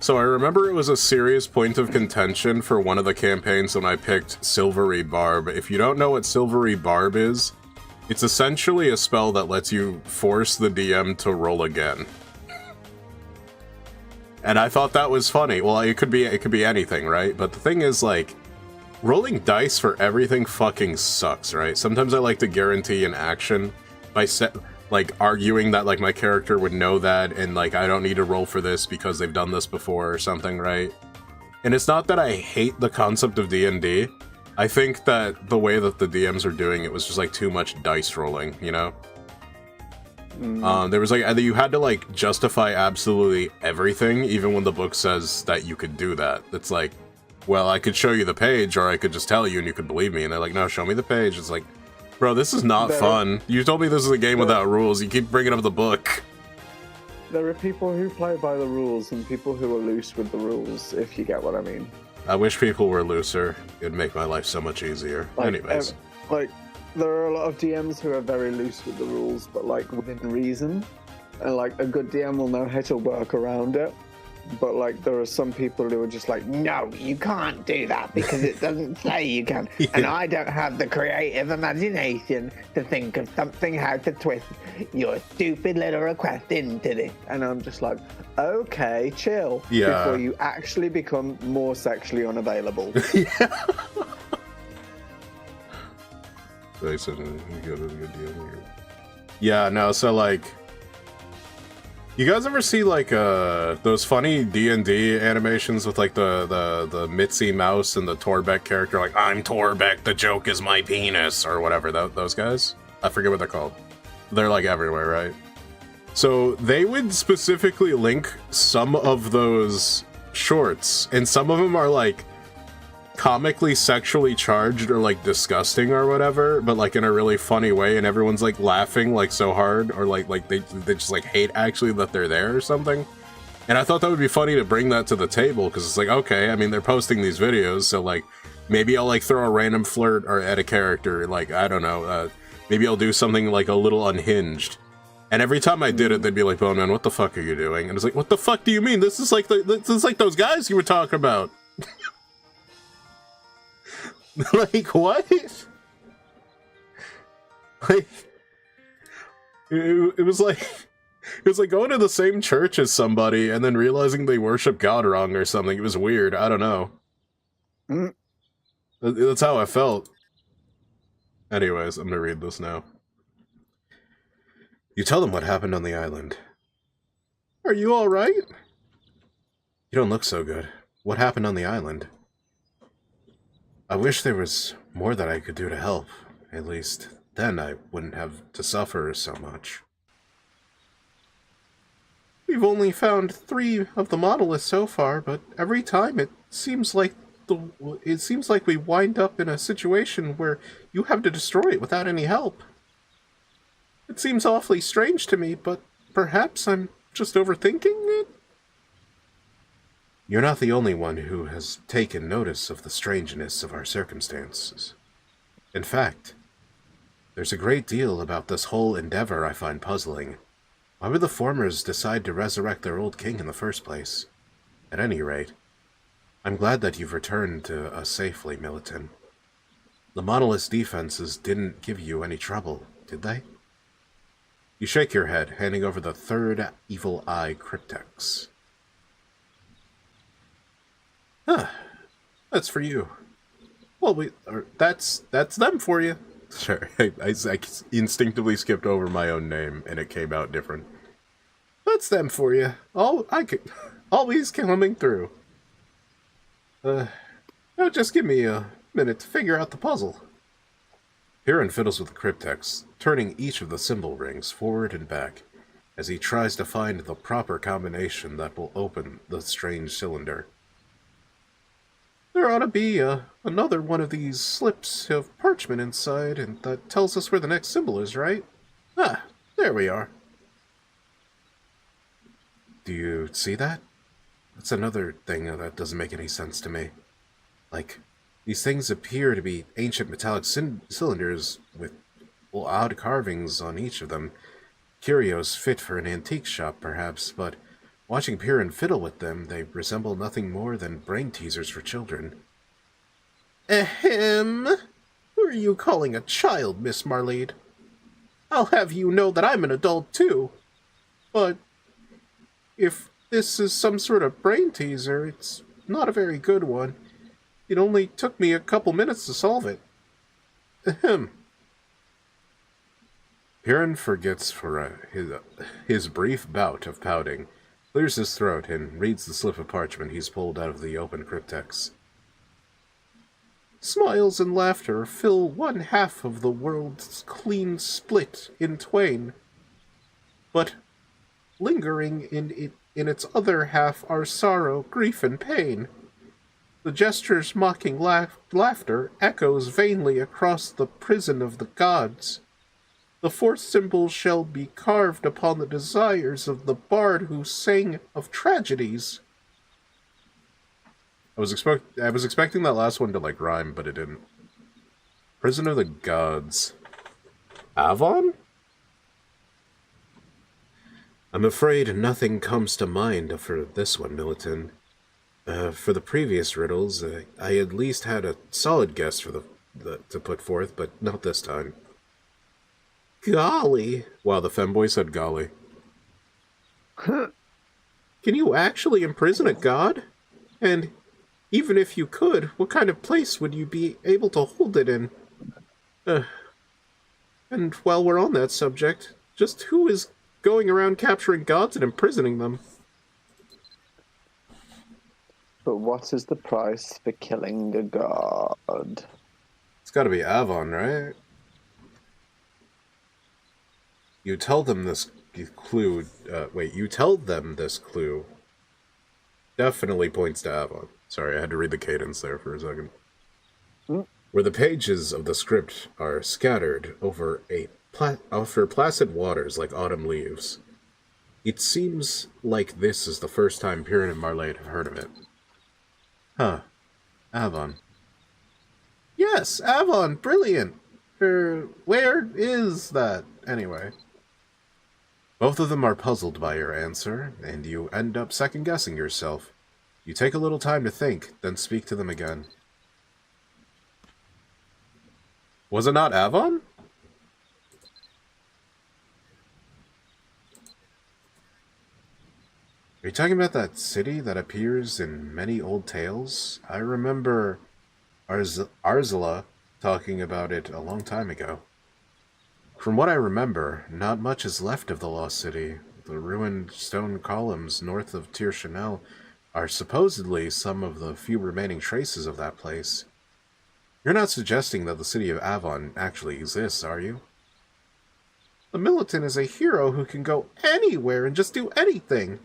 So I remember it was a serious point of contention for one of the campaigns when I picked Silvery Barb. If you don't know what Silvery Barb is, it's essentially a spell that lets you force the DM to roll again. And I thought that was funny. Well, it could be anything, right? But the thing is, like, rolling dice for everything fucking sucks, right? Sometimes I like to guarantee an action by arguing that, like, my character would know that, and, like, I don't need to roll for this because they've done this before or something, right? And it's not that I hate the concept of D&D. I think that the way that the DMs are doing it was just, like, too much dice rolling, you know? There was, like, either you had to, like, justify absolutely everything, even when the book says that you could do that. It's like, well, I could show you the page, or I could just tell you and you could believe me. And they're like, no, show me the page. It's like, bro, this is not fun. You told me this is a game without rules. You keep bringing up the book. There are people who play by the rules and people who are loose with the rules, if you get what I mean. I wish people were looser. It'd make my life so much easier. Like, Anyways. There are a lot of DMs who are very loose with the rules, but, like, within reason. And, like, a good DM will know how to work around it. But, like, there are some people who are just like, no, you can't do that because it doesn't say you can. Yeah. And I don't have the creative imagination to think of something how to twist your stupid little request into this. And I'm just like, okay, chill. Yeah. Before you actually become more sexually unavailable. Yeah, no, so, like, you guys ever see, like, those funny D&D animations with, like, the Mitzi Mouse and the Torbeck character, like, I'm Torbeck, the joke is my penis, or whatever, those guys? I forget what they're called. They're, like, everywhere, right? So, they would specifically link some of those shorts, and some of them are, like, comically sexually charged or, like, disgusting or whatever, but, like, in a really funny way, and everyone's, like, laughing, like, so hard, or, like they just, like, hate actually that they're there or something. And I thought that would be funny to bring that to the table, because it's like, okay, I mean, they're posting these videos, so, like, maybe I'll, like, throw a random flirt or at a character, like, I don't know, maybe I'll do something, like, a little unhinged. And every time I did it, they'd be like, Bone Man, what the fuck are you doing? And it's like, what the fuck do you mean? This is like those guys you were talking about. Like, what? Like, it was like going to the same church as somebody and then realizing they worship God wrong or something. It was weird. I don't know. That's how I felt. Anyways, I'm gonna read this now. You tell them what happened on the island. Are you alright? You don't look so good. What happened on the island? I wish there was more that I could do to help. At least, then I wouldn't have to suffer so much. We've only found 3 of the monoliths so far, but every time it seems like we wind up in a situation where you have to destroy it without any help. It seems awfully strange to me, but perhaps I'm just overthinking it? You're not the only one who has taken notice of the strangeness of our circumstances. In fact, there's a great deal about this whole endeavor I find puzzling. Why would the Formers decide to resurrect their old king in the first place? At any rate, I'm glad that you've returned to us safely, Militant. The Monolith's defenses didn't give you any trouble, did they? You shake your head, handing over the 3rd Evil Eye Cryptex. That's for you. Well, that's them for you. Sure, I instinctively skipped over my own name, and it came out different. That's them for you. Always coming through. Now just give me a minute to figure out the puzzle. Huron fiddles with the cryptex, turning each of the symbol rings forward and back, as he tries to find the proper combination that will open the strange cylinder. There ought to be another one of these slips of parchment inside, and that tells us where the next symbol is, right? Ah, there we are. Do you see that? That's another thing that doesn't make any sense to me. Like, these things appear to be ancient metallic cylinders with odd carvings on each of them. Curios fit for an antique shop, perhaps, but Watching Piran fiddle with them, they resemble nothing more than brain teasers for children. Ahem. Who are you calling a child, Miss Marlene? I'll have you know that I'm an adult, too. But if this is some sort of brain teaser, it's not a very good one. It only took me a couple minutes to solve it. Ahem. Piran forgets for his brief bout of pouting, clears his throat, and reads the slip of parchment he's pulled out of the open cryptex. Smiles and laughter fill one half of the world's clean split in twain. But lingering in its other half are sorrow, grief, and pain. The gesture's mocking laughter echoes vainly across the prison of the gods. The fourth symbol shall be carved upon the desires of the bard who sang of tragedies. I was expecting that last one to, like, rhyme, but it didn't. Prison of the Gods. Avon? I'm afraid nothing comes to mind for this one, Militant. For the previous riddles, I at least had a solid guess for to put forth, but not this time. Golly. Wow, the femboy said golly. Can you actually imprison a god? And even if you could, what kind of place would you be able to hold it in? And while we're on that subject, just who is going around capturing gods and imprisoning them? But what is the price for killing a god? It's gotta be Avon, right? You tell them this clue... you tell them this clue definitely points to Avon. Sorry, I had to read the cadence there for a second. Where the pages of the script are scattered over placid waters like autumn leaves. It seems like this is the first time Piran and Marlene have heard of it. Huh. Avon. Yes, Avon, brilliant. Where is that, anyway? Both of them are puzzled by your answer, and you end up second-guessing yourself. You take a little time to think, then speak to them again. Was it not Avon? Are you talking about that city that appears in many old tales? I remember Arzala talking about it a long time ago. From what I remember, not much is left of the lost city. The ruined stone columns north of Tir Chanel are supposedly some of the few remaining traces of that place. You're not suggesting that the city of Avon actually exists, are you? The Militant is a hero who can go anywhere and just do anything.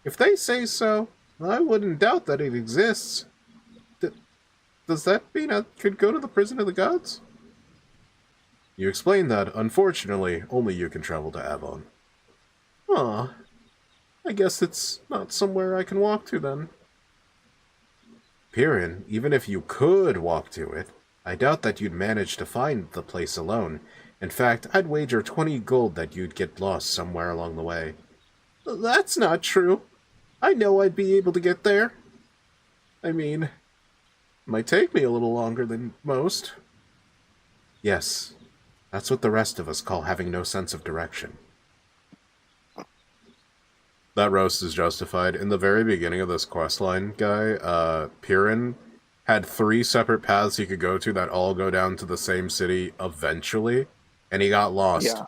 If they say so, I wouldn't doubt that it exists. Does that mean I could go to the prison of the gods? You explained that, unfortunately, only you can travel to Avon. Aw. I guess it's not somewhere I can walk to, then. Piran, even if you could walk to it, I doubt that you'd manage to find the place alone. In fact, I'd wager 20 gold that you'd get lost somewhere along the way. That's not true. I know I'd be able to get there. I mean, it might take me a little longer than most. Yes, that's what the rest of us call having no sense of direction. That roast is justified. In the very beginning of this questline, guy, Piran had 3 separate paths he could go to that all go down to the same city eventually, and he got lost. Yeah.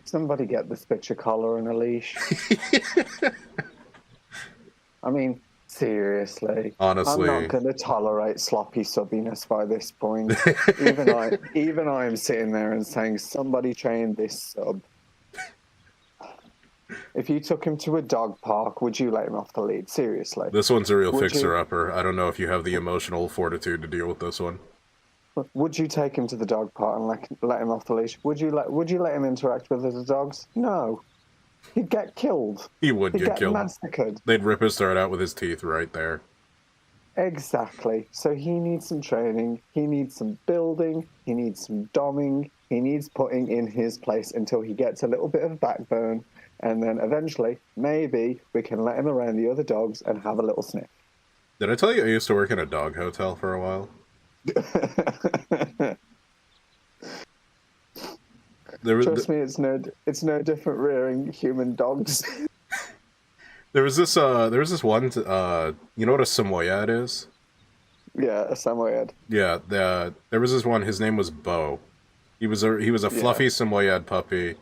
Somebody get this bitch a collar and a leash. I mean, seriously. Honestly. I'm not going to tolerate sloppy subbiness by this point. even I'm sitting there and saying, somebody train this sub. If you took him to a dog park, would you let him off the lead? Seriously. This one's a real fixer-upper. I don't know if you have the emotional fortitude to deal with this one. Would you take him to the dog park and let him off the leash? Would you let him interact with other dogs? No. He'd get killed. He would get killed. Massacred. They'd rip his throat out with his teeth right there. Exactly. So he needs some training. He needs some building. He needs some doming. He needs putting in his place until he gets a little bit of backbone, and then eventually, maybe, we can let him around the other dogs and have a little sniff. Did I tell you I used to work in a dog hotel for a while? Trust me, it's no different rearing human dogs. There was this one, you know what a Samoyed is? Yeah, a Samoyed. Yeah, there was this one, his name was Bo. He was a fluffy Samoyed puppy,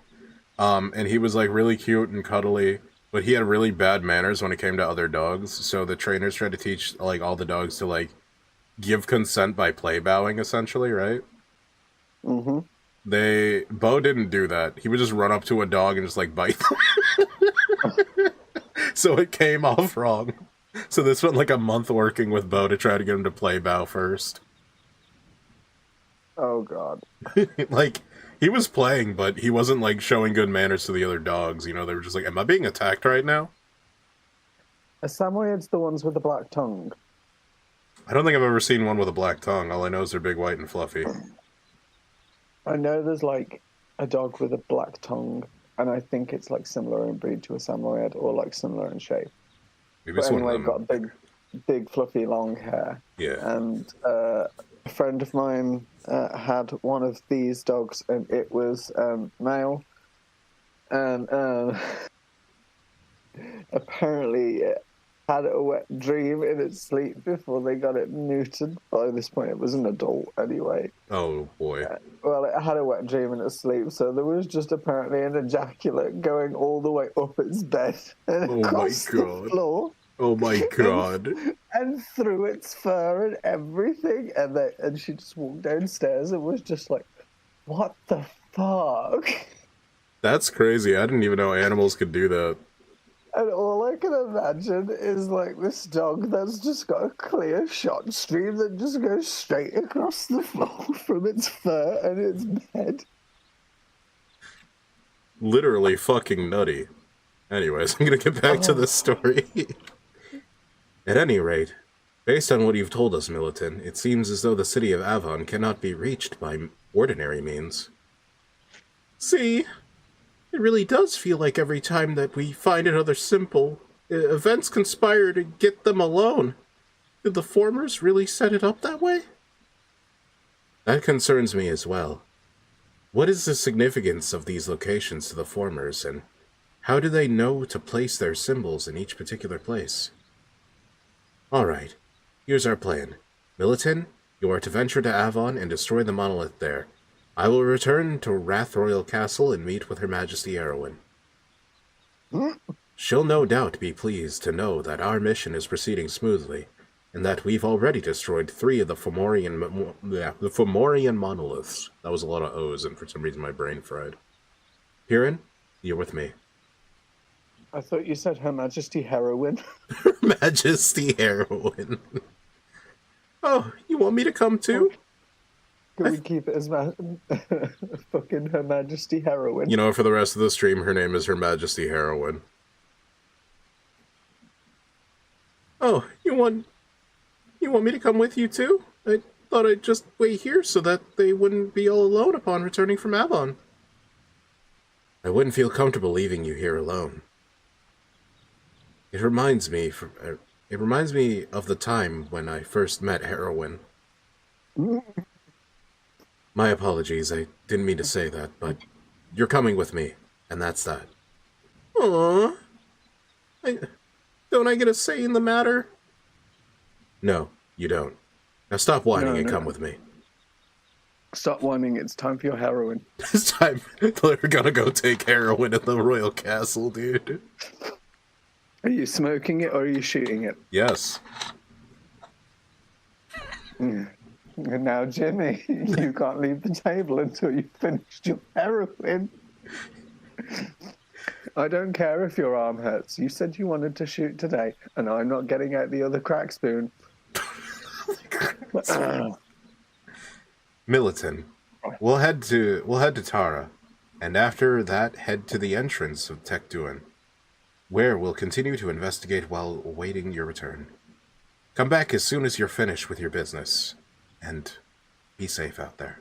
and he was like really cute and cuddly, but he had really bad manners when it came to other dogs, so the trainers tried to teach like all the dogs to like give consent by play bowing, essentially, right? Mm-hmm. Bo didn't do that. He would just run up to a dog and just like bite them. So it came off wrong. So they spent like a month working with Bo to try to get him to play bow first. Oh god. Like, he was playing, but he wasn't like showing good manners to the other dogs, you know, they were just like, am I being attacked right now? Are Samoyeds the ones with the black tongue? I don't think I've ever seen one with a black tongue. All I know is they're big, white, and fluffy. I know there's like a dog with a black tongue, and I think it's like similar in breed to a Samoyed, or like similar in shape. Maybe it's but one anyway, of them. got big, fluffy, long hair. Yeah. And a friend of mine had one of these dogs, and it was male. And apparently it had a wet dream in its sleep before they got it neutered. By this point, it was an adult anyway. Oh, boy. Well, it had a wet dream in its sleep, so there was just apparently an ejaculate going all the way up its bed and across the floor. Oh my god. And through its fur and everything. And she just walked downstairs and was just like, what the fuck? That's crazy. I didn't even know animals could do that. And all I can imagine is like this dog that's just got a clear shot stream that just goes straight across the floor from its fur and its bed. Literally fucking nutty. Anyways, I'm gonna get back to the story. At any rate, based on what you've told us, Militant, it seems as though the city of Avon cannot be reached by ordinary means. See? It really does feel like every time that we find another symbol, events conspire to get them alone. Did the formers really set it up that way? That concerns me as well. What is the significance of these locations to the formers, and how do they know to place their symbols in each particular place? Alright, here's our plan. Militant, you are to venture to Avon and destroy the monolith there. I will return to Wrath Royal Castle and meet with Her Majesty Erwin. She'll no doubt be pleased to know that our mission is proceeding smoothly, and that we've already destroyed 3 of the Fomorian monoliths. That was a lot of O's, and for some reason my brain fried. Piran, you're with me. I thought you said Her Majesty Heroine. Her Majesty Heroine. Oh, you want me to come too? Can we keep it as fucking Her Majesty Heroine? You know, for the rest of the stream, her name is Her Majesty Heroine. Oh, you want me to come with you too? I thought I'd just wait here so that they wouldn't be all alone upon returning from Avon. I wouldn't feel comfortable leaving you here alone. It reminds me of the time when I first met Heroine. My apologies, I didn't mean to say that, but you're coming with me, and that's that. Aww. Don't I get a say in the matter? No, you don't. Now stop whining and come with me. Stop whining, it's time for your heroin. It's time. They're gonna go take heroin at the Royal Castle, dude. Are you smoking it or are you shooting it? Yes. And now, Jimmy, you can't leave the table until you've finished your heroin. I don't care if your arm hurts. You said you wanted to shoot today, and I'm not getting out the other crack spoon. Militant, we'll head to Tara, and after that head to the entrance of Tekduin, where we'll continue to investigate while awaiting your return. Come back as soon as you're finished with your business, and be safe out there.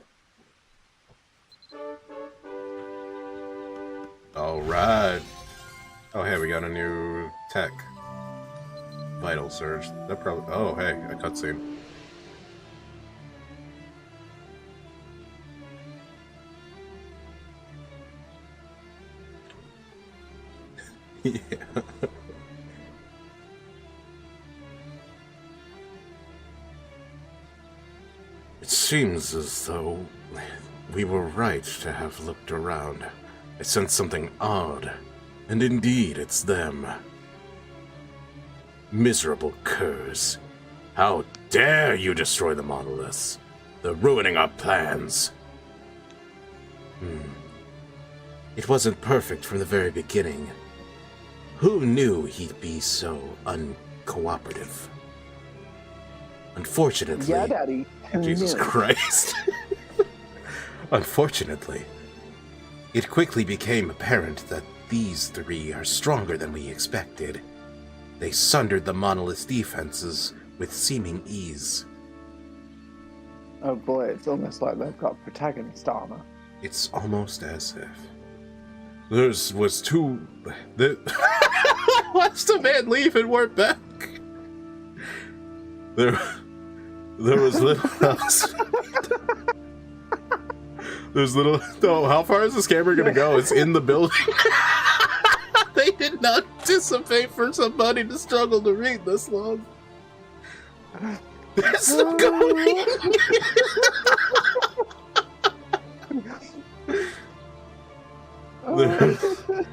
Alright. Oh, hey, we got a new tech. Vital Surge. That probably... Oh, hey, a cutscene. Yeah. It seems as though we were right to have looked around. I sense something odd, and indeed it's them. Miserable curs. How dare you destroy the monoliths? They're ruining our plans. It wasn't perfect from the very beginning. Who knew he'd be so uncooperative? Unfortunately... Yeah, Daddy. Jesus Christ. Unfortunately, it quickly became apparent that these three are stronger than we expected. They sundered the monolith's defenses with seeming ease. Oh boy, it's almost like they've got protagonist armor. It's almost as if... was two... Watched the man leave and we're back. There was little else. There's little... Oh, how far is this camera gonna go? It's in the building. They did not anticipate for somebody to struggle to read this long. They're still going.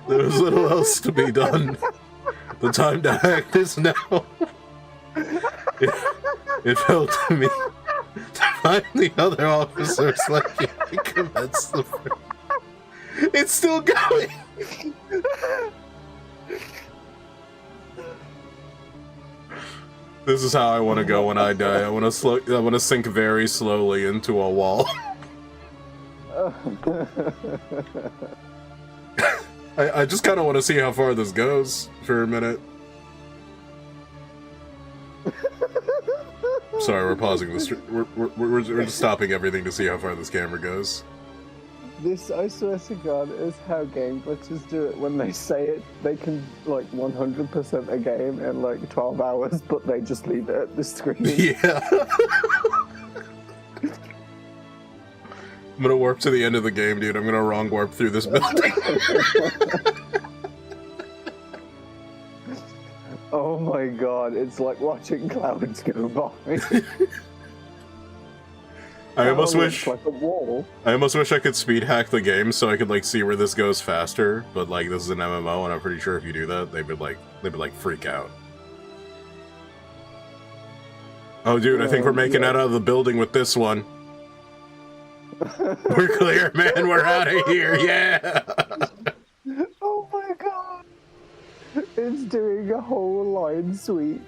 There's little else to be done. The time to act is now. It fell to me to find the other officers like you and commence the... It's still going! This is how I want to go when I die. I want to sink very slowly into a wall. I just kind of want to see how far this goes for a minute. Sorry, we're pausing this. We're just stopping everything to see how far this camera goes. This, I swear to God, is how game glitches do it. When they say it, they can, like, 100% a game in, like, 12 hours, but they just leave it at the screen. Yeah. I'm gonna warp to the end of the game, dude. I'm gonna wrong warp through this building. Oh my God, it's like watching clouds go by. I almost wish... like a wall. I almost wish I could speed hack the game so I could, like, see where this goes faster, but, like, this is an MMO, and I'm pretty sure if you do that, they would freak out. Oh, dude, I think we're making it out of the building with this one. We're clear, man. We're out of here. Yeah. Oh my God. It's doing a whole line sweep.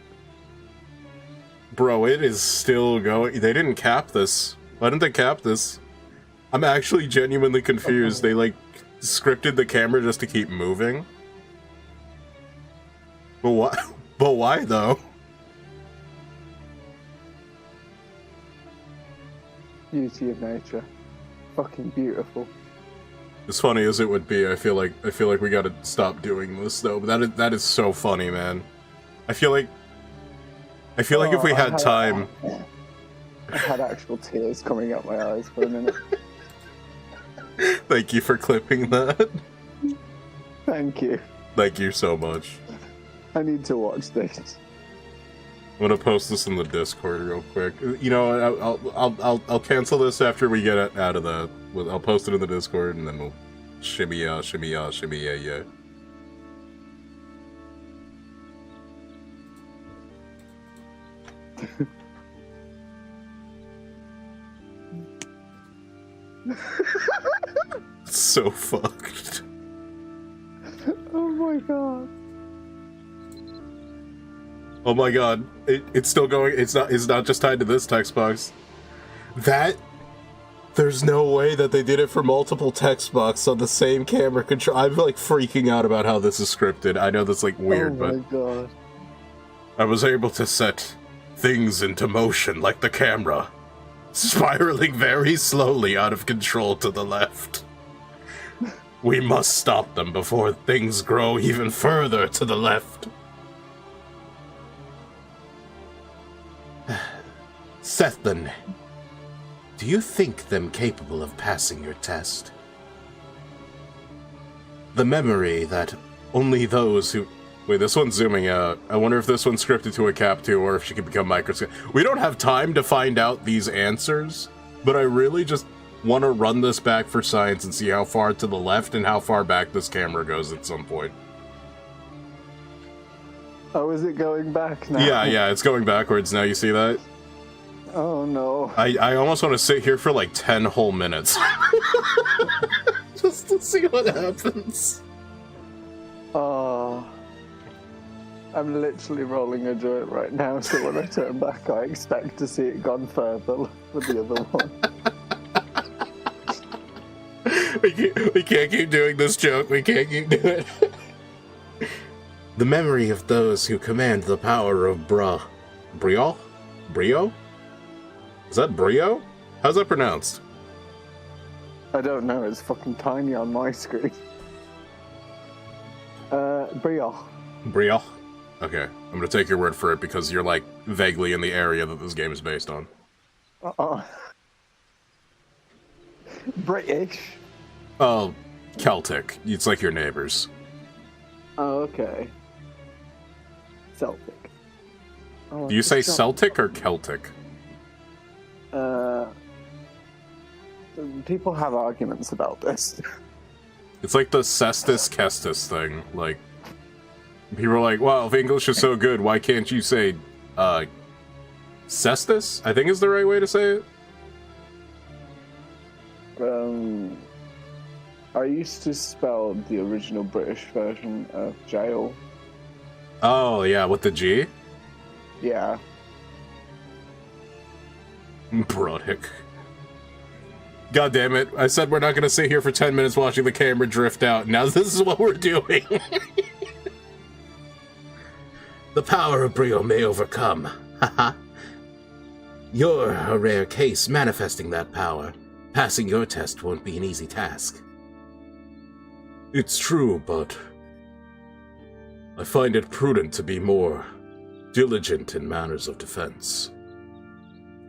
Bro, it is still going. They didn't cap this. Why didn't they cap this? I'm actually genuinely confused. They, like, scripted the camera just to keep moving. But why? But why, though? Beauty of nature. Fucking beautiful. As funny as it would be, I feel like we gotta stop doing this though. But that is so funny, man. I feel like if we had time. I had actual tears coming out my eyes for a minute. Thank you for clipping that. Thank you. Thank you so much. I need to watch this. I'm gonna post this in the Discord real quick. You know, I'll cancel this after we get out of the. I'll post it in the Discord and then we'll shimmy yeah. It's so fucked. Oh my God. Oh my God. It's still going. It's not just tied to this text box. There's no way that they did it for multiple text boxes on the same camera control. I'm like freaking out about how this is scripted. I know that's like weird, but God. I was able to set things into motion like the camera, spiraling very slowly out of control to the left. We must stop them before things grow even further to the left. Sethlin, do you think them capable of passing your test? The memory that only those who... Wait, this one's zooming out. I wonder if this one's scripted to a cap too, or if she could become microscope. We don't have time to find out these answers, but I really just want to run this back for science and see how far to the left and how far back this camera goes at some point. Oh, is it going back now? Yeah, it's going backwards now, you see that? Oh no. I almost want to sit here for like 10 whole minutes. Just to see what happens. Oh. I'm literally rolling a joint right now, so when I turn back, I expect to see it gone further with the other one. We can't keep doing this joke. We can't keep doing it. The memory of those who command the power of Brio? Brio? Is that Brio? How's that pronounced? I don't know, it's fucking tiny on my screen. Brio. Brio? Okay, I'm gonna take your word for it because you're like vaguely in the area that this game is based on. British? Oh, Celtic. It's like your neighbors. Oh, okay. Celtic. Oh, Do you say Celtic or Celtic? People have arguments about this. It's like the Cestus Kestis thing. Like, people are like, wow, if English is so good, why can't you say, Cestus? I think is the right way to say it. I used to spell the original British version of jail. Oh, yeah, with the G? Yeah. Brodick. God damn it. I said we're not going to sit here for 10 minutes watching the camera drift out. Now this is what we're doing. The power of Brio may overcome. Haha. You're a rare case manifesting that power. Passing your test won't be an easy task. It's true, but I find it prudent to be more diligent in matters of defense.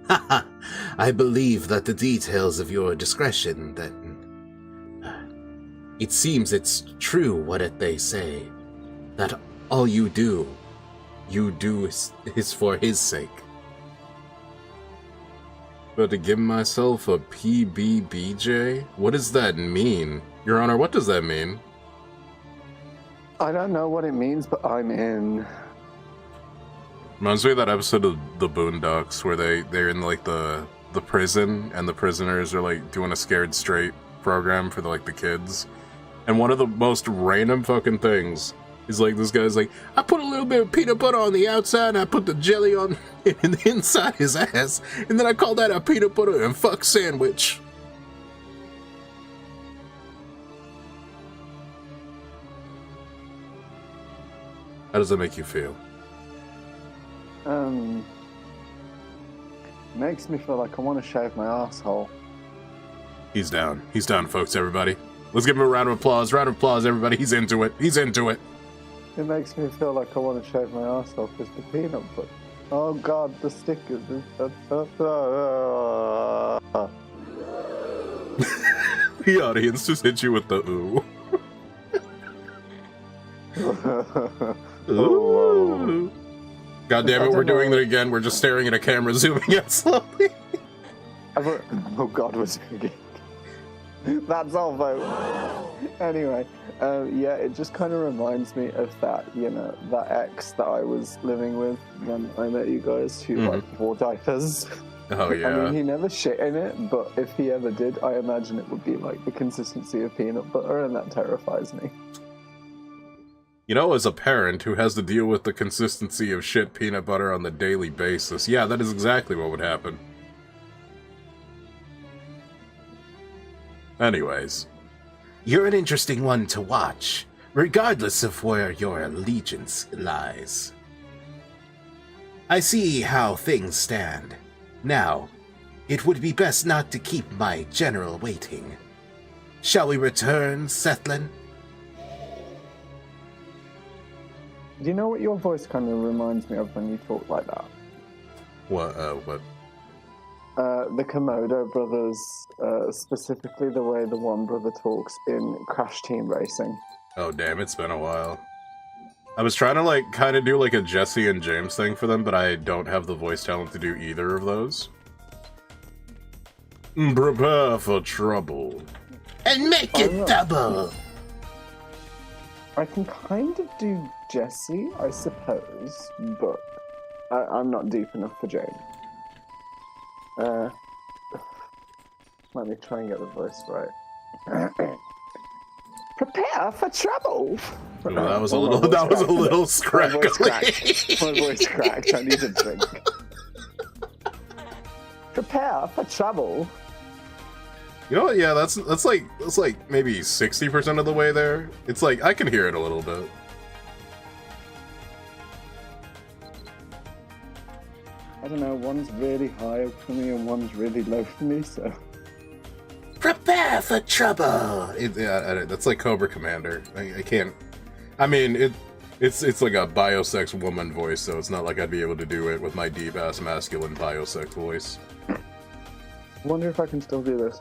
Haha, I believe that the details of your discretion, that it seems it's true what they say, that all you do is for his sake. But to give myself a PBBJ? What does that mean? Your Honor, what does that mean? I don't know what it means, but I'm in. Reminds me of that episode of The Boondocks where they're in like the prison and the prisoners are like doing a Scared Straight program for the kids. And one of the most random fucking things is like this guy's like, I put a little bit of peanut butter on the outside and I put the jelly on inside his ass, and then I call that a peanut butter and fuck sandwich. How does that make you feel? Makes me feel like I want to shave my asshole. He's down. He's down, folks, everybody. Let's give him a round of applause. Round of applause, everybody. He's into it. He's into it. It makes me feel like I want to shave my asshole because the peanut butter. Oh god, the stickers. The audience just hit you with the ooh. Ooh. God damn it, we're doing it again. We're just staring at a camera, zooming out slowly. Oh god, we're doing it. That's all, vote. Anyway, yeah, it just kind of reminds me of that, that ex that I was living with when I met you guys who wore diapers. Oh, yeah. I mean, he never shit in it, but if he ever did, I imagine it would be like the consistency of peanut butter, and that terrifies me. You know, as a parent who has to deal with the consistency of shit peanut butter on the daily basis, yeah, that is exactly what would happen. Anyways. You're an interesting one to watch, regardless of where your allegiance lies. I see how things stand. Now, it would be best not to keep my general waiting. Shall we return, Sethlin? Do you know what your voice kind of reminds me of when you talk like that? What? The Komodo brothers, specifically the way the one brother talks in Crash Team Racing. Oh, damn, it's been a while. I was trying to, like, kind of do, like, a Jesse and James thing for them, but I don't have the voice talent to do either of those. Prepare for trouble. And make it double! I can kind of do Jesse, I suppose, but I'm not deep enough for James. Let me try and get the voice right. Prepare for trouble. Ooh, that was a little scraggly. My voice cracked. I need a drink. Prepare for trouble. You know what? Yeah, that's like maybe 60% of the way there. It's like I can hear it a little bit. I don't know. One's really high for me and one's really low for me. So. Prepare for trouble. That's like Cobra Commander. I can't. I mean, it's like a biosex woman voice, so it's not like I'd be able to do it with my deep ass masculine biosex voice. I wonder if I can still do this.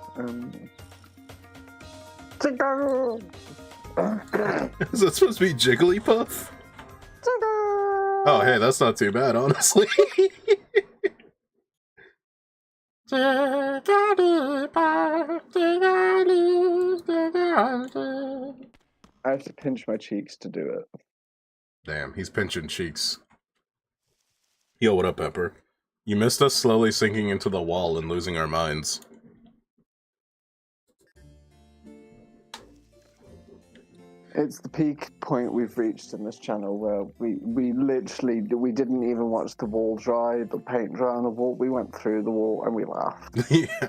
Is that supposed to be Jigglypuff? Oh, hey, that's not too bad, honestly. I have to pinch my cheeks to do it. Damn, he's pinching cheeks. Yo, what up, Pepper? You missed us slowly sinking into the wall and losing our minds. It's the peak point we've reached in this channel where we literally, we didn't even watch the wall dry, the paint dry on the wall. We went through the wall and we laughed. Yeah.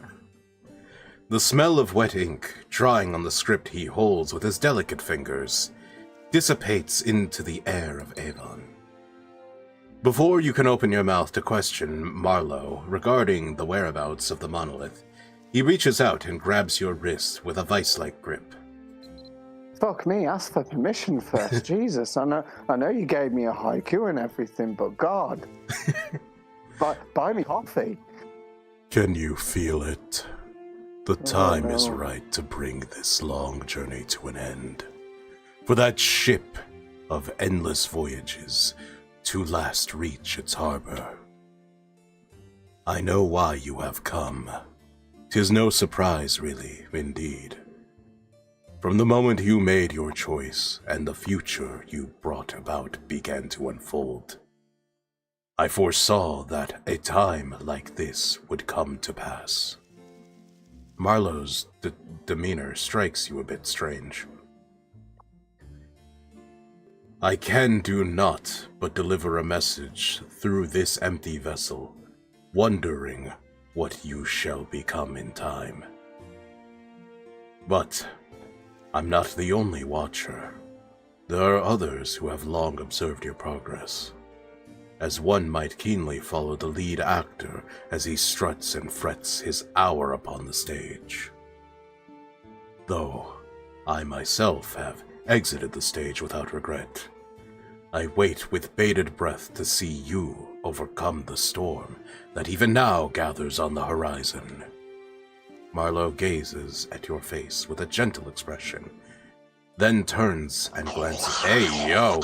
The smell of wet ink drying on the script he holds with his delicate fingers dissipates into the air of Avon. Before you can open your mouth to question Marlowe regarding the whereabouts of the monolith, he reaches out and grabs your wrist with a vice-like grip. Fuck me, ask for permission first. Jesus, I know you gave me a haiku and everything, but God. buy me coffee. Can you feel it? The time is right to bring this long journey to an end. For that ship of endless voyages to last reach its harbor. I know why you have come. 'Tis no surprise, really, indeed. From the moment you made your choice and the future you brought about began to unfold, I foresaw that a time like this would come to pass. Marlowe's demeanor strikes you a bit strange. I can do naught but deliver a message through this empty vessel, wondering what you shall become in time. But I'm not the only watcher. There are others who have long observed your progress, as one might keenly follow the lead actor as he struts and frets his hour upon the stage. Though I myself have exited the stage without regret, I wait with bated breath to see you overcome the storm that even now gathers on the horizon. Marlowe gazes at your face with a gentle expression, then turns and glances. Hey, yo!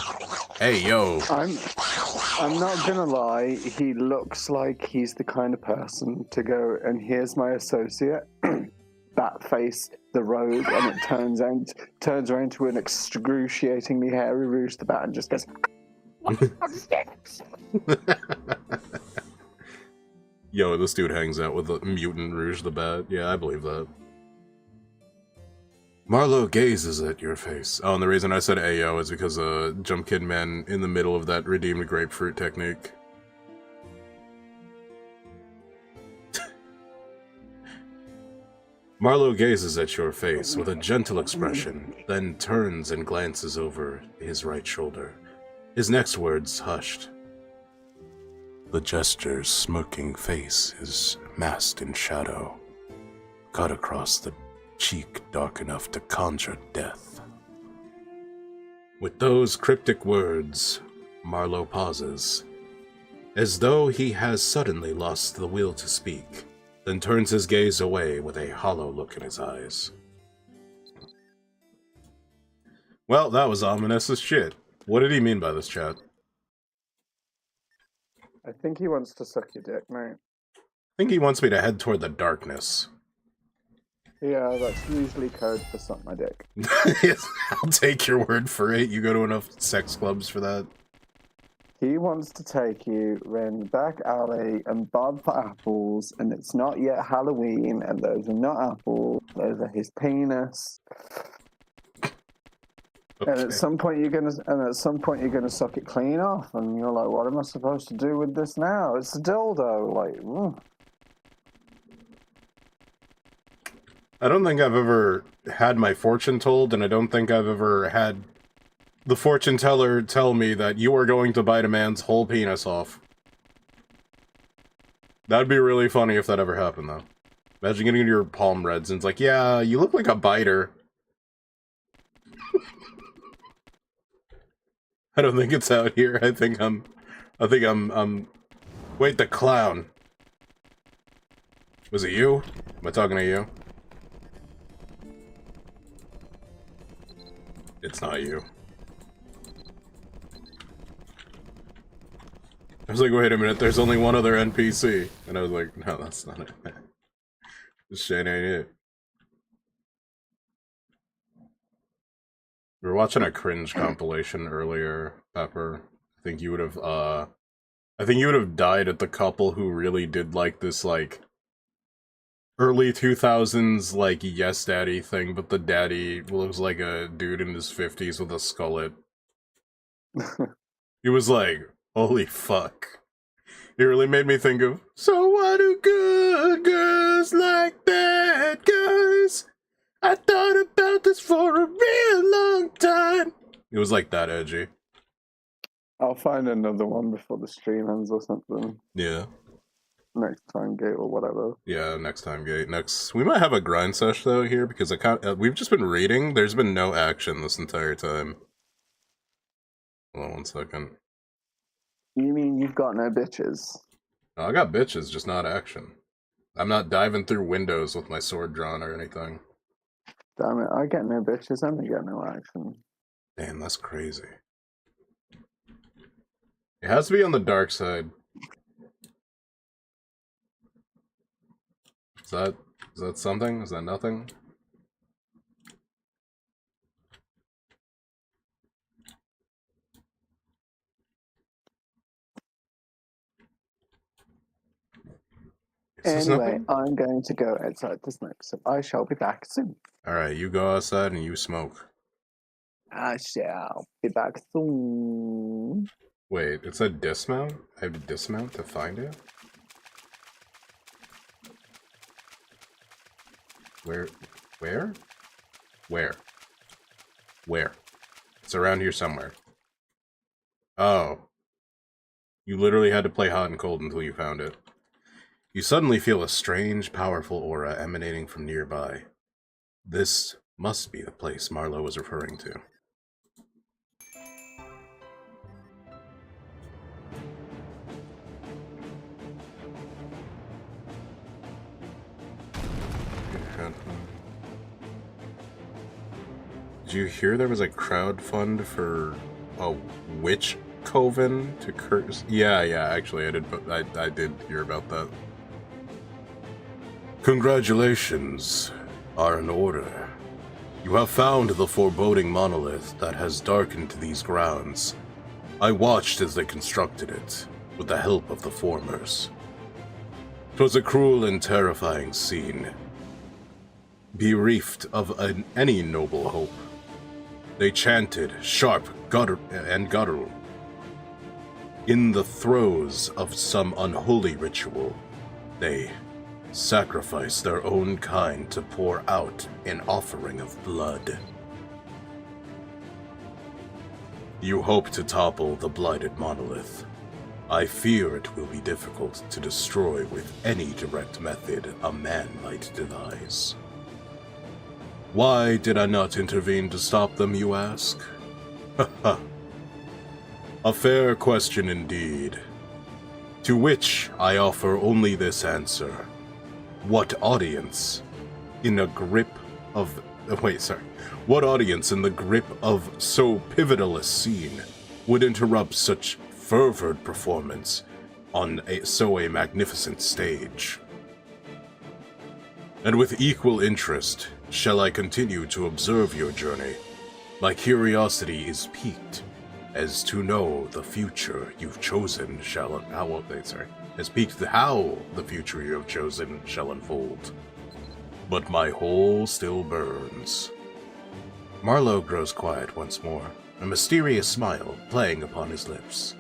Hey, yo! I'm not gonna lie, he looks like he's the kind of person to go, and here's my associate, that face, the rogue, and it turns around to an excruciatingly hairy Rouge the Bat and just goes, Yo, this dude hangs out with the mutant Rouge the Bat. Yeah, I believe that. Marlowe gazes at your face. Oh, and the reason I said Ayo is because Jump Kid Man in the middle of that redeemed grapefruit technique. Marlowe gazes at your face with a gentle expression, then turns and glances over his right shoulder. His next words hushed. The Jester's smirking face is masked in shadow, cut across the cheek dark enough to conjure death. With those cryptic words, Marlowe pauses, as though he has suddenly lost the will to speak, then turns his gaze away with a hollow look in his eyes. Well, that was ominous as shit. What did he mean by this, chat? I think he wants to suck your dick, mate. I think he wants me to head toward the darkness. Yeah, that's usually code for suck my dick. I'll take your word for it. You go to enough sex clubs for that. He wants to take you in the back alley and bob for apples, and it's not yet Halloween, and those are not apples, those are his penis. Okay. And at some point you're gonna suck it clean off, and you're like, what am I supposed to do with this now? It's a dildo, like. I don't think I've ever had my fortune told, and I don't think I've ever had the fortune teller tell me that you are going to bite a man's whole penis off. That'd be really funny if that ever happened, though. Imagine getting your palm reads and it's like, yeah, you look like a biter. I don't think it's out here. I think I'm... Wait, the clown. Was it you? Am I talking to you? It's not you. I was like, wait a minute, there's only one other NPC. And I was like, no, that's not it. This shit ain't it. We were watching a cringe compilation earlier, Pepper. I think you would have died at the couple who really did like this, like, early 2000s, like, yes daddy thing, but the daddy looks like a dude in his 50s with a skullet. He was like, holy fuck. It really made me think of, so why do good girls like bad guys? I thought about this for a real long time. It was like that edgy. I'll find another one before the stream ends or something. Yeah. Next time gate or whatever. Yeah, next time gate. We might have a grind sesh though here because we've just been raiding. There's been no action this entire time. Hold on 1 second. You mean you've got no bitches? No, I got bitches, just not action. I'm not diving through windows with my sword drawn or anything. Damn it, I get no bitches and I get no action. Damn, that's crazy. It has to be on the dark side. Is that something? Is that nothing? Anyway, I'm going to go outside to smoke, so I shall be back soon. Alright, you go outside and you smoke. I shall be back soon. Wait, it said dismount? I have to dismount to find it? Where? It's around here somewhere. Oh. You literally had to play hot and cold until you found it. You suddenly feel a strange, powerful aura emanating from nearby. This must be the place Marlowe was referring to. Did you hear there was a crowdfund for a witch coven to curse? Yeah, actually, I did hear about that. Congratulations are in order. You have found the foreboding monolith that has darkened these grounds. I watched as they constructed it, with the help of the formers. 'Twas a cruel and terrifying scene, bereft of any noble hope. They chanted sharp guttural in the throes of some unholy ritual. They sacrificed their own kind to pour out an offering of blood. You hope to topple the blighted monolith. I fear it will be difficult to destroy with any direct method a man might devise. Why did I not intervene to stop them, you ask? Haha. A fair question indeed. To which I offer only this answer. What audience in a grip of... What audience in the grip of so pivotal a scene would interrupt such fervid performance on a magnificent stage? And with equal interest, shall I continue to observe your journey? My curiosity is piqued as to know the future you've chosen has piqued how the future you have chosen shall unfold. But my hole still burns. Marlowe grows quiet once more, a mysterious smile playing upon his lips.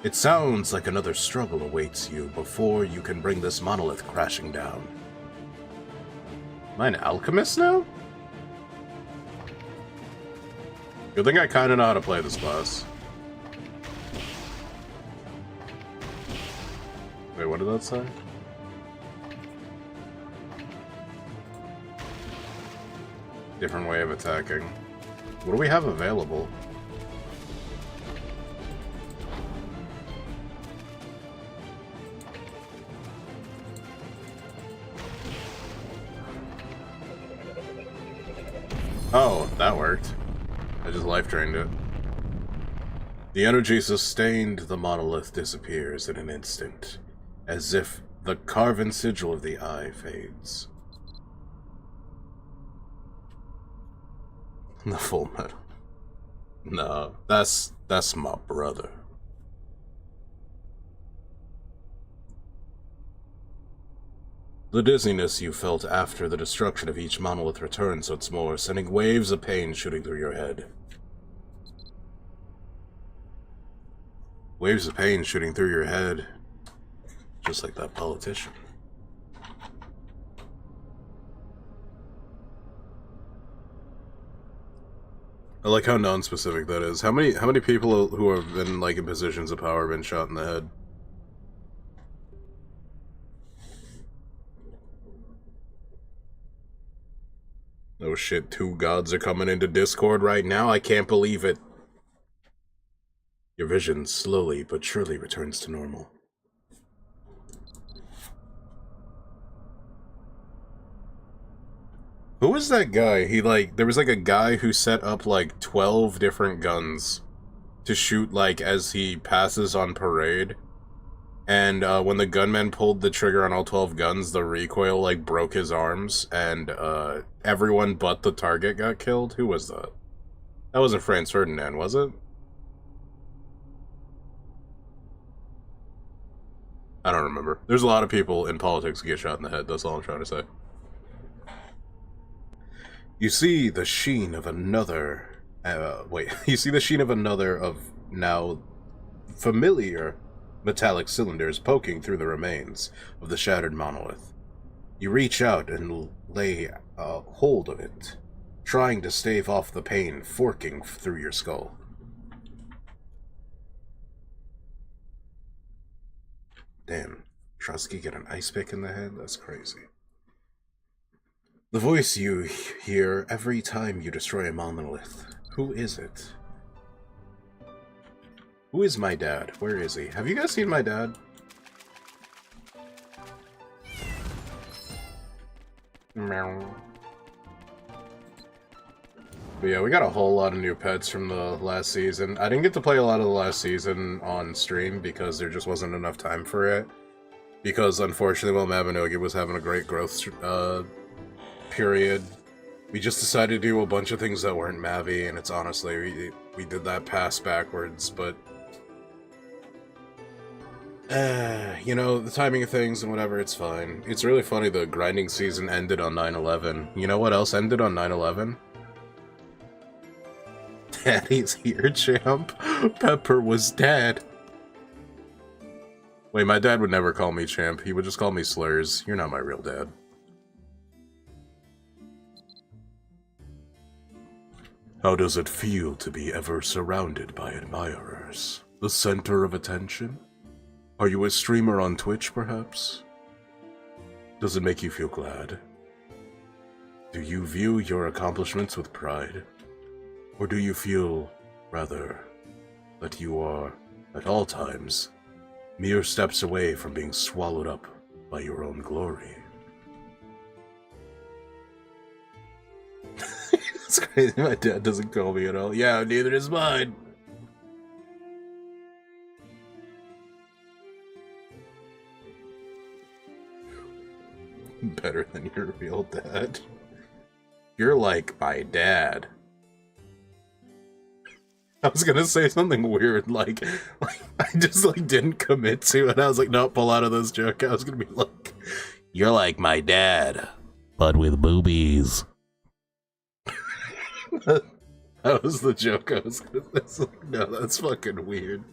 It sounds like another struggle awaits you before you can bring this monolith crashing down. Am I an alchemist now? Good thing I kinda know how to play this class. Wait, what did that say? Different way of attacking. What do we have available? Oh, that worked. I just life drained it. The energy sustained the monolith disappears in an instant, as if the carven sigil of the eye fades. The full metal. No, that's my brother. The dizziness you felt after the destruction of each monolith returns once more, sending waves of pain shooting through your head. Waves of pain shooting through your head, just like that politician. I like how non-specific that is. How many people who have been like in positions of power have been shot in the head? Oh shit, 2 gods are coming into Discord right now? I can't believe it. Your vision slowly but surely returns to normal. Who was that guy? There was like a guy who set up like 12 different guns to shoot like as he passes on parade. And when the gunman pulled the trigger on all 12 guns, the recoil like broke his arms and everyone but the target got killed. Who was that? That wasn't Franz Ferdinand, was it? I don't remember. There's a lot of people in politics who get shot in the head, that's all I'm trying to say. You see the sheen of another... you see the sheen of another of now familiar metallic cylinders poking through the remains of the shattered monolith. You reach out and lay hold of it, trying to stave off the pain forking through your skull. Damn, Trotsky get an ice pick in the head? That's crazy. The voice you hear every time you destroy a monolith. Who is it? Who is my dad? Where is he? Have you guys seen my dad? Meow. But yeah, we got a whole lot of new pets from the last season. I didn't get to play a lot of the last season on stream because there just wasn't enough time for it. Because unfortunately, while MABINOGI was having a great growth period, we just decided to do a bunch of things that weren't Mavi, and it's honestly, we did that pass backwards, but... you know, the timing of things and whatever, it's fine. It's really funny, the grinding season ended on 9/11. You know what else ended on 9/11? Daddy's here, champ. Pepper was dead. Wait, my dad would never call me champ. He would just call me slurs. You're not my real dad. How does it feel to be ever surrounded by admirers? The center of attention? Are you a streamer on Twitch, perhaps? Does it make you feel glad? Do you view your accomplishments with pride? Or do you feel, rather, that you are, at all times, mere steps away from being swallowed up by your own glory? It's crazy, my dad doesn't call me at all. Yeah, neither does mine. Better than your real dad. You're like my dad. I was gonna say something weird, like I just didn't commit to it. I was like, no, pull out of this joke. I was gonna be like, you're like my dad, but with boobies. That was the joke I was gonna say. Like, no, that's fucking weird.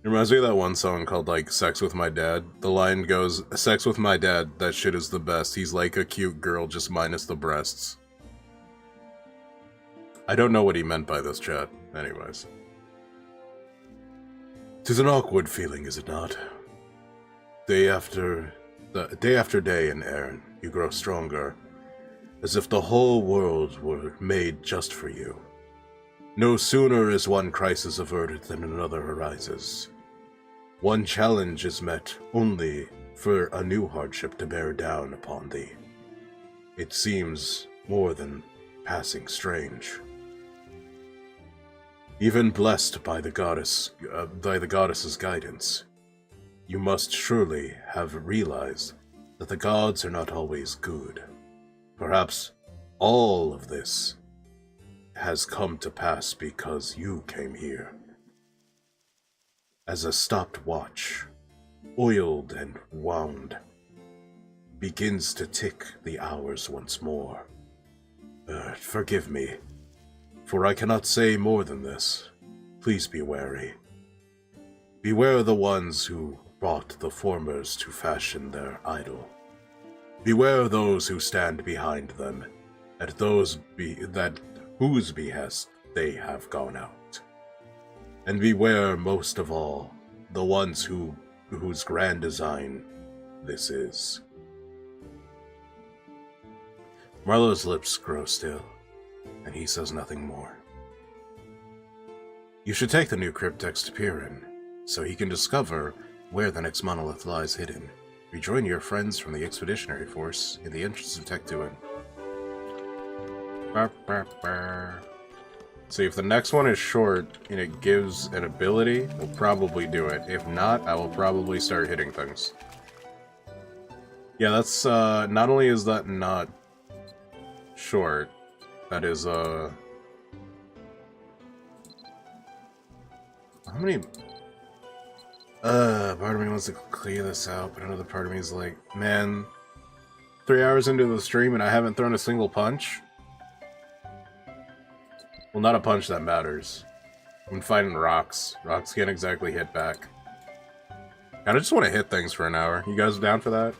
It reminds me of that one song called, like, Sex with My Dad. The line goes, sex with my dad, that shit is the best. He's like a cute girl, just minus the breasts. I don't know what he meant by this, chat. Anyways. 'Tis an awkward feeling, is it not? Day after day in Aaron, you grow stronger, as if the whole world were made just for you. No sooner is one crisis averted than another arises. One challenge is met only for a new hardship to bear down upon thee. It seems more than passing strange. Even blessed by the goddess's guidance, you must surely have realized that the gods are not always good. Perhaps all of this has come to pass because you came here. As a stopped watch, oiled and wound, begins to tick the hours once more. Forgive me, for I cannot say more than this. Please be wary. Beware the ones who brought the formers to fashion their idol. Beware those who stand behind them, at whose behest they have gone out. And beware most of all the ones whose grand design this is. Marlowe's lips grow still, and he says nothing more. You should take the new cryptex to Pirin, so he can discover where the next monolith lies hidden. Rejoin your friends from the Expeditionary Force in the entrance of Tectuin. See, if the next one is short and it gives an ability, we'll probably do it. If not, I will probably start hitting things. Yeah, that's, not only is that not short, that is, how many... part of me wants to clear this out, but another part of me is like, man, 3 hours into the stream and I haven't thrown a single punch? Well, not a punch that matters. I'm fighting rocks. Rocks can't exactly hit back. I just want to hit things for an hour. You guys down for that?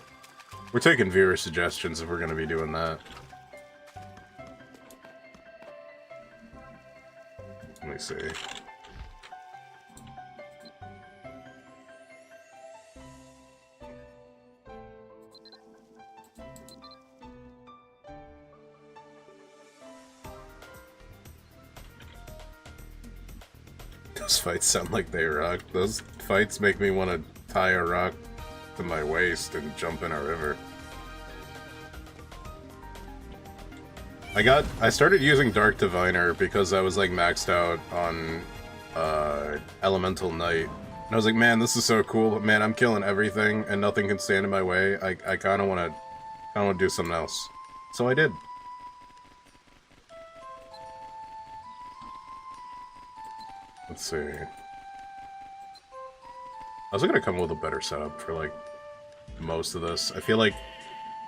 We're taking viewer suggestions if we're going to be doing that. Let me see. Those fights sound like they rock. Those fights make me want to tie a rock to my waist and jump in a river. I started using Dark Diviner because I was like maxed out on Elemental Knight. And I was like, man, this is so cool, but man, I'm killing everything and nothing can stand in my way. I kinda wanna do something else. So I did. Let's see. I was gonna come up with a better setup for like most of this. I feel like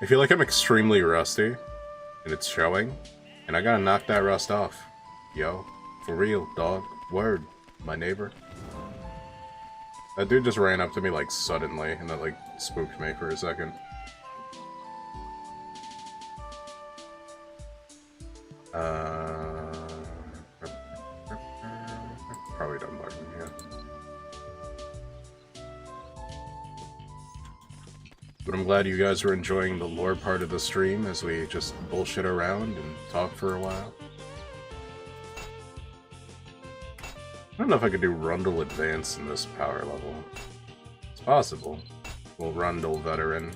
I'm extremely rusty, and it's showing, and I gotta knock that rust off. Yo, for real, dog. Word, my neighbor. That dude just ran up to me like suddenly, and that like spooked me for a second. Probably done bugging, yeah. But I'm glad you guys were enjoying the lore part of the stream as we just bullshit around and talk for a while. I don't know if I could do Rundle Advance in this power level. It's possible. Well, Rundle Veteran.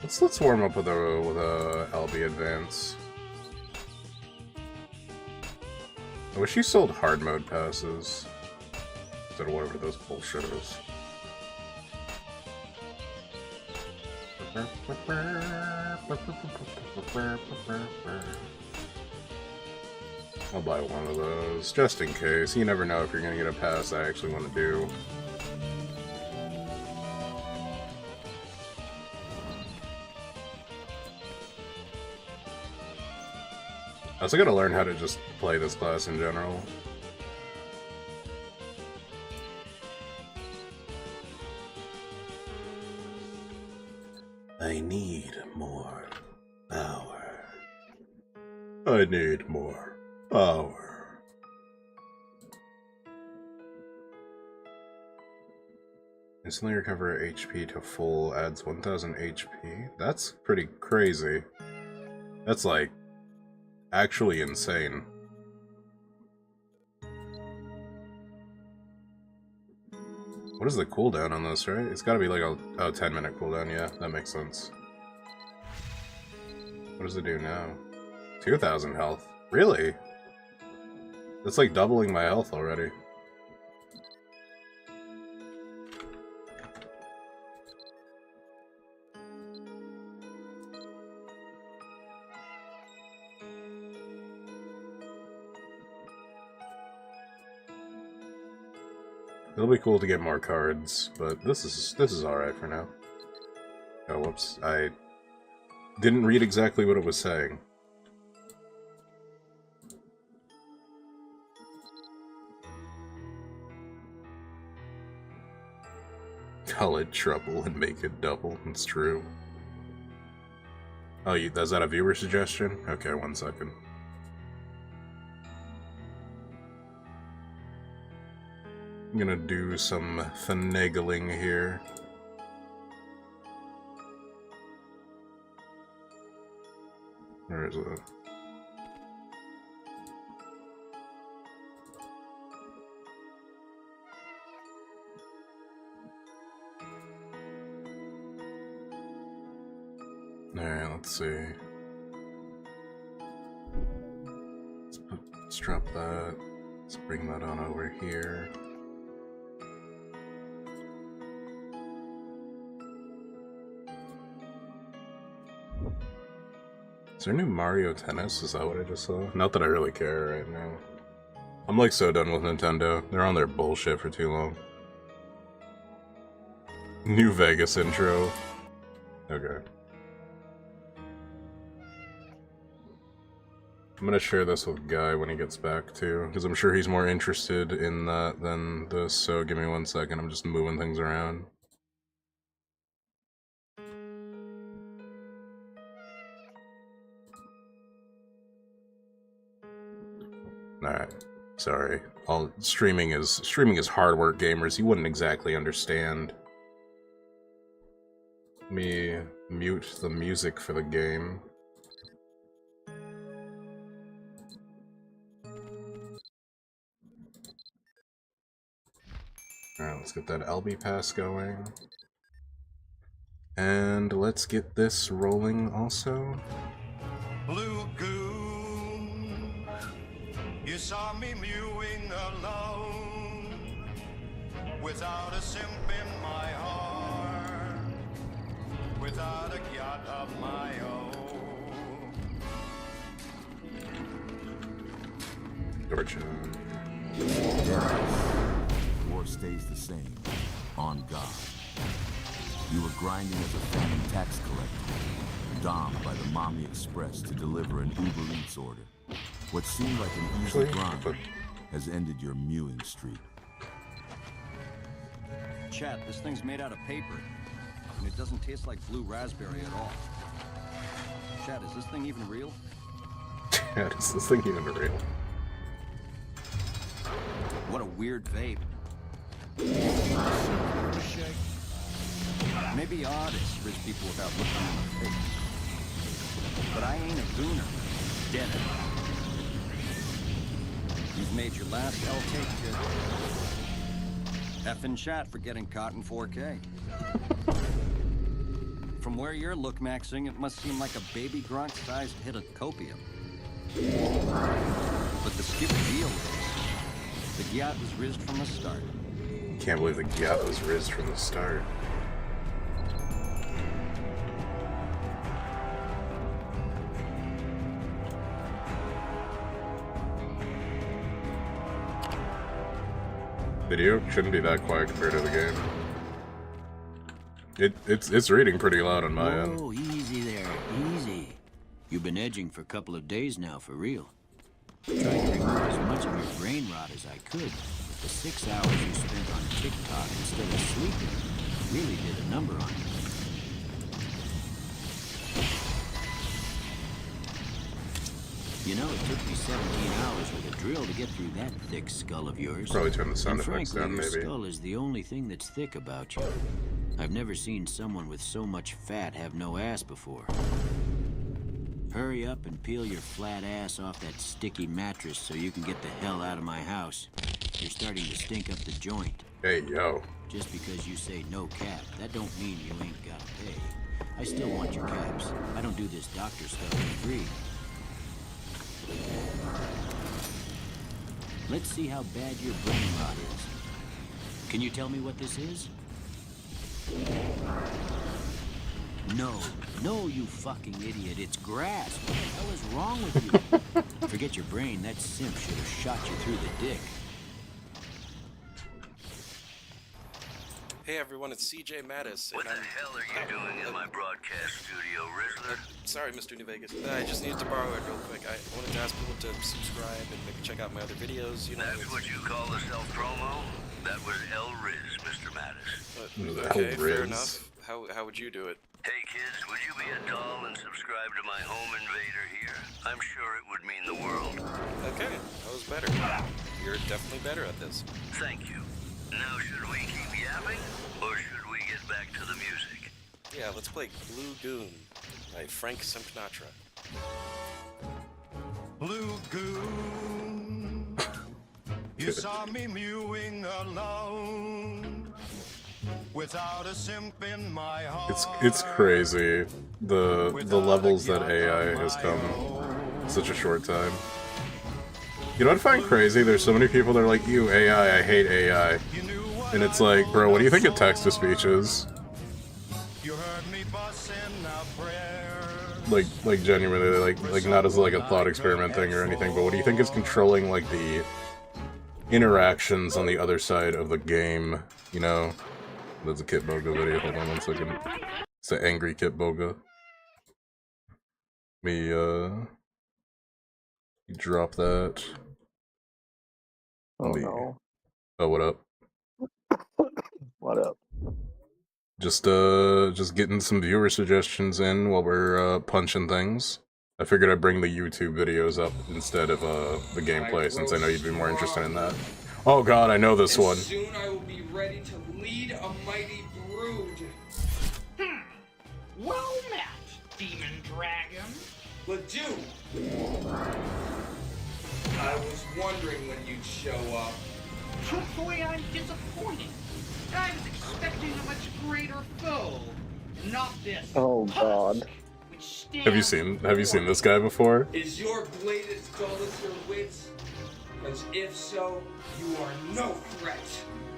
Let's warm up with a LB Advance. I wish you sold hard mode passes instead of whatever those bullshitters. I'll buy one of those just in case. You never know if you're gonna get a pass I actually want to do. I also gotta learn how to just play this class in general. I need more power. I need more power. Instantly recover HP to full, adds 1000 HP. That's pretty crazy. That's like actually insane. What is the cooldown on this, right? It's gotta be like a 10-minute cooldown, yeah, that makes sense. What does it do now? 2000 health. Really? That's like doubling my health already. It'll be cool to get more cards, but this is alright for now. Oh, whoops. I didn't read exactly what it was saying. Call it trouble and make it double. It's true. Oh, is that a viewer suggestion? Okay, 1 second. I'm gonna do some finagling here. Where is it? Alright, let's see. Let's drop that. Let's bring that on over here. Is there new Mario Tennis? Is that what I just saw? Not that I really care right now. I'm like so done with Nintendo. They're on their bullshit for too long. New Vegas intro. Okay. I'm gonna share this with Guy when he gets back too, because I'm sure he's more interested in that than this, so give me 1 second, I'm just moving things around. Alright, sorry. Streaming is hard work, gamers. You wouldn't exactly understand. Let me mute the music for the game. Alright, let's get that LB pass going. And let's get this rolling also. Blue Goon, you saw me mewing alone, without a simp in my heart, without a yacht of my own. Georgia. War stays the same, on God. You were grinding as a phantom tax collector, domed by the Mommy Express to deliver an Uber Eats order. What seemed like an easy grind has ended your mewing streak. Chat, this thing's made out of paper, and it doesn't taste like blue raspberry at all. Chat, is this thing even real? Chat, is this thing even real? What a weird vape. Maybe odd is rich people without looking in the face. But I ain't a gooner. Dead end. You've made your last L-tape, kid. Effing chat for getting caught in 4K. From where you're look-maxing, it must seem like a baby grunt-sized hit of copium. But the stupid deal is, the gyat was rizzed from the start. Can't believe the gyat was rizzed from the start. Video shouldn't be that quiet compared to the game. It's reading pretty loud on my end. Oh, easy there, easy. You've been edging for a couple of days now, for real. Tried to remove as much of your brain rot as I could, but the 6 hours you spent on TikTok instead of sleeping really did a number on you. You know, it took me 17 hours with a drill to get through that thick skull of yours. Probably turn the sound and effects frankly, down, your maybe. skull is the only thing that's thick about you. I've never seen someone with so much fat have no ass before. Hurry up and peel your flat ass off that sticky mattress so you can get the hell out of my house. You're starting to stink up the joint. Hey, yo. Just because you say no cap, that don't mean you ain't gotta pay. I still want your caps. I don't do this doctor stuff for free. Let's see how bad your brain rot is. Can you tell me what this is? No, you fucking idiot. It's grass. What the hell is wrong with you? Forget your brain. That simp should have shot you through the dick. Hey everyone, it's CJ Mattis. What the hell are you doing in my broadcast studio, Rizzler? Sorry, Mr. New Vegas. I just needed to borrow it real quick. I wanted to ask people to subscribe and maybe check out my other videos. You know, That's what you call a self-promo? That was El Riz, Mr. Mattis. Okay, fair enough. How would you do it? Hey kids, would you be a doll and subscribe to my home invader here? I'm sure it would mean the world. Okay, that was better. You're definitely better at this. Thank you. Now should we keep yapping, or should we get back to the music? Yeah, let's play Blue Goon by Frank Sinatra. Blue Goon, you saw me mewing alone, without a simp in my heart. It's crazy the levels that AI has come in such a short time. You know what I find crazy? There's so many people that are like, "You AI, I hate AI," and it's like, bro, what do you think of text-to-speech is? Like genuinely, like not as like a thought experiment thing or anything, but what do you think is controlling like the interactions on the other side of the game? You know, there's a Kit Boga video. Hold on 1 second. It's an angry Kit Boga. Me drop that. Oh no. Oh, what up? What up? Just getting some viewer suggestions in while we're punching things. I figured I'd bring the YouTube videos up instead of the gameplay, since I know you'd be more interested in that. Oh god, I know this one. Soon I will be ready to lead a mighty brood. Well met, demon dragon. Ledoux! I was wondering when you'd show up. Truthfully, I'm disappointed. I was expecting a much greater foe, not this. Oh god. Have you seen this guy before? Is your blade as dull as your wits? Because if so, you are no threat.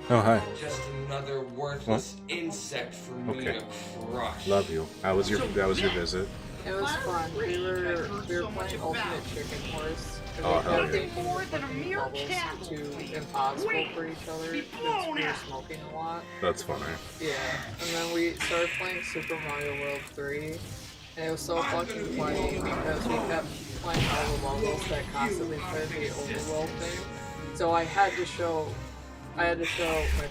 Oh, hi. Just another worthless insect for me to crush. Love you. How was your visit? It was fun. We were playing Ultimate Chicken Horse. Oh, hell yeah. More than a mere cat. Too impossible for each other since we were smoking a lot. That's funny. Yeah, and then we started playing Super Mario World 3, and it was so fucking funny because we kept playing all the levels that constantly played the overworld thing. So I had to show my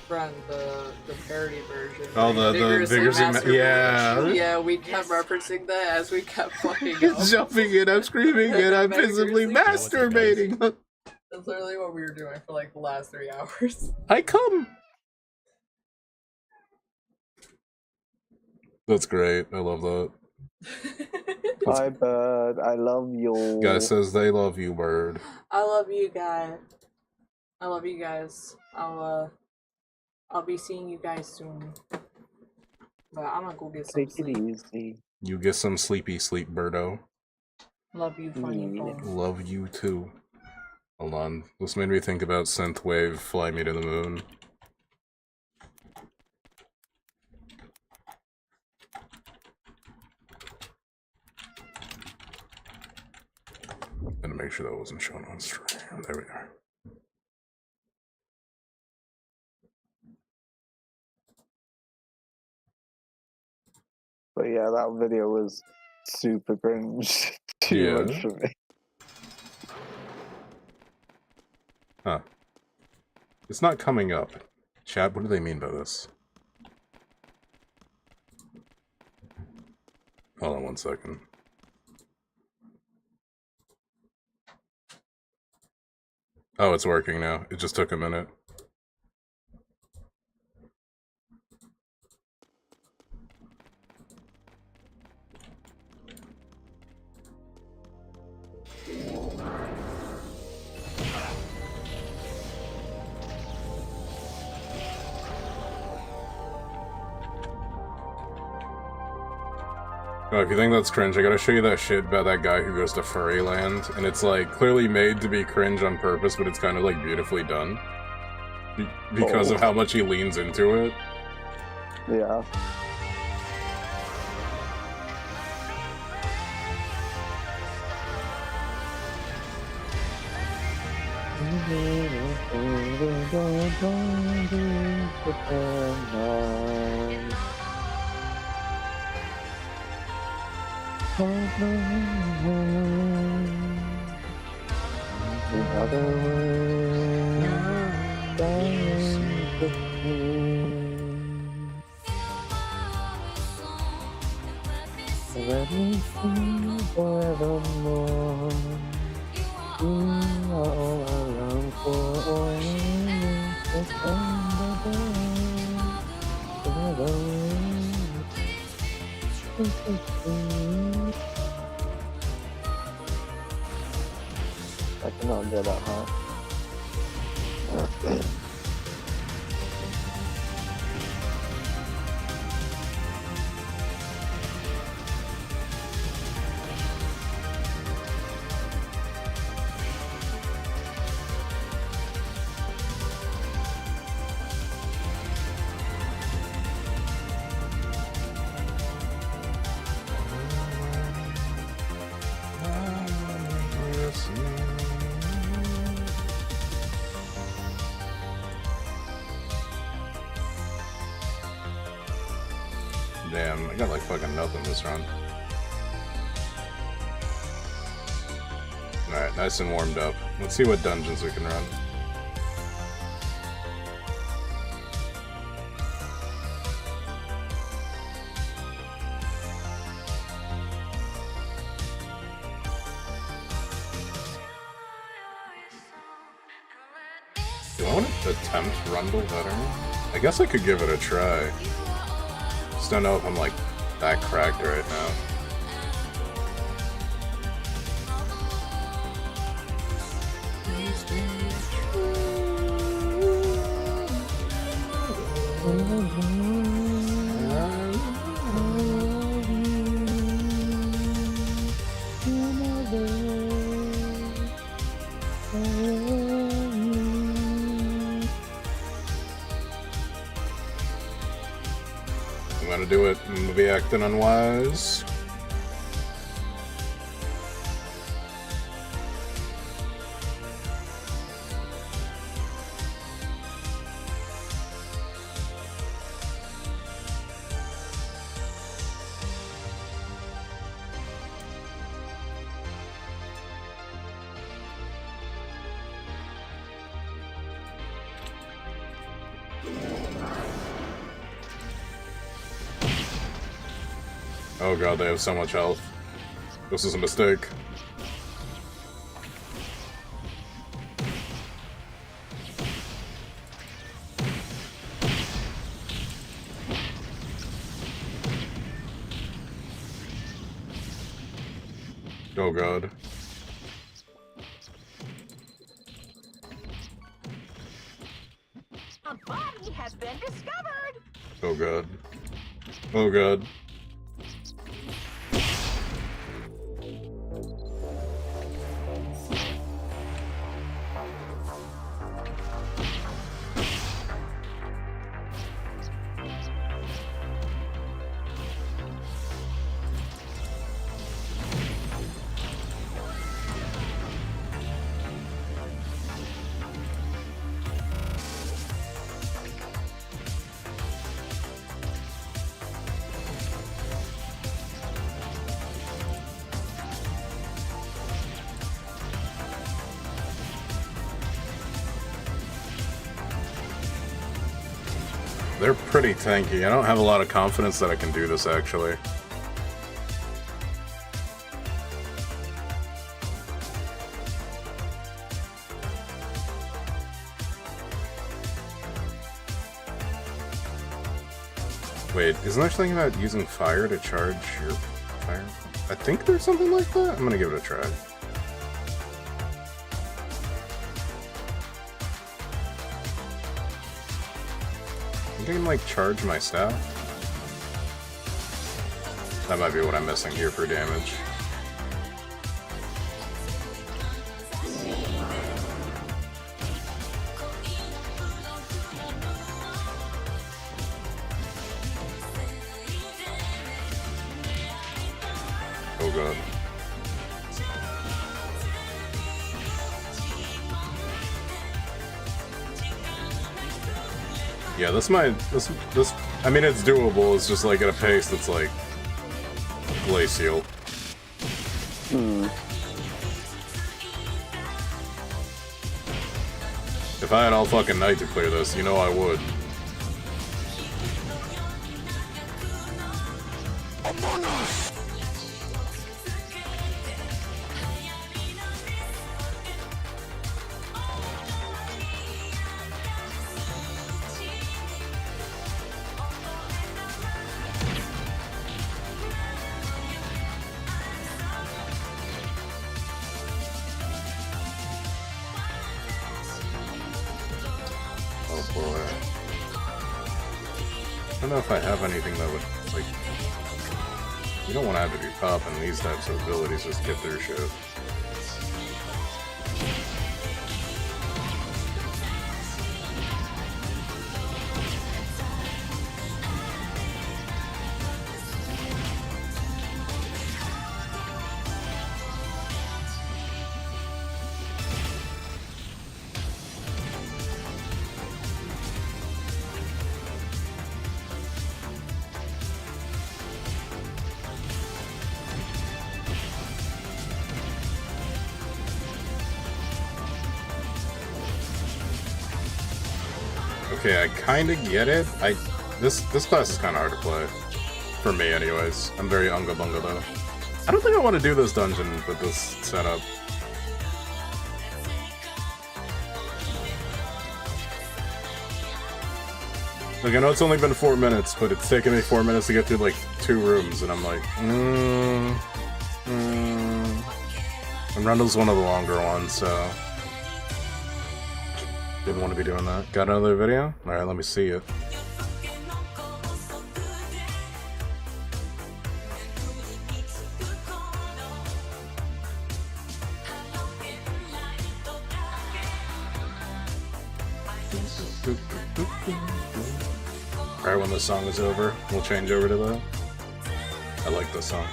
friend the parody version. Oh, the Vigorously Master. Yeah. Yeah, we kept referencing that as we kept fucking up. Jumping in, I'm screaming, and I'm visibly masturbating. That's literally what we were doing for like the last 3 hours. I come! That's great. I love that. Hi, Bird. I love you. Guy says they love you, Bird. I love you guys. I love you guys. I'll be seeing you guys soon. But I'm gonna go get some Take sleep. it easy. You get some sleepy sleep, Birdo. Love you, funny bone. Love you too. Hold on. This made me think about Synthwave Fly Me to the Moon. Gotta make sure that wasn't shown on stream. There we are. But yeah, that video was super cringe. Too much for me. Huh. It's not coming up. Chat, what do they mean by this? Hold on 1 second. Oh, it's working now. It just took a minute. Oh, if you think that's cringe, I gotta show you that shit about that guy who goes to Furryland, and it's like clearly made to be cringe on purpose, but it's kind of like beautifully done. Because of how much he leans into it. Yeah. I cannot get that high. Damn, I got like fucking nothing this round. Alright, nice and warmed up. Let's see what dungeons we can run. Do I want to attempt Rundle Veteran? I guess I could give it a try. Just don't know if I'm like that cracked right now. I'm gonna do it and be acting unwise. Oh god, they have so much health. This is a mistake. Oh god. A body has been discovered. Oh god. Oh god. They're pretty tanky. I don't have a lot of confidence that I can do this, actually. Wait, isn't there something about using fire to charge your fire? I think there's something like that. I'm gonna give it a try. I can, like, charge my staff. That might be what I'm missing here for damage. Oh god. Yeah, this I mean, it's doable, it's just like at a pace that's like glacial. If I had all fucking night to clear this, you know I would. Among Us! Oh boy. I don't know if I have anything that would, like... You don't want to have to be popping these types of abilities, just get through shit. Okay, I kinda get it. This class is kinda hard to play. For me, anyways. I'm very unga bunga though. I don't think I want to do this dungeon with this setup. Like, I know it's only been 4 minutes, but it's taken me 4 minutes to get through, like, 2 rooms, and I'm like, And Rundle's one of the longer ones, so... Didn't want to be doing that. Got another video? Alright, let me see it. Alright, when the song is over, we'll change over to that. I like this song.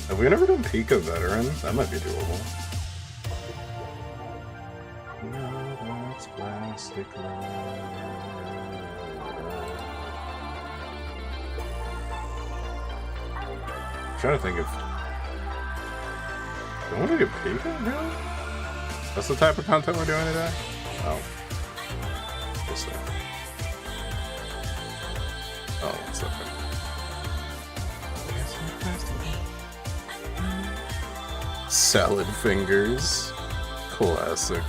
Have we never done Pika Veteran? That might be doable. No, that's plastic love. I'm trying to think if... Do I want to do Pika? Really? That's the type of content we're doing today? Oh. What's that? Oh, what's that? Salad fingers. Classic.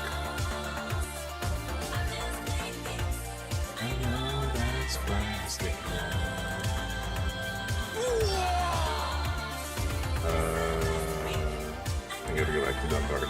go back to Dunbarton.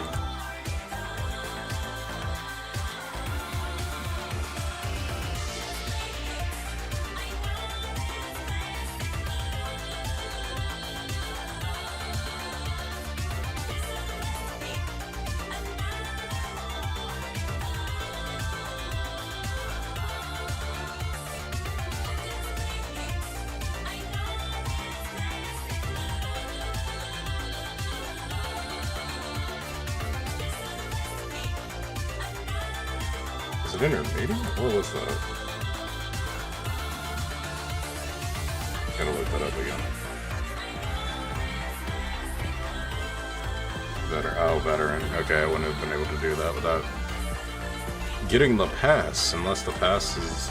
Is it intermediate? What was that? Gotta look that up again. Veteran. Okay, I wouldn't have been able to do that without getting the pass, unless the pass is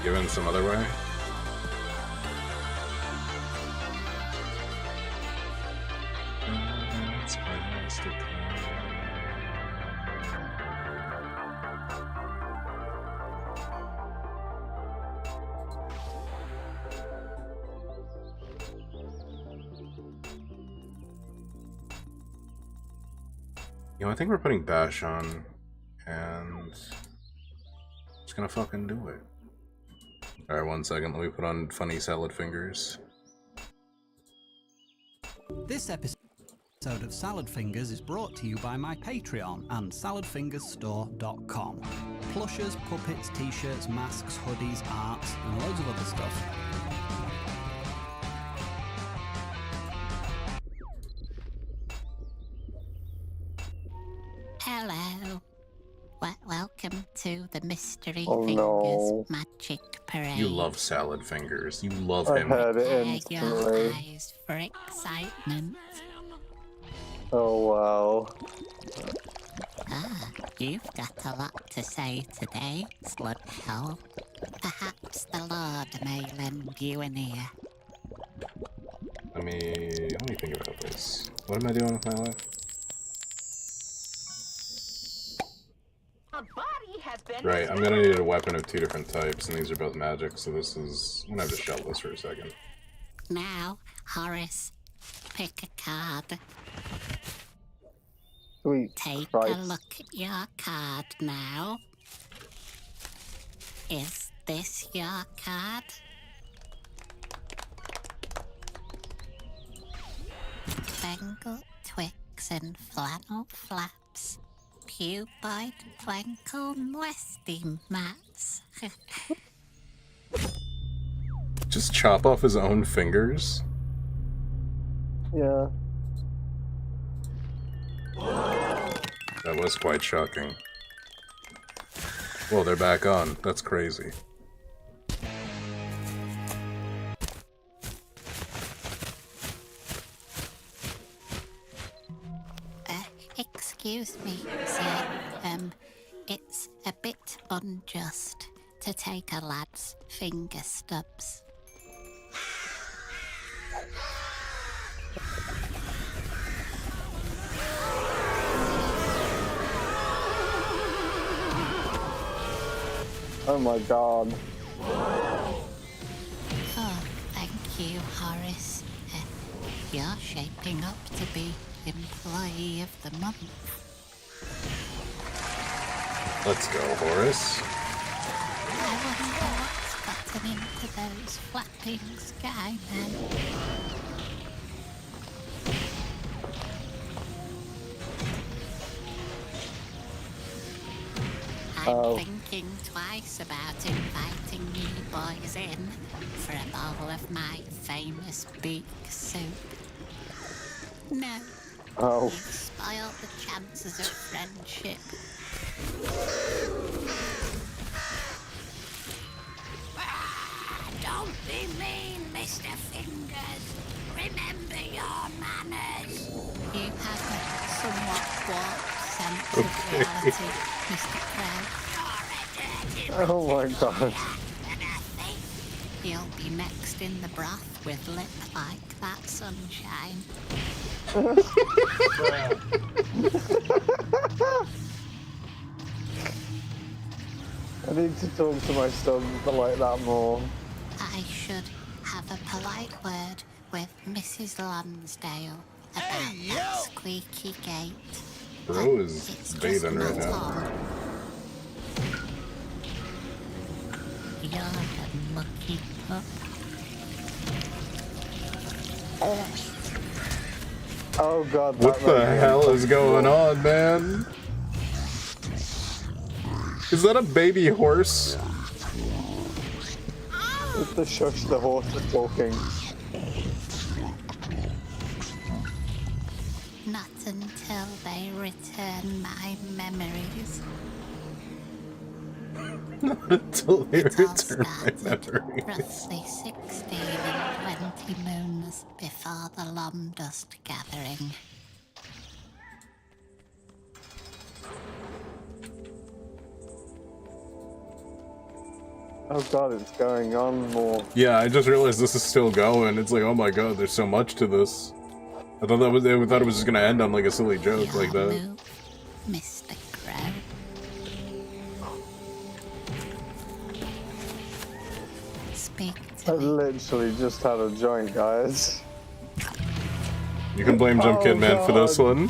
given some other way. You know, I think we're putting Bash on, and just gonna fucking do it. Alright, 1 second, let me put on Funny Salad Fingers. This episode of Salad Fingers is brought to you by my Patreon and saladfingersstore.com. Plushes, puppets, t-shirts, masks, hoodies, arts, and loads of other stuff. Hello. Welcome to the Mystery Oh, Fingers no. Magic Parade. You love Salad Fingers. You love I him. heard it Prepare your instantly. eyes for excitement. Oh, wow. Ah, you've got a lot to say today, Sludgehole. Perhaps the Lord may lend you an ear. Let me think about this. What am I doing with my life? A body has been Right, I'm gonna need a weapon of 2 different types, and these are both magic, so this is... I'm gonna have to shell this for a second. Now, Horace, pick a card. Sweet Take Christ. a look at your card now. Is this your card? Bengal twigs and flannel flaps. Cuboid plankle westy mats. Just chop off his own fingers? Yeah. That was quite shocking. Well, they're back on. That's crazy. Excuse me, sir. It's a bit unjust to take a lad's finger stubs. Oh my god. Oh, thank you, Horace. You're shaping up to be Employee of the Month. Let's go, Horace. I wonder what's gotten into those flapping skymen. I'm thinking twice about inviting you boys in for a bowl of my famous beak soup. No. Oh. You've spoiled the chances of friendship. Don't be mean, Mr. Fingers. Remember your manners. You have a somewhat warped sense of reality, Mr. Crow. Oh my god. You'll be next in the broth with lip like that sunshine. I need to talk to my son like that more. I should have a polite word with Mrs. Lonsdale about that squeaky gate. Bro is bathing right now. You're a lucky pup. Oh god, What the hell is going on, man? Is that a baby horse? It's the shush, the horse is talking. Not until they return my memories. Not until they It all return my memories. roughly 16 and 20 moons before the Lom Dust gathering. Oh god, it's going on more. Yeah, I just realized this is still going. It's like, oh my god, there's so much to this. I thought it was just gonna end on like a silly joke like that. Mr. Crow. Speak to I literally just had a joint, guys. You can blame Jump Kid Man for this one.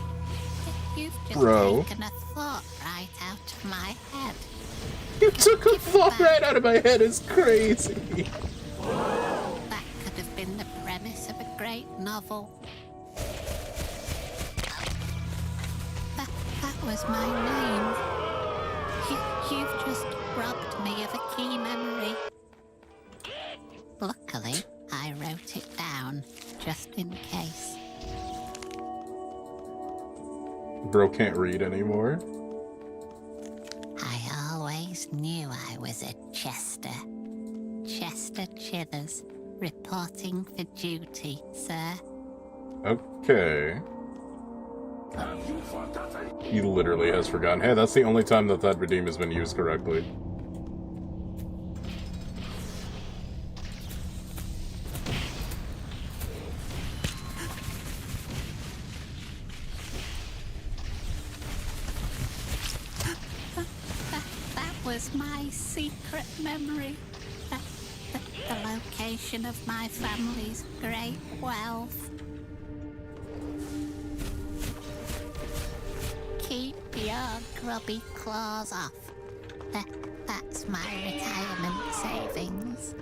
You've just Bro. taken a thought right out of my head. You took a thought right out of my head, it's crazy. That could have been the premise of a great novel. That was my name. You've just robbed me of a key memory. Luckily, I wrote it down, just in case. Bro can't read anymore. I always knew I was a Chester. Chester Chithers, reporting for duty, sir. Okay. He literally has forgotten. Hey, that's the only time that redeem has been used correctly. That was my secret memory. The location of my family's great wealth. Keep your grubby claws off. That's my retirement savings.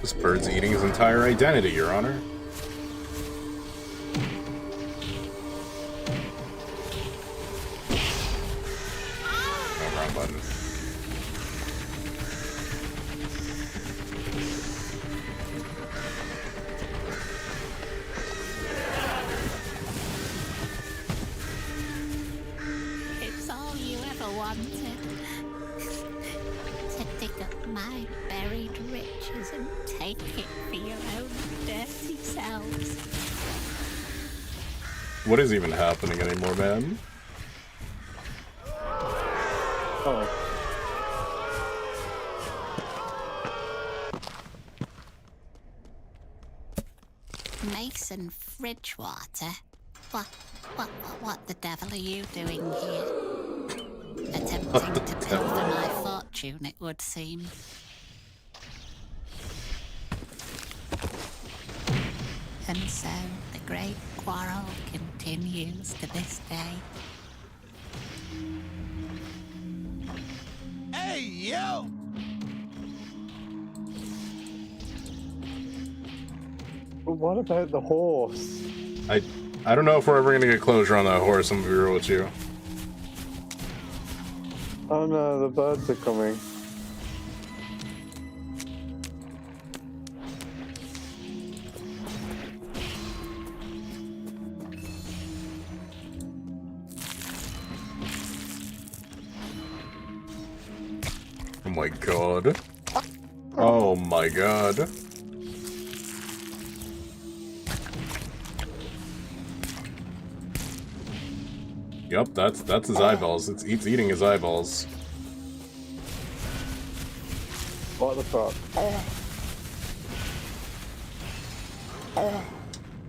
This bird's eating his entire identity, Your Honor. Oh, wrong button. It's all you ever wanted. To dig up my buried riches and take it for your own dirty selves. What is even happening anymore, man? Oh. Mason Fridgewater? What the devil are you doing here? Attempting to pilfer my fortune, it would seem. And so the great quarrel continues to this day. Hey, yo! But what about the horse? I don't know if we're ever gonna get closure on that horse, I'm gonna be real with you. Oh no, the birds are coming. Oh my god. Oh my god. Yup, that's his eyeballs. It's eating his eyeballs. What the fuck?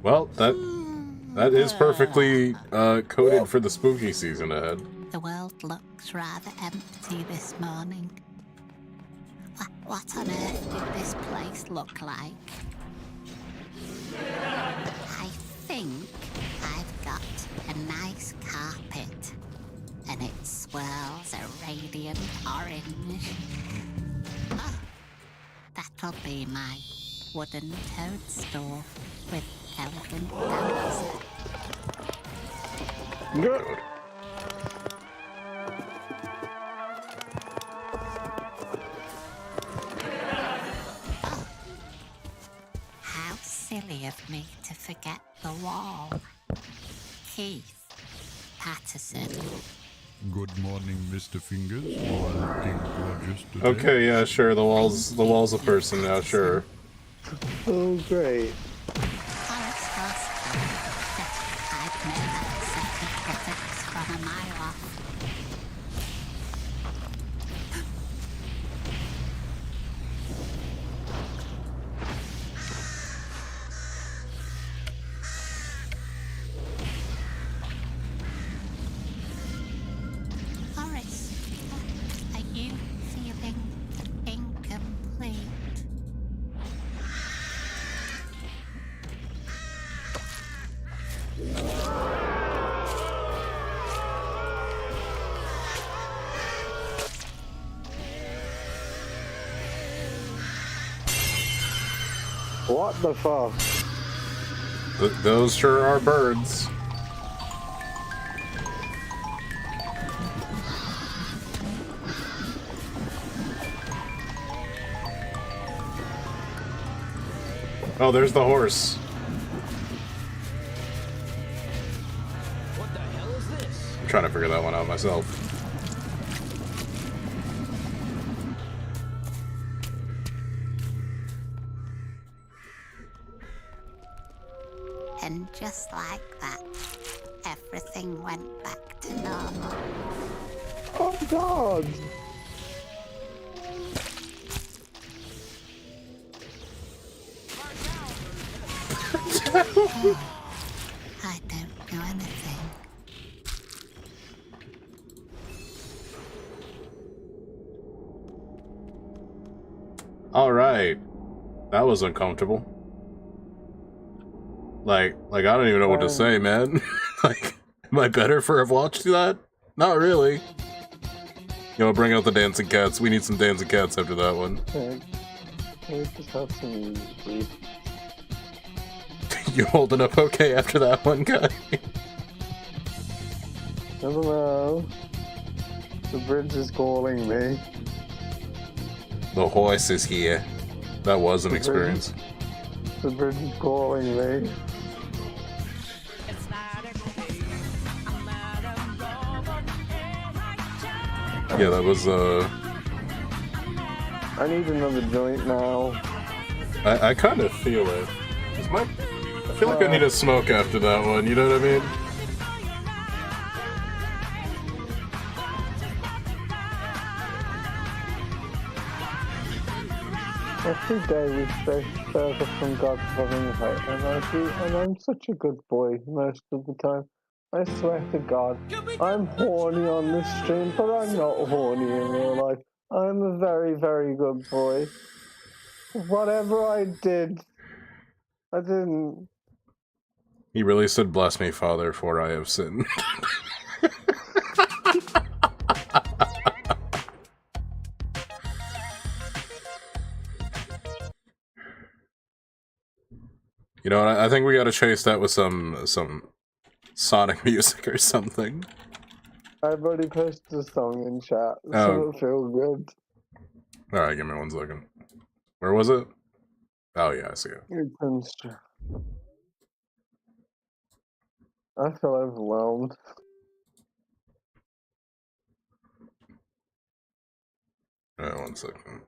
Well, that is perfectly coded for the spooky season ahead. The world looks rather empty this morning. What on earth did this place look like? I think I've got a nice carpet, and it swirls a radiant orange. Oh, that'll be my wooden toadstool with elegant dancer. Good. How silly of me to forget the wall. Keith Patterson. Good morning, Mr. Fingers. You are looking gorgeous today. Okay, yeah, sure. The wall's a person now. Sure. Oh, great. From a mile off. Horace, are you feeling incomplete? What the fuck? Those sure are birds. Oh, there's the horse. What the hell is this? I'm trying to figure that one out myself. And just like that, everything went back to normal. Oh God! I don't know anything. All right, that was uncomfortable. Like I don't even know what to say, man. Like, am I better for have watched that? Not really. Yo, bring out the dancing cats. We need some dancing cats after that one. Can we just have some brief? You holding up okay after that one, guy? I don't know. The bridge is calling me. The horse is here. That was an experience. The bridge is calling me. Yeah, that was I need another joint now. I kind of feel it. I feel like I need a smoke after that one, you know what I mean? Every day we stray further from God's loving light, and I'm such a good boy most of the time. I swear to God, I'm horny on this stream, but I'm not horny in real life. I'm a very, very good boy. Whatever I did, I didn't. He really said, "Bless me, Father, for I have sinned." You know, I think we gotta chase that with some Sonic music or something. I've already posted a song in chat, so Oh. it feels good. Alright, give me 1 second. Where was it? Oh yeah, I see it. I feel overwhelmed. Alright, 1 second.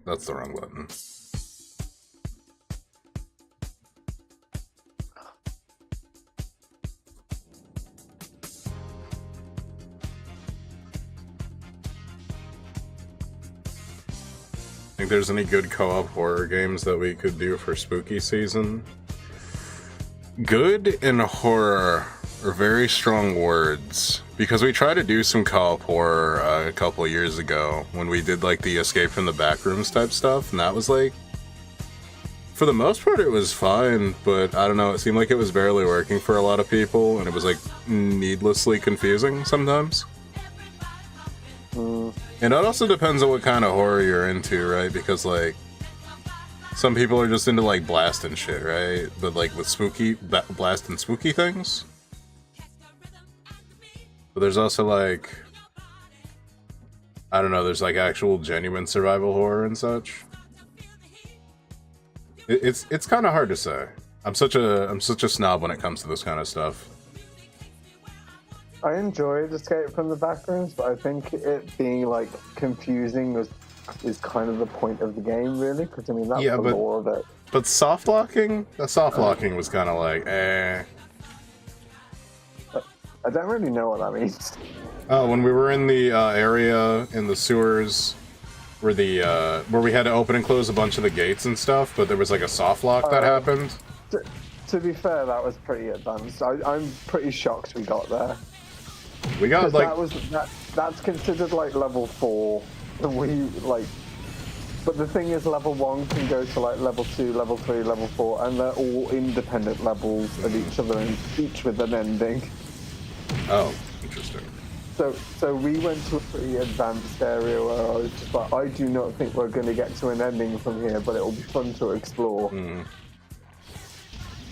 That's the wrong button. Think there's any good co-op horror games that we could do for spooky season? Good in horror. are very strong words. Because we tried to do some co-op horror a couple of years ago when we did like the escape from the backrooms type stuff, and that was like, for the most part it was fine, but I don't know, it seemed like it was barely working for a lot of people, and it was like needlessly confusing sometimes. And it also depends on what kind of horror you're into, right? Because like, some people are just into like blasting shit, right? But like with spooky, blasting spooky things. But there's also like, I don't know, there's like actual genuine survival horror and such. It's kind of hard to say. I'm such a snob when it comes to this kind of stuff. I enjoyed Escape from the Backrooms, but I think it being like confusing is kind of the point of the game, really. Because I mean, that's the lore of it. But soft locking, was kind of like, eh. I don't really know what that means. Oh, when we were in the area in the sewers, where we had to open and close a bunch of the gates and stuff, but there was like a soft lock that happened. To be fair, that was pretty advanced. I'm pretty shocked we got there. We got like that's considered like level 4, and we like. But the thing is, level 1 can go to like level 2, level 3, level 4, and they're all independent levels of each other, and each with an ending. Oh, interesting. So we went to a pretty advanced area where I was just like, I do not think we're going to get to an ending from here, but it'll be fun to explore.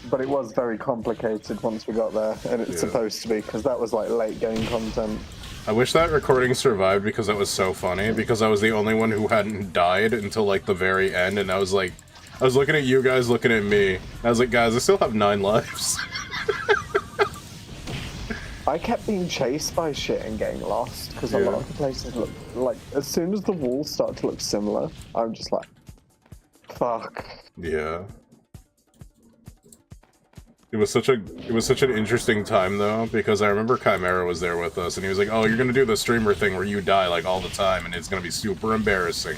But it was very complicated once we got there, and it's supposed to be, because that was like late game content. I wish that recording survived because that was so funny, because I was the only one who hadn't died until like the very end, and I was looking at you guys looking at me, and I was like, guys, I still have 9 lives. I kept being chased by shit and getting lost, because a lot of the places look like, as soon as the walls start to look similar, I'm just like, fuck. Yeah. It was such an interesting time though, because I remember Chimera was there with us, and he was like, oh, you're gonna do the streamer thing where you die like all the time, and it's gonna be super embarrassing.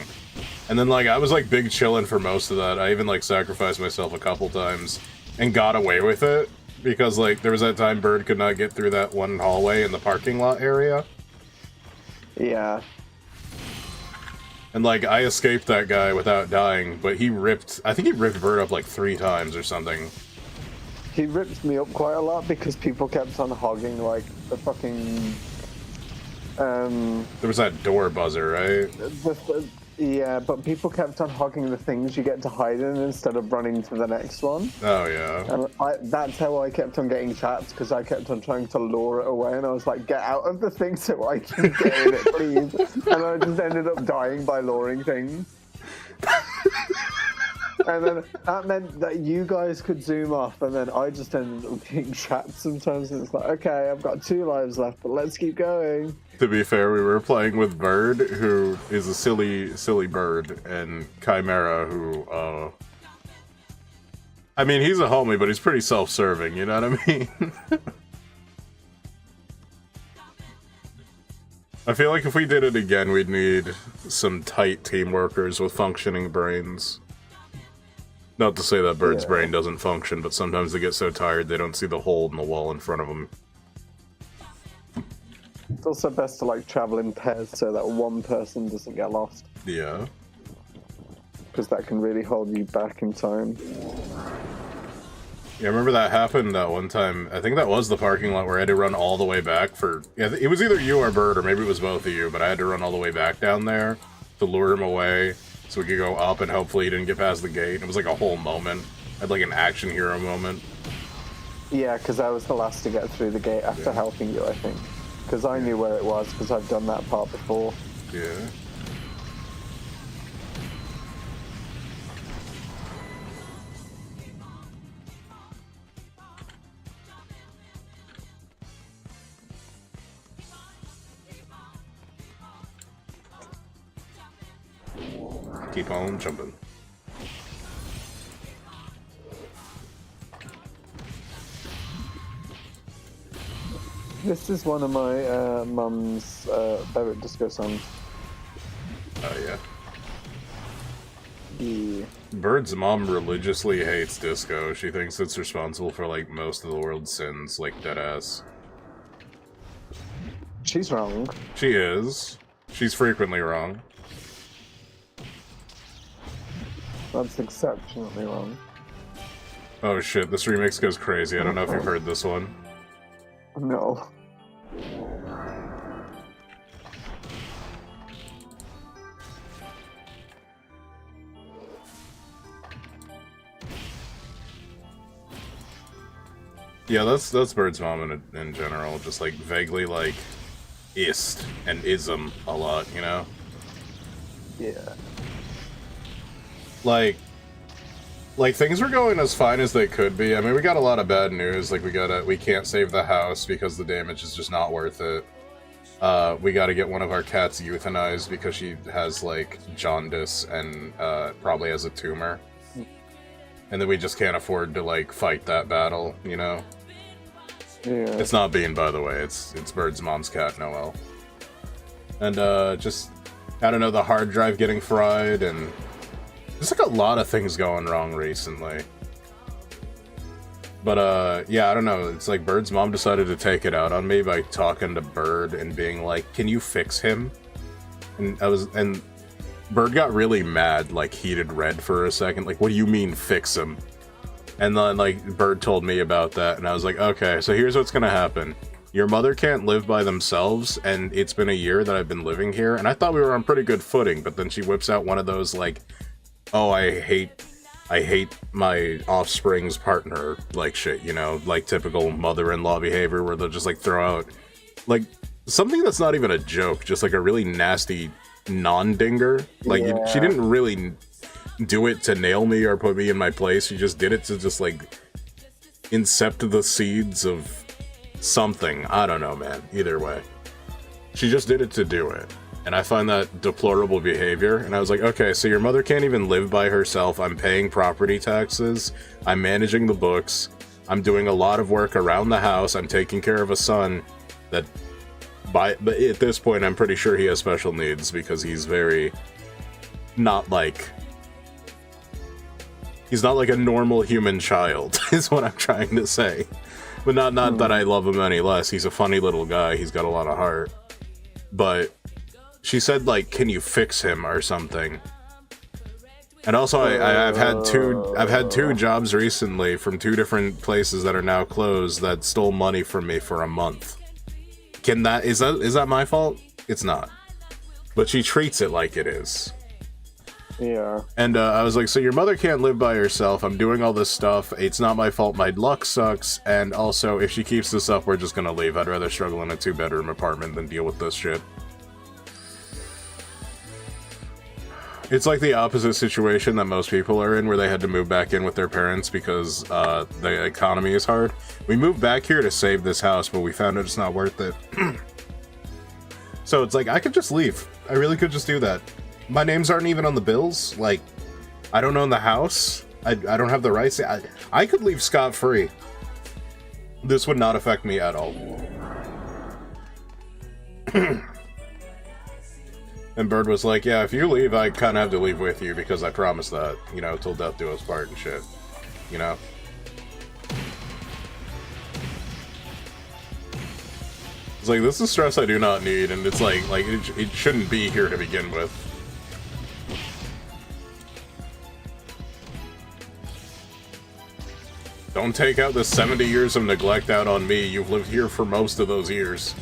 And then like, I was like big chillin' for most of that. I even like sacrificed myself a couple times, and got away with it. Because, like, there was that time Bird could not get through that one hallway in the parking lot area. Yeah. And, like, I escaped that guy without dying, but I think he ripped Bird up, like, 3 times or something. He ripped me up quite a lot because people kept on hogging, like, the fucking... There was that door buzzer, right? Yeah, but people kept on hogging the things you get to hide in instead of running to the next one. Oh, yeah. And that's how I kept on getting trapped, because I kept on trying to lure it away, and I was like, get out of the thing so I can get in it, please. And I just ended up dying by luring things. And then that meant that you guys could zoom off, and then I just ended up getting trapped sometimes, and it's like, okay, I've got 2 lives left, but let's keep going. To be fair, we were playing with Bird, who is a silly bird, and Chimera, who, I mean, he's a homie, but he's pretty self-serving, you know what I mean? I feel like if we did it again, we'd need some tight team workers with functioning brains. Not to say that Bird's brain doesn't function, but sometimes they get so tired they don't see the hole in the wall in front of them. It's also best to like travel in pairs so that one person doesn't get lost. Yeah. Because that can really hold you back in time. Yeah, I remember that happened that one time. I think that was the parking lot where I had to run all the way back for... Yeah, it was either you or Bird, or maybe it was both of you, but I had to run all the way back down there to lure him away so we could go up, and hopefully he didn't get past the gate. It was like a whole moment. I had like an action hero moment. Yeah, because I was the last to get through the gate after helping you, I think. Because I knew where it was, because I've done that part before. Yeah. Keep on jumping. This is one of my mum's favorite disco songs. Oh, yeah. Yeah. Bird's mom religiously hates disco. She thinks it's responsible for, like, most of the world's sins, like, deadass. She's wrong. She is. She's frequently wrong. That's exceptionally wrong. Oh shit, this remix goes crazy. I don't know if you've heard this one. No. Yeah, that's Bird's mom in general. Just like vaguely like ist and ism a lot, you know? Yeah. Like things were going as fine as they could be. I mean, we got a lot of bad news. Like we can't save the house because the damage is just not worth it. We gotta get one of our cats euthanized because she has like jaundice and probably has a tumor. And then we just can't afford to like fight that battle, you know? Yeah. It's not Bean, by the way. It's Bird's mom's cat, Noelle. And just I don't know, the hard drive getting fried, and there's like a lot of things going wrong recently. But yeah, I don't know. It's like Bird's mom decided to take it out on me by talking to Bird and being like, "Can you fix him?" And Bird got really mad, like heated red for a second. Like, what do you mean fix him? And then like Bird told me about that, and I was like, okay, so here's what's gonna happen. Your mother can't live by themselves, and it's been a year that I've been living here, and I thought we were on pretty good footing, but then she whips out one of those like, oh, I hate my offspring's partner, like shit, you know, like typical mother-in-law behavior where they'll just like throw out like something that's not even a joke, just like a really nasty non-dinger. Like Yeah. she didn't really do it to nail me or put me in my place. She just did it to just like incept the seeds of something. I don't know, man. Either way, she just did it to do it. And I find that deplorable behavior. And I was like, okay, so your mother can't even live by herself. I'm paying property taxes. I'm managing the books. I'm doing a lot of work around the house. I'm taking care of a son that, but at this point, I'm pretty sure he has special needs because he's very he's not like a normal human child, is what I'm trying to say. But not that I love him any less. He's a funny little guy. He's got a lot of heart. But she said, like, can you fix him or something? And also, I've had two jobs recently from 2 different places that are now closed that stole money from me for a month. Is that my fault? It's not. But she treats it like it is. Yeah. And I was like, so your mother can't live by herself. I'm doing all this stuff. It's not my fault. My luck sucks. And also, if she keeps this up, we're just gonna leave. I'd rather struggle in a 2-bedroom apartment than deal with this shit. It's like the opposite situation that most people are in, where they had to move back in with their parents because the economy is hard. We moved back here to save this house, but we found out it's not worth it. So it's like, I could just leave. I really could just do that. My names aren't even on the bills. Like, I don't own the house. I don't have the rights. I could leave scot-free. This would not affect me at all. And Bird was like, yeah, if you leave, I kind of have to leave with you because I promised that, you know, till death do us part and shit, you know? It's like, this is stress I do not need, and it's like it shouldn't be here to begin with. Don't take out the 70 years of neglect out on me. You've lived here for most of those years.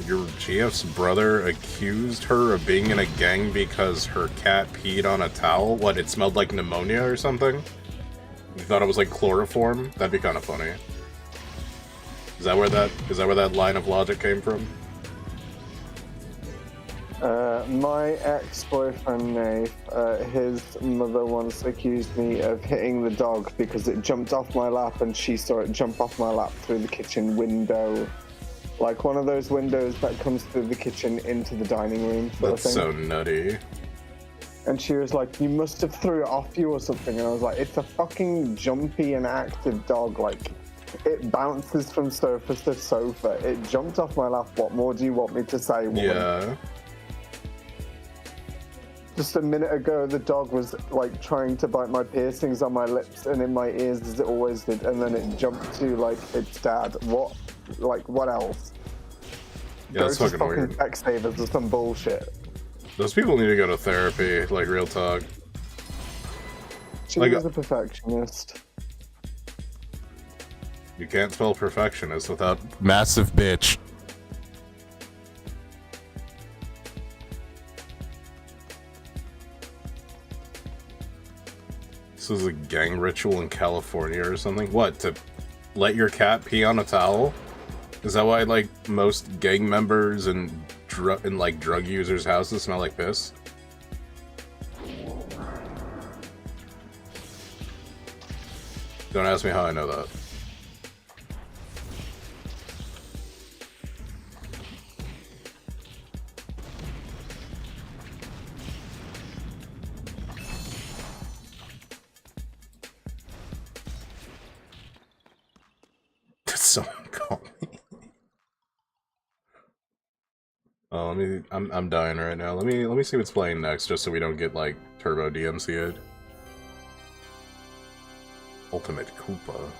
Your GF's brother accused her of being in a gang because her cat peed on a towel? What, it smelled like pneumonia or something? You thought it was like chloroform? That'd be kind of funny. Is that where that line of logic came from? My ex-boyfriend Nate, his mother once accused me of hitting the dog because it jumped off my lap and she saw it jump off my lap through the kitchen window. Like one of those windows that comes through the kitchen into the dining room. That's so nutty. And she was like, you must have threw it off you or something. And I was like, it's a fucking jumpy and active dog. Like, it bounces from sofa to sofa. It jumped off my lap. What more do you want me to say, woman? Yeah. Just a minute ago, the dog was like trying to bite my piercings on my lips and in my ears as it always did. And then it jumped to like its dad. What? Like, what else? Yeah, that's fucking weird. Specsavers or some bullshit. Those people need to go to therapy, like, real talk. She like, was a perfectionist. You can't spell perfectionist without massive bitch. This is a gang ritual in California or something? What, to let your cat pee on a towel? Is that why, like, most gang members and like drug users' houses smell like piss? Don't ask me how I know that. Did someone call me? Oh, I'm dying right now. Let me see what's playing next, just so we don't get like turbo DMCA'd. Ultimate Koopa.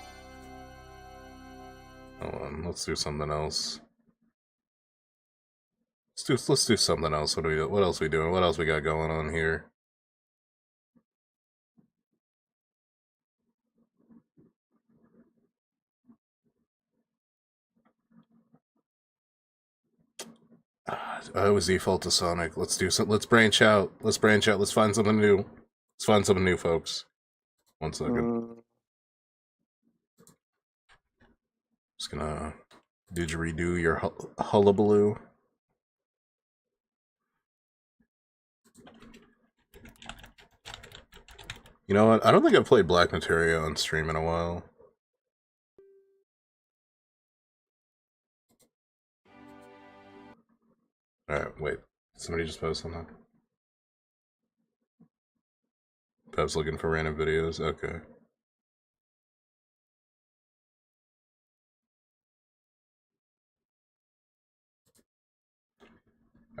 Hold on, let's do something else. Let's do something else. What else we doing? What else we got going on here? I always default to Sonic. Let's do some. Let's branch out. Let's branch out. Let's find something new. Let's find something new, folks. 1 second. Just gonna didgeridoo your hullabaloo. You know what? I don't think I've played Black Materia on stream in a while. Alright, wait. Somebody just posted something. Pep's looking for random videos. Okay.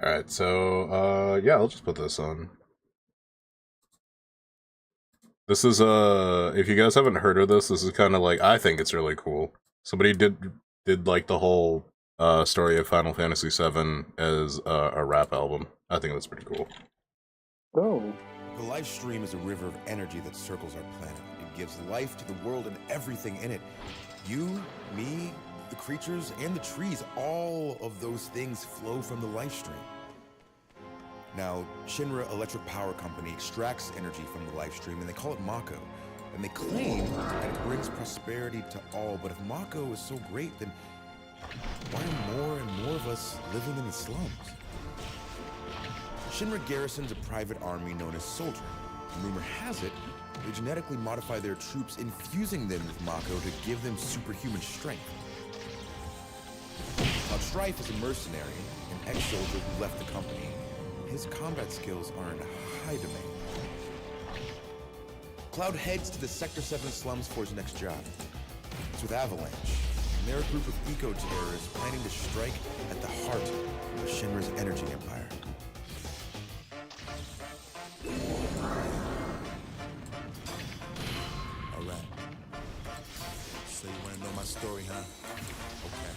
Alright, so, yeah, I'll just put this on. This is, if you guys haven't heard of this, this is kind of like, I think it's really cool. Somebody did like the whole, story of Final Fantasy VII as, a rap album. I think that's pretty cool. Oh. The life stream is a river of energy that circles our planet. It gives life to the world and everything in it. You, me, the creatures, and the trees, all of those things flow from the life stream. Now, Shinra Electric Power Company extracts energy from the life stream, and they call it Mako. And they claim that it brings prosperity to all, but if Mako is so great, then why are more and more of us living in the slums? Shinra garrisons a private army known as Soldier. And rumor has it, they genetically modify their troops, infusing them with Mako to give them superhuman strength. Now, Strife is a mercenary, an ex-soldier who left the company. His combat skills are in high demand. Cloud heads to the Sector 7 slums for his next job. It's with Avalanche, and they're a group of eco-terrorists planning to strike at the heart of Shinra's energy empire. Alright. So you wanna know my story, huh? Okay.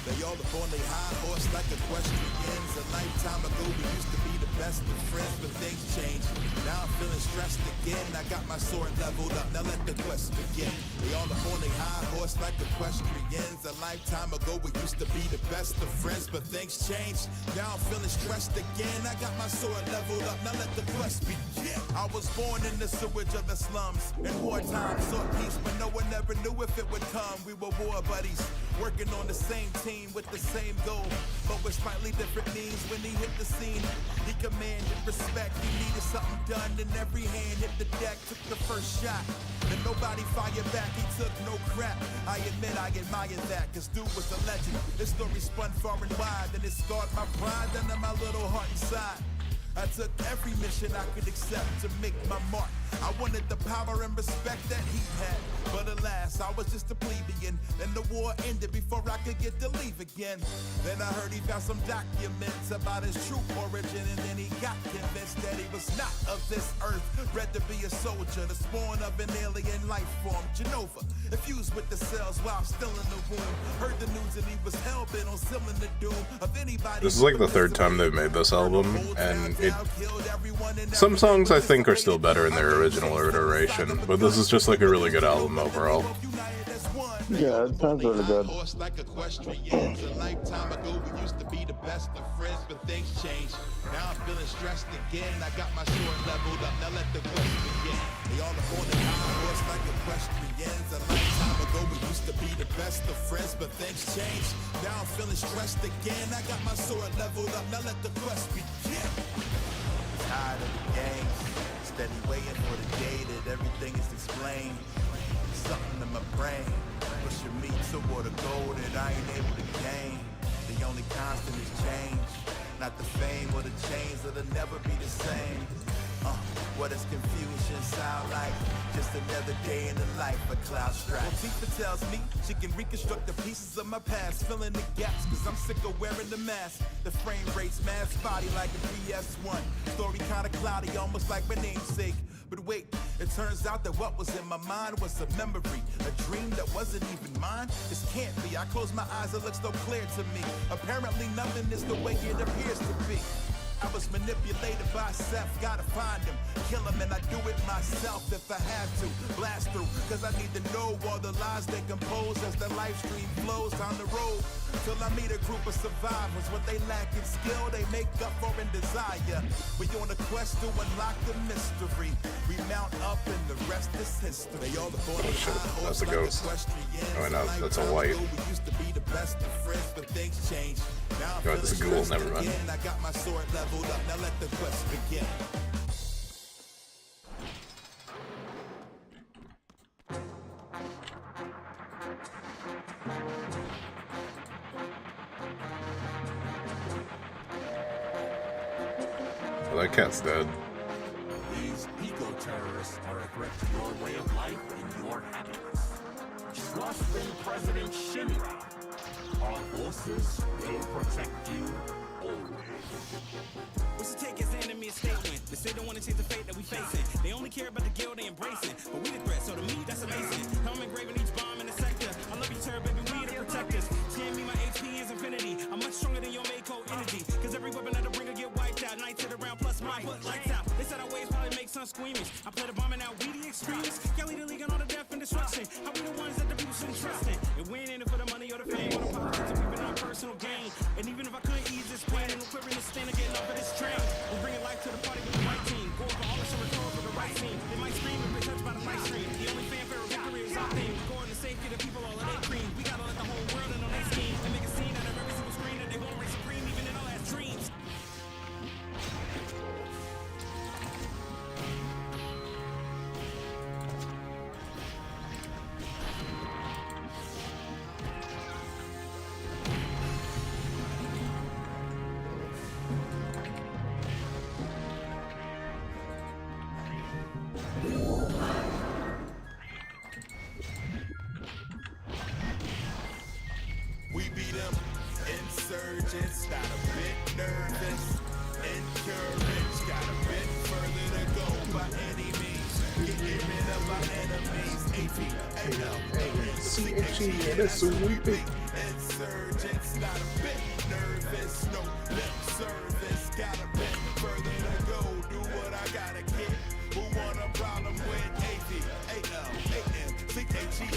They all up on their high horse like equestrians. A lifetime ago we used to be the best of friends, but things changed. Now I'm feeling stressed again. I got my sword leveled up, now let the quest begin. They all up on their high horse like equestrians. A lifetime ago we used to be the best of friends, but things changed. Now I'm feeling stressed again. I got my sword leveled up, now let the quest begin. I was born in the sewage of the slums. In wartime, sought peace, but no one ever knew if it would come. We were war buddies, working on the same team with the same goal, but with slightly different means. When he hit the scene, he commanded respect. He needed something done, and every hand hit the deck. Took the first shot, and nobody fired back. He took no crap. I admit I admire that, cause dude was a legend. This story spun far and wide, and it scarred my pride under my little heart inside. I took every mission I could accept to make my mark. I wanted the power and respect that he had, but alas, I was just a plebeian. Then the war ended before I could get to leave again. Then I heard he found some documents about his true origin, and then he got convinced that he was not of this earth. Bred to be a soldier, the spawn of an alien life form. Genova, infused with the cells while still in the womb. Heard the news and he was hell-bent on sealing the doom of anybody. This is like the third time they've made this album, and some songs I think are still better in their original iteration, but this is just like a really good album overall. Yeah, it sounds really good. Like equestrians, a lifetime ago we used to be the best of friends, but things changed. Now I'm feeling stressed again. I got my sword leveled up. Now let the quest begin. They all up on the high horse like equestrians. A lifetime ago we used to be the best of friends, but things changed. Now I'm feeling stressed again. I got my sword leveled up. Now let the quest begin. Tired of the game, steady waiting for the day that everything is explained. Something in my brain pushing me toward a goal that I ain't able to gain. The only constant is change, not the fame or the chains that'll never be the same. What does confusion sound like? Just another day in the life of Cloud Strike. Well, Tifa tells me she can reconstruct the pieces of my past, filling the gaps, cause I'm sick of wearing the mask. The frame rate's mad spotty like a PS1. Story kinda cloudy, almost like my namesake. But wait, it turns out that what was in my mind was a memory, a dream that wasn't even mine. This can't be. I close my eyes, it looks so clear to me. Apparently nothing is the way it appears to be. I was manipulated by Seth, gotta find him, kill him, and I do it myself if I have to. Blast through, cause I need to know all the lies they compose as the live stream flows down the road. Till I meet a group of survivors, what they lack in skill, they make up for in desire. We on a quest to unlock the mystery. We mount up and the rest is history. They all Oh shit, that's a ghost. Oh no, that's a white. We used to be the best of friends, but things changed. Now God, this is a ghoul, never mind. I got my sword leveled up, now let the quest begin. Well, that cat's dead. These eco-terrorists are a threat to your way of life and your happiness. Trust in President Shinra. Our forces will protect you always. What's the take as enemy statement? They say they want to change the fate that we facing. They only care about the guild they embracing. But we the threat, so to me, that's amazing. I'm engraving each bomb in the sector. I love you, turn, baby, we the protectors. Scan me, my HP is infinity. I'm much stronger than your Mako energy. Cause every weapon that I bring will get wiped out. Night to the round plus my foot lights out. They said our ways probably make some squeamish. I play the bomb and now we the extremists. Y'all lead the league on all the death and destruction. How we the ones that the people shouldn't trust in. And we ain't in it for the money or the fame or the politics of people on personal gain. And even if I couldn't ease this pain, and I'm clearing the stand and getting off of this train. We're bringing life to the party with the right team. Go over all the summer tours with the right team. They might scream and be touched by the light stream. The only fanfare of victory is our theme. Go in the safety of the people, all of their cream. We gotta let the whole world in on their scheme. And make a scene out of every single screen that they won't reign supreme even in our last dreams. We beat them. Insurgents got a bit nervous. Encouraged got a bit further to go by any means. Getting rid of our enemies. Insurgents got a bit nervous. No lip service. Got a bit further to go. Do what I gotta get. Who want a problem with AT-A-L-A-M-C-H-E?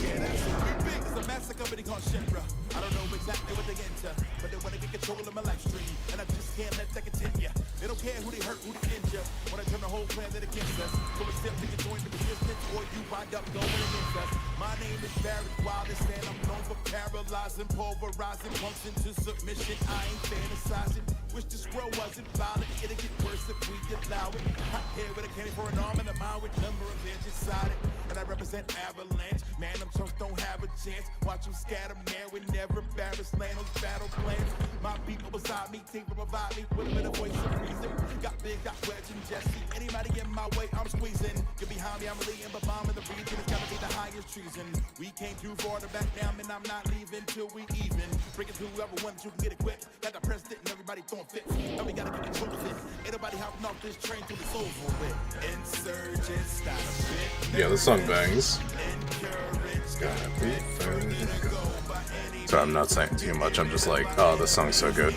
Yeah, that's who we big. It's a massive company called Shinra. I don't know exactly what they into, but they wanna get control of my life stream, and I just can't let that continue. They don't care who they hurt, who they injure. Wanna turn the whole planet against us. So it's simply to join the resistance, or you wind up going against us. My name is Barrett Wallace, and I'm known for paralyzing, pulverizing punks into submission. I ain't fantasizing. Wish this world wasn't violent. It'll get worse if we allow it. Hot hair with a candy for an arm and a mind with number of inches inside it. And I represent represent Avalanche. Man, them chumps don't have a chance. Watch them scatter, man. We never embarrass land those battle plans. My people beside me, team to provide me with a bit of voice of reason. Got big, got wedge and Jesse. Anybody in my way, I'm squeezing. Get behind me, I'm leading, but bomb in the region. It's gotta be the highest treason. We came too far to back down, and I'm not leaving till we even. Bring it to whoever wants, you can get it quick. Got the president and everybody throwing fits. Now we gotta get the troops in. Ain't nobody hopping off this train till it's over with. Insurgents, not a bit. Yeah, the song bangs. Gotta be further to go. So I'm not saying too much, I'm just like, oh, this song's so good.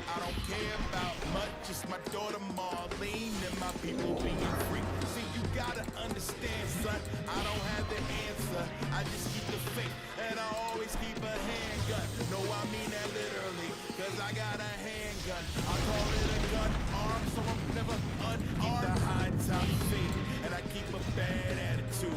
I don't care about much, just my daughter Marlene and my people being free. See, you gotta understand, son, I don't have the answer. I just keep the faith, and I always keep a handgun. No, I mean that literally, cause I got a handgun. I call it a gun arm, so I'm never unarmed. Keep the high top faith, and I keep a bad attitude.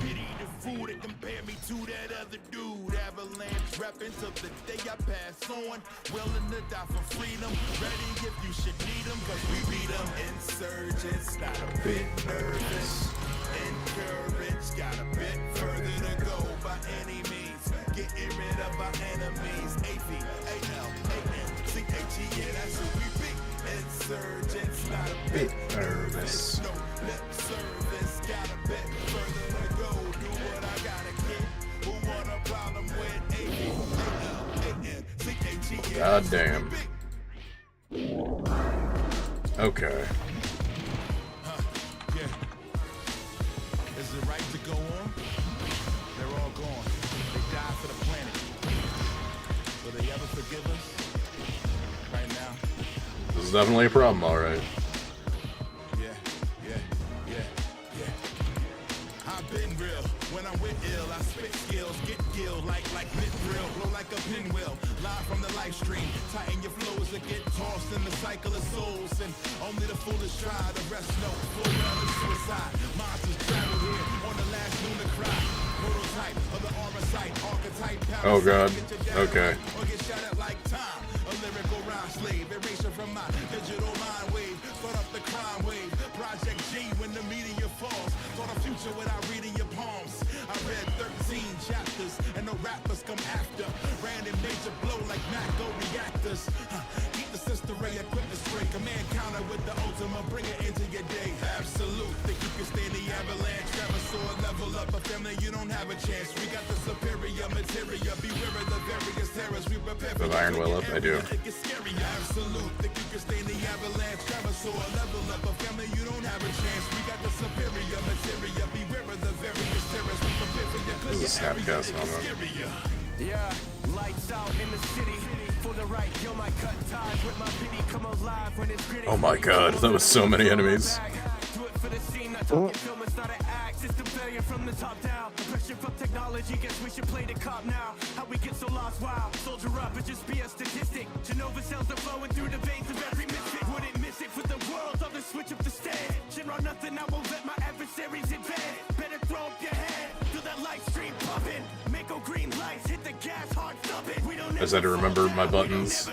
Pity the fool that compare me to that other dude. Avalanche rapping till the day I pass on. Willing to die for freedom. Ready if you should need them, cause we beat them. Insurgents, not a bit nervous. Encouraged, got a bit further to go by any means. Getting rid of our enemies. A-V-A-L-A-N-C-H-E, yeah, that's who we be. Insurgents, not a bit nervous. No lip service, got a bit further to go. Do what I gotta get. Who want a problem with A-V-A-L-A-N-C-H-E, yeah, God damn. Okay. Yeah. Is it right to go on? They're all gone. They died for the planet. Will they ever forgive us? Right now. This is definitely a problem, alright. Yeah. I've been real. When I'm with ill, I spit skills, get gilled like mid-drill, blow like a pinwheel, live from the live stream. Tighten your flows or get tossed in the cycle of souls, and only the foolish try. The rest know full well is suicide. Monsters travel here on the last lunar cry. Prototype of the armor sight, archetype. Oh god. Okay. Or get shot at like time. A lyrical rhyme slave, erasure from my digital mind wave. Start up the crime wave. Project G when the meteor falls. Saw the future without reading your palms. I read 13 chapters and the rappers come after. Random major blow like Maco reactors. Keep the sister ray equipment straight. Command counter with the ultimate. Bring it into your day. Absolute. Think you can stand the avalanche. Grab a sword, level up a family. You don't have a chance. We got the superior material. Beware of the various terrors. We prepare for the Iron Will up, I do. Absolute. Think you can stand the avalanche. Grab a sword, level up a family. You don't have a chance. We got the superior material. Beware of the various terrors. We prepare for your This is a Snapcast moment. Yeah, lights out in the city. For the right, yo, my cut ties with my pity come alive when it's gritty. Oh my god, that was so many enemies. Do it for the scene, not talking film, it's not an act. System failure from the top down. Pressure from technology, guess we should play the cop now. How we get so lost, wow. Soldier up, it just be a statistic. Genova cells are flowing through the veins of every misfit. Wouldn't miss it for the world, I'll just switch up the stand. General nothing, I won't let my adversaries advance. Better throw up your head, feel that light stream pumping. Mako green lights, hit the gas, hard stop it. We don't I just had to remember my buttons.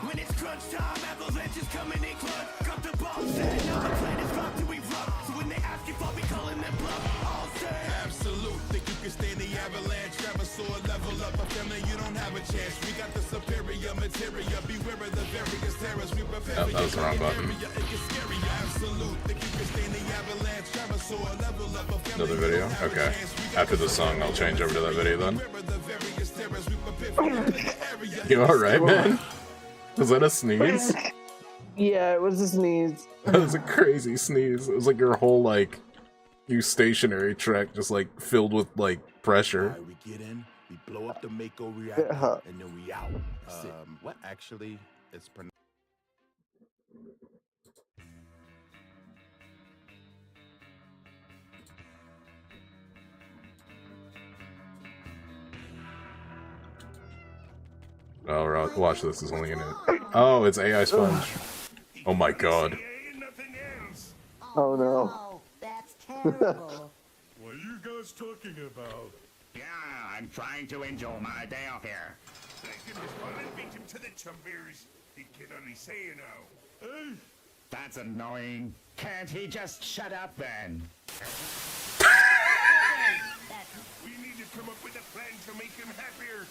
when it's crunch time, avalanches coming in clutch. Got the ball set, now the plan is about to erupt. So when they ask if I'll be calling them bluff, I'll say absolute. Think you can stand the avalanche. Grab a sword, level up a family. You don't have a chance. We got the superior material. Beware of the various terrors. We prepare for that was the wrong button. it gets scary. Absolute. Think you can stand the avalanche. Grab a sword, level up a family. Another video? Okay. After the song, I'll change over to that video then. You alright, man? Was that a sneeze? Yeah, it was a sneeze. That was a crazy sneeze. It was like your whole, like, you stationary track just, like, filled with, like, pressure. We get in, we blow up the Mako reactor, and then we out. What actually is pronounced? Oh, watch this. Is only in it. Oh, it's AI Sponge. Oh my god. Oh no. That's terrible. What are you guys talking about? Yeah, I'm trying to enjoy my day off here. Beat him to the chumbers. He can only say you know. That's annoying. Can't he just shut up then? We need to come up with a plan to make him happier.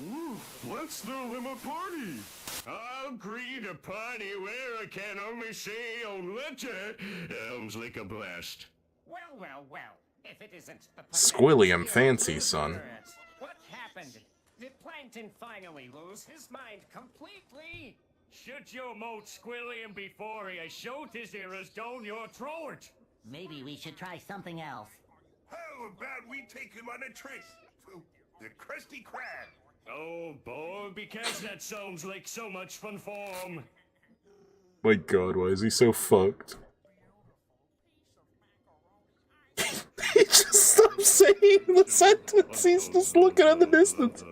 Ooh, let's throw him a party. I'll create a party where I can only say on letter. Sounds like a blast. Well, well, well. If it isn't the Squilliam fancy, son. What happened? Did Plankton finally lose his mind completely? Shut your mouth, Squilliam, before he shoot his ears down your throat. Maybe we should try something else. How about we take him on a trip? The Krusty Krab. Oh, boy, because that sounds like so much fun for him. My god, why is he so fucked? He just stopped saying the sentence. He's just looking at the distance.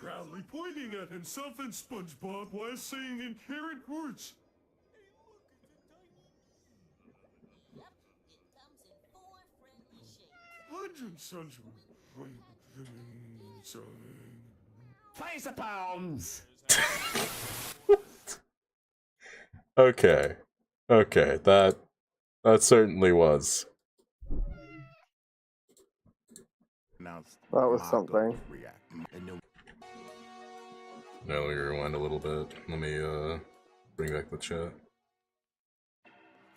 Proudly pointing at himself and SpongeBob while saying incoherent words. Face pounds. Okay. Okay, that certainly was. That was something. Now let me rewind a little bit. Let me bring back the chat.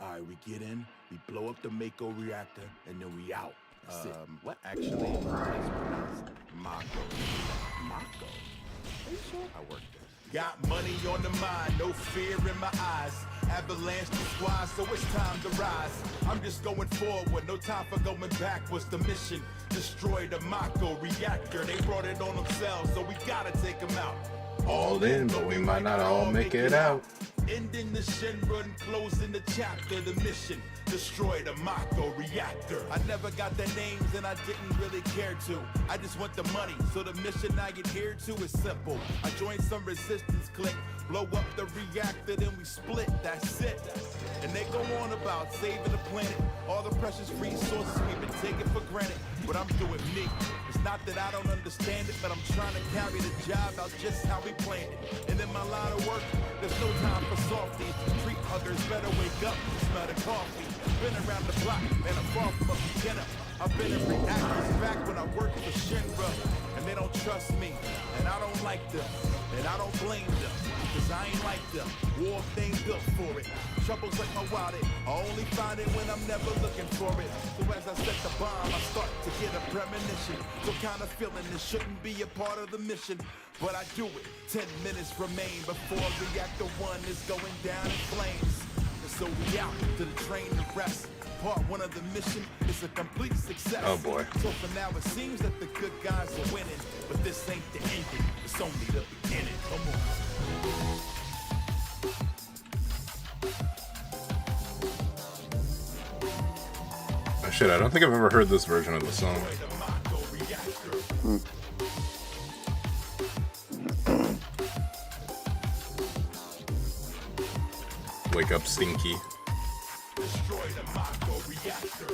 Alright, we get in, we blow up the Mako reactor, and then we out. That's it. What actually is pronounced Mako? Mako? Are you sure? I worked there. Got money on the mind, no fear in my eyes. Avalanche the squad, so it's time to rise. I'm just going forward, no time for going backwards. The mission, destroy the Mako reactor. They brought it on themselves, so we gotta take them out. All in, but we might not all make it out. Ending the Shinrun, closing the chapter. The mission, destroy the Mako reactor. I never got their names and I didn't really care to. I just want the money, so the mission I adhere to is simple. I joined some resistance clique, blow up the reactor, then we split, that's it. And they go on about saving the planet, all the precious resources we've been taking for granted. But I'm doing me. It's not that I don't understand it, but I'm trying to carry the job out just how we planned it. And in my line of work, there's no time for softies. Street huggers better wake up and smell the coffee. Been around the block, man, I'm far from a beginner. I've been in reactors back when I worked for Shinra. And they don't trust me, and I don't like them. And I don't blame them, cause I ain't like them. War ain't built for it. Trouble's like my wallet, I only find it when I'm never looking for it. So as I set the bomb, I start to get a premonition. So kind of feeling this shouldn't be a part of the mission, but I do it. 10 minutes remain before reactor 1 is going down in flames. And so we out to the train to rest. Part 1 of the mission is a complete success. Oh boy. So for now it seems that the good guys are winning, but this ain't the ending, it's only the beginning. Come on. Oh shit, I don't think I've ever heard this version of the song. Wake up, Stinky. Destroy the Mako reactor.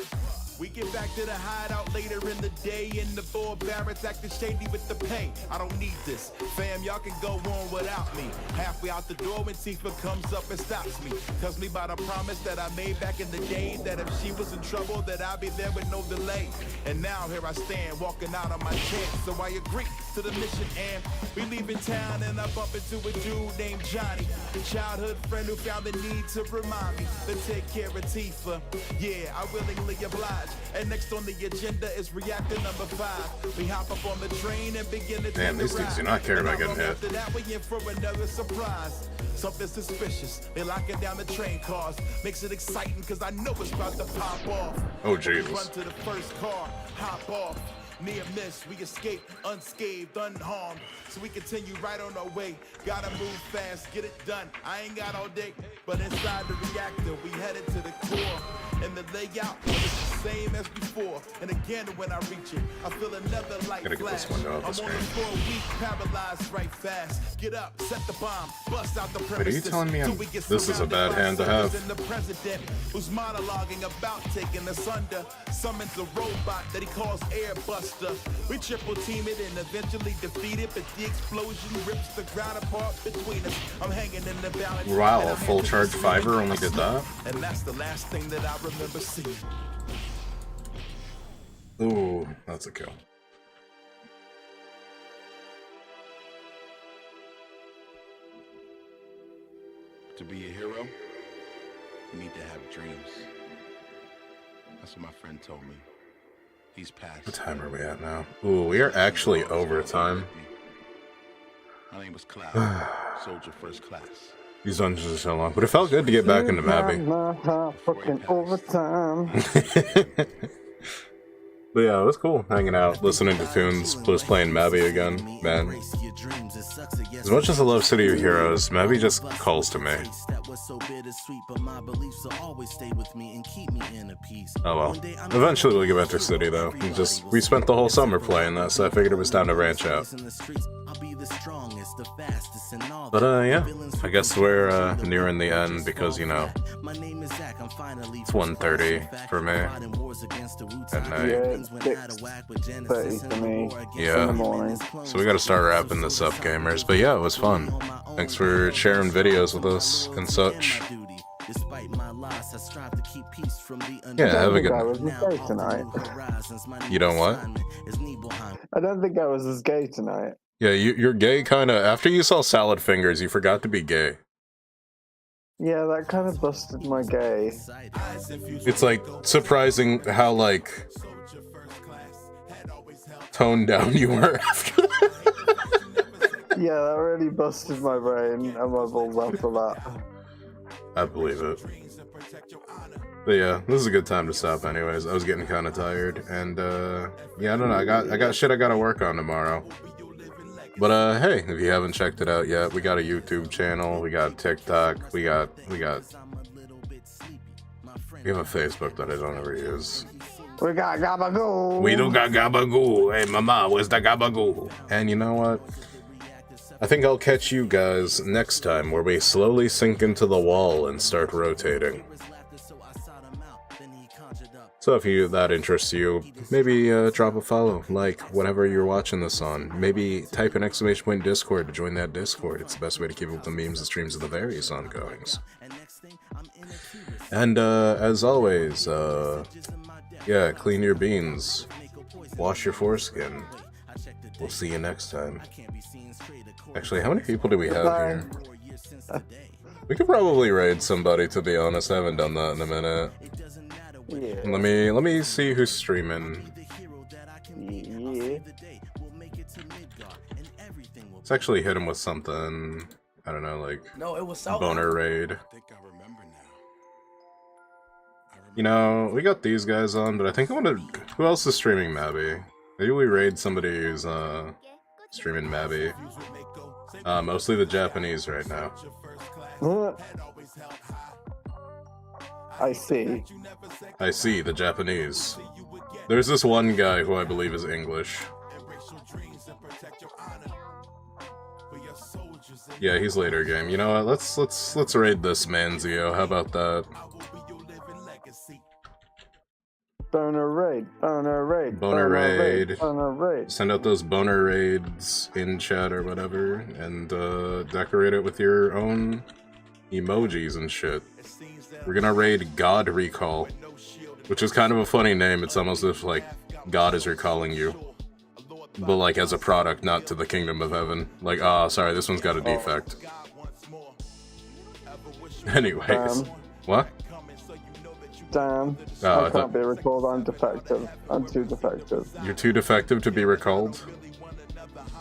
We get back to the hideout later in the day, and the four barracks acting shady with the pay. I don't need this, fam, y'all can go on without me. Halfway out the door when Tifa comes up and stops me. Tells me about a promise that I made back in the day, that if she was in trouble, that I'll be there with no delay. And now here I stand, walking out on my chance. So I agree to the mission, and we leaving town, and I bump into a dude named Johnny, childhood friend who found the need to remind me to take care of Tifa. Yeah, I willingly oblige. And next on the agenda is reactor number 5. We hop up on the train and begin to damn, these dudes do not care about getting hit. After that, we in for another surprise. Something suspicious. They locking down the train cars. Makes it exciting because I know it's about to pop off. Oh Jesus. Run to the first car, hop off. Near miss, we escape unscathed, unharmed. So we continue right on our way. Gotta move fast, get it done. I ain't got all day, but inside the reactor, we headed to the core. And the layout was same as before. And again, when I reach it, I feel another light Gotta get this flash. window off the I'm on the screen. floor, weak, paralyzed, right fast. Get up, set the bomb, bust out the Wait, are premises. you telling me till we get this is a bad surrounded by hand to have? soldiers and the president who's monologuing about taking us under. Summons a robot that he calls Airbuster. We triple team it and eventually defeat it, but the explosion rips the ground apart between us. I'm hanging in the balance. Wow, and a I'm full into charge the fiber ceiling. only did that? And that's the last thing that I remember seeing. Ooh, that's a kill. To be a hero, you need to have dreams. That's what my friend told me. He's passed. What time are we at now? Ooh, we are actually overtime. My name was Cloud, soldier first class. These dungeons are so long, but it felt good to get back into Mabby. Fucking overtime. But yeah, it was cool hanging out, listening to tunes, plus playing Mabby again, man. As much as I love City of Heroes, Mabby just calls to me. Oh well. Eventually we'll get back to City though. We spent the whole summer playing that, so I figured it was time to branch out. But yeah, I guess we're nearing the end because, you know, it's 1:30 for me at night. Yeah, 6:30 for me Yeah. in the morning. So we gotta start wrapping this up, gamers. But yeah, it was fun. Thanks for sharing videos with us and such. Yeah, have a good I night. was as gay tonight. You don't what? I don't think I was as gay tonight. Yeah, you're gay kinda. After you saw Salad Fingers, you forgot to be gay. Yeah, that kind of busted my gay. It's like surprising how like toned down you were after that. Yeah, that really busted my brain and my balls after that. I believe it. But yeah, this is a good time to stop anyways. I was getting kinda tired and yeah, I don't know, I got shit I gotta work on tomorrow. But hey, if you haven't checked it out yet, we got a YouTube channel, we got TikTok, we have a Facebook that I don't ever use. We got Gabagoo! We do got Gabagoo! Hey mama, where's the Gabagoo? And you know what? I think I'll catch you guys next time where we slowly sink into the wall and start rotating. So if that interests you, maybe drop a follow, like, whatever you're watching this on. Maybe type an exclamation point Discord to join that Discord. It's the best way to keep up with the memes and streams of the various ongoings. And as always, yeah, clean your beans, wash your foreskin. We'll see you next time. Actually, how many people do we have here? We could probably raid somebody, to be honest. I haven't done that in a minute. Yeah. Let me see who's streaming. Yeah. Let's actually hit him with something. I don't know, like No, it was so boner raid. You know, we got these guys on, but I think I want to. Who else is streaming Mabby? Maybe we raid somebody who's streaming Mabby. Mostly the Japanese right now. I see. I see, the Japanese. There's this one guy who I believe is English. Yeah, he's later game. You know what? Let's raid this Manzio. How about that? Boner raid, boner raid, Boner raid. boner raid. Send out those boner raids in chat or whatever, and decorate it with your own emojis and shit. We're gonna raid God Recall, which is kind of a funny name. It's almost as if like God is recalling you, but like as a product, not to the kingdom of heaven. Like, sorry, this one's got a defect. Anyways, what? Damn. Oh, I can't be recalled. I'm defective. I'm too defective. You're too defective to be recalled?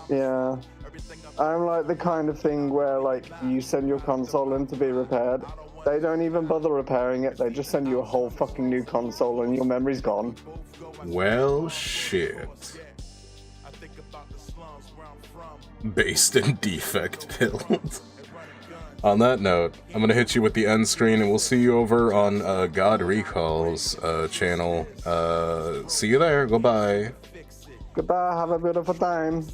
Yeah. I'm like the kind of thing where like you send your console in to be repaired. They don't even bother repairing it. They just send you a whole fucking new console and your memory's gone. Well, shit. Based in defect build. On that note, I'm gonna hit you with the end screen, and we'll see you over on God Recall's channel. See you there. Goodbye. Goodbye. Have a beautiful time.